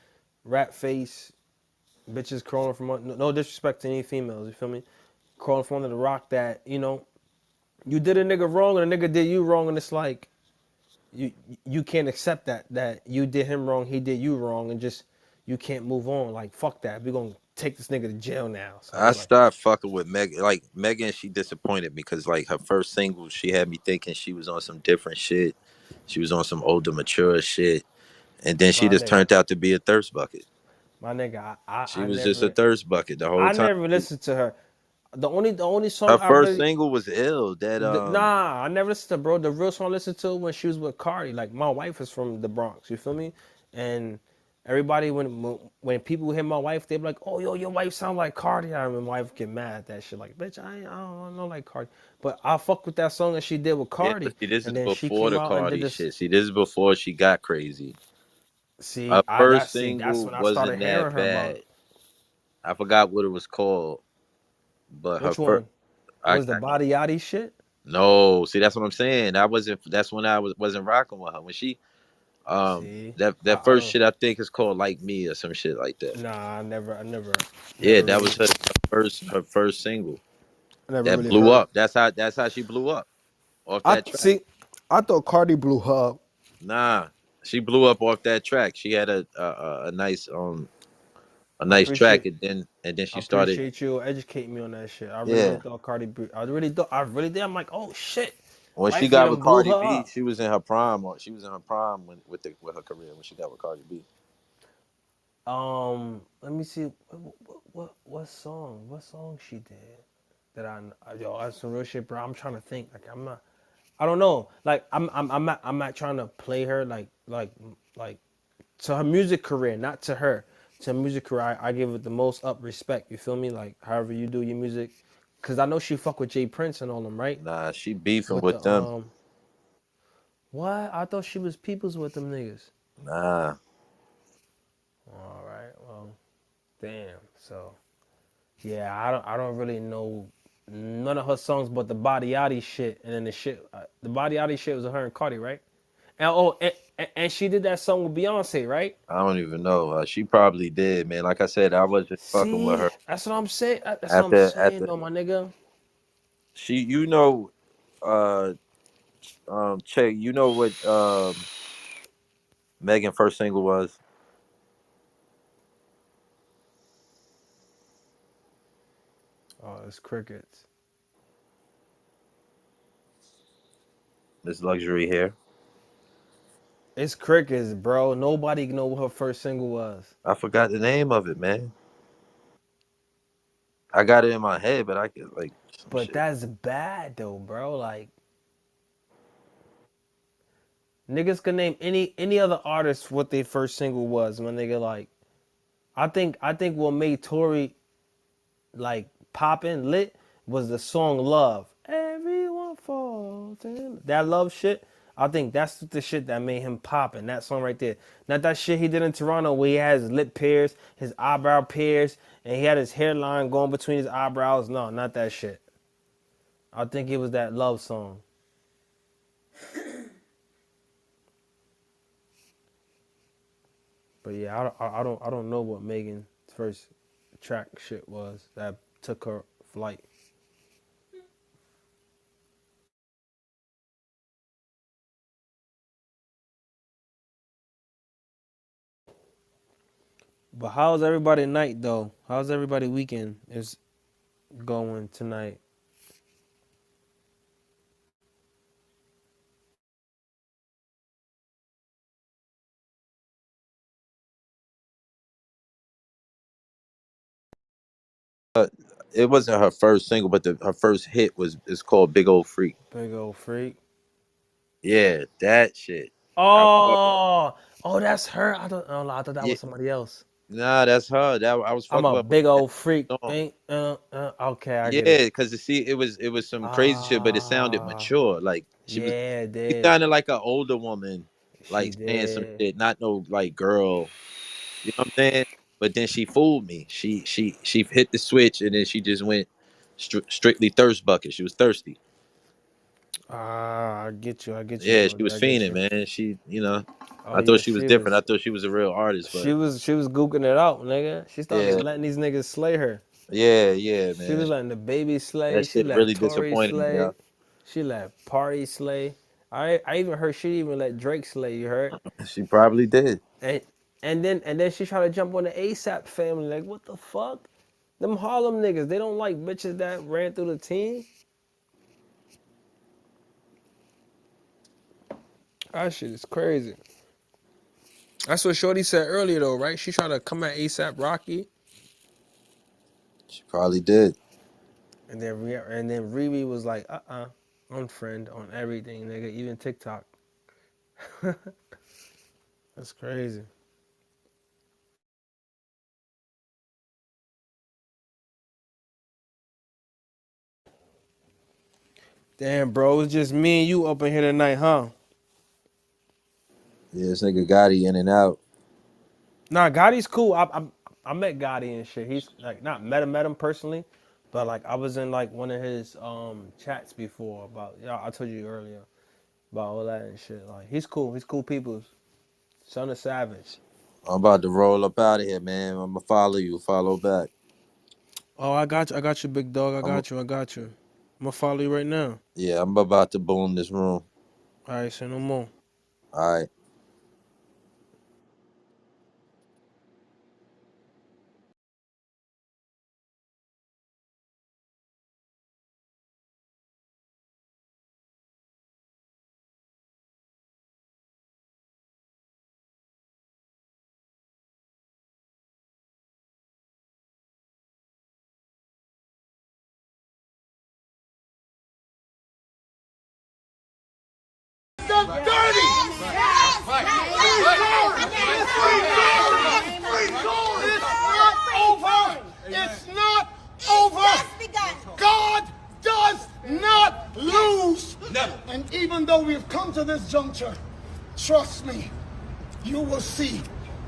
rat face bitches crawling from no disrespect to any females, you feel me? Crawling from under the rock that, you know, you did a nigga wrong and a nigga did you wrong and it's like you you can't accept that you did him wrong, he did you wrong and just you can't move on. Like fuck that. We're gonna take this nigga to jail now. So I it's like stopped fucking with Megan. Like Megan, she disappointed me because like her first single, she had me thinking she was on some different shit. She was on some older, mature shit, and then she my just nigga. turned out to be a thirst bucket. My nigga, She was just a thirst bucket the whole I time. never listened to her. The only Her song I first really single was ill. That nah, I never listened to bro. The real song I listened to when she was with Cardi. Like my wife is from the Bronx. You feel me? And everybody when people hear my wife, they be like, "Oh yo, your wife sound like Cardi." I remember my wife get mad at that shit. Like, bitch, I don't know like Cardi, but I fuck with that song that she did with yeah, but Cardi. see, this is And then she before came the out and did Cardi this. shit. See, this is before she got crazy. See, Her I first that see that's single when I started wasn't hearing that her about bad. I forgot what it was called, but her which first. one was the I body yachty shit. no, see, that's what I'm saying. I wasn't. That's when wasn't rocking with her when she See, that I first don't. shit I think is called Like Me or some shit like that. Nah, Yeah, never that really, was her first single I never that really blew heard. up. That's how she blew up off I that track. see. I thought Cardi blew her up. Nah, she blew up off that track. She had a nice a I nice track, appreciate. and then I she started. appreciate you educating me on that shit. I really Yeah, did thought Cardi. I really thought. I really did. I'm like, oh shit, when she wifey got with done blew Cardi her B, up. she was in her prime. She was in her prime with her career when she got with Cardi B. Let me see. What song she did that yo, that's some real shit, bro. I'm trying to think. Like, I'm not. I don't know. Like, I'm not trying to play her like to her music career, not to her. To her music career, I give it the most up respect. You feel me? Like, however you do your music, cause I know she fuck with Jay Prince and all them, right? Nah, she beefing With with the them. what? I thought she was peoples with them niggas. Nah, All right, well, damn. So Yeah, I don't really know none of her songs, but the Body Yachty shit, and then the Body Yachty shit was her and Cardi, right? And and she did that song with Beyonce, right? I don't even know. She probably did, man. Like I said, I wasn't fucking with See, her that's what I'm saying. That's what I'm after saying, though, my nigga. she. Uh, Che, you know what Megan first single was? Oh, it's crickets. This luxury hair. It's crickets, bro. Nobody know what her first single was. I forgot the name of it, man. I got it in my head, but I could like some But shit. that's bad though, bro. Like niggas can name any other artist what their first single was, my nigga. Like I think what made Tory like poppin' lit was the song Love. Everyone falls in that love shit. I think that's the shit that made him poppin'. That song right there. Not that shit he did in Toronto where he had his lip pierced, his eyebrow pierced, and he had his hairline going between his eyebrows. No, not that shit. I think it was that love song. But yeah, I don't know what Megan's first track shit was that took her flight. But how's everybody night though? How's everybody weekend is going tonight? It wasn't her first single, but her first hit was it's called Big Old Freak. Big old freak. Yeah, that shit. I fuck with. Oh, that's her. I thought that Yeah, was somebody else. nah, that's her. That I was I'm fucking a with big that old freak. song. Ain't okay, I get it. Yeah, because see, it was some crazy shit, but it sounded Ah, mature. Like yeah, it she did. sounded like an older woman, She like saying some did. shit, not no like girl. You know what I'm saying? But then she fooled me. She hit the switch and then she just went strictly thirst bucket. She was thirsty. Ah, I get you. I get you, Yeah, she Georgia. was I get fiending, you. man. Oh I thought yeah, she was she different. I was. thought she was a real artist, but She was googling it out, nigga. She started yeah, letting these niggas slay her. yeah, She was man. letting the baby slay. That She shit let really Tory disappointed me, slay. yo. She let Party slay. I even heard she even let Drake slay. You heard? She probably did. And and then she tried to jump on the ASAP family. Like what the fuck? Them Harlem niggas, they don't like bitches that ran through the team. That shit is crazy. That's what Shorty said earlier though, right? She tried to come at ASAP Rocky, She probably did. and then Riri was like, unfriend on everything, nigga, even TikTok. That's crazy. Damn, bro, it's just me and you up in here tonight, huh? Yeah, this nigga Gotti in and out. Nah, Gotti's cool. I met Gotti and shit. He's like not met him personally, but like I was in like one of his chats before about I told you earlier about all that and shit. Like he's cool. He's cool peoples. Son of Savage. I'm about to roll up out of here, man. I'm gonna follow you. Follow back. Oh, I got you. I got you, big dog. I I'm got you. I got you. I'm gonna follow you right now. Yeah, I'm about to boom this room. All right, say no more. All right. It's not over. God does not lose. Never. And even though we've come to this juncture, trust me, you will see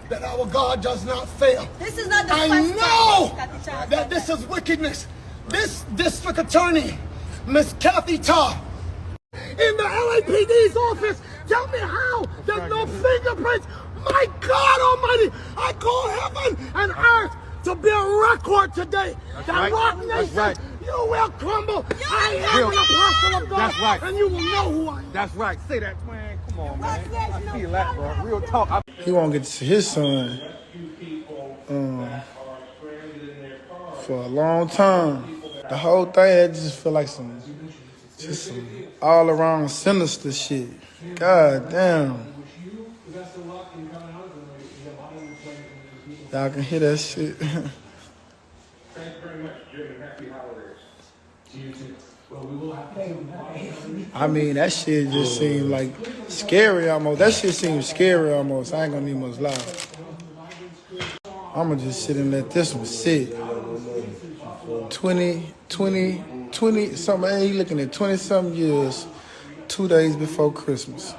that our God does not fail. This is not the I first know time that this is wickedness. This district attorney, Miss Kathy Tarr, in the LAPD's office, tell me how there's no fingerprints. My God Almighty, I call heaven and earth to be a record today. That Rock Nation, you will crumble. I am an apostle of God, and you will know who I am. That's right. Say that, man. Come on, man. I feel that, bro. Real talk. He won't get to see his son for a long time. The whole thing, I just feel like some all around sinister shit. God damn. Y'all can hear that shit. I mean, that shit just seemed like scary almost. That shit seems scary almost. I ain't gonna need much lie. I'ma just sit and let this one sit. 20 something. Hey, he looking at 20 something years, 2 days before Christmas.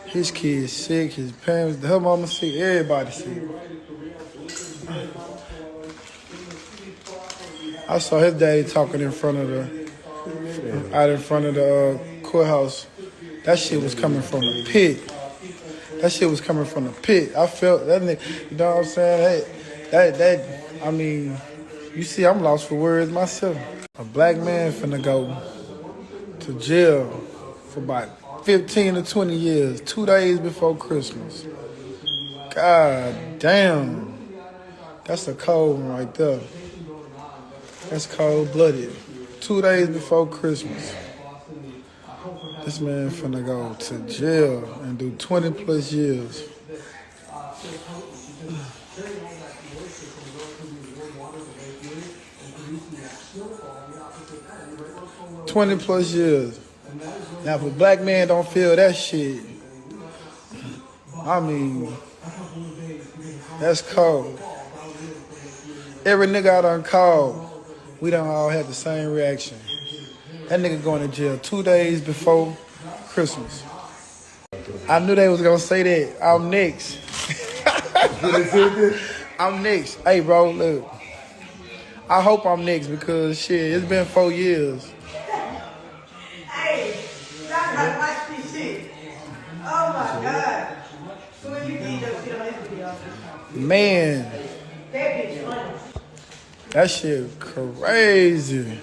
His kid's sick, his parents, her mama sick, everybody sick. I saw his daddy talking in front of the courthouse. That shit was coming from the pit. That shit was coming from the pit. I felt that nigga, you know what I'm saying? I mean, you see, I'm lost for words myself. A black man finna go to jail for about 15 to 20 years, 2 days before Christmas. God damn. That's a cold one right there. That's cold-blooded. 2 days before Christmas. This man finna go to jail and do 20 plus years. $20+ Now, if a black man don't feel that shit, I mean, that's cold. Every nigga I done called, we done all had the same reaction. That nigga going to jail 2 days before Christmas. I knew they was gonna say that. I'm next. I'm next. Hey, bro, look. I hope I'm next because shit, it's been 4 years. Hey, y'all gotta watch this shit. Oh my God. So when you did that shit on this video, Man, that bitch funny. that shit crazy.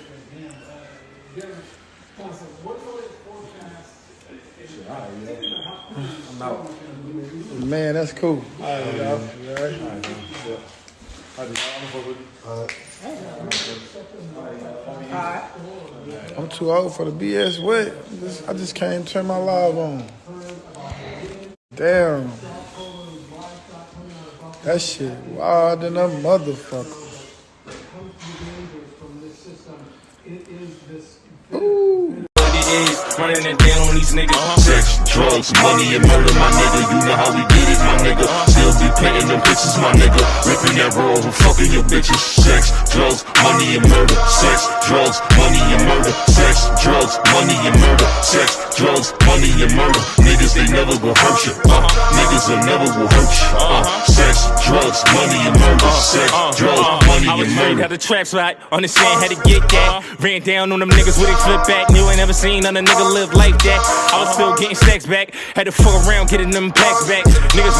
I'm out. Man, that's cool. All right, y'all. You all right? All right. I'm too old for the BS. What? I just can't turn my live on. Damn. That shit wild than a motherfucker. Ooh. Running it down on these niggas. Sex, drugs, money, and murder, my nigga. You know how we did it, my nigga. Still be painting them bitches, my nigga. Ripping that roll, who fucking your bitches. Sex, drugs, money, and murder. Sex, drugs, money, and murder. Sex, drugs, money, and murder. Sex, drugs, money, and murder. Niggas, they never will hurt you. Niggas, they never will hurt you. Sex, drugs, money, and murder. Sex, drugs, money, and murder. Got the traps right, understand how to get that. Ran down on them niggas with a flip back. Knew I never seen none of nigga live like that. I was still getting stacks back. Had to fuck around getting them packs back. Niggas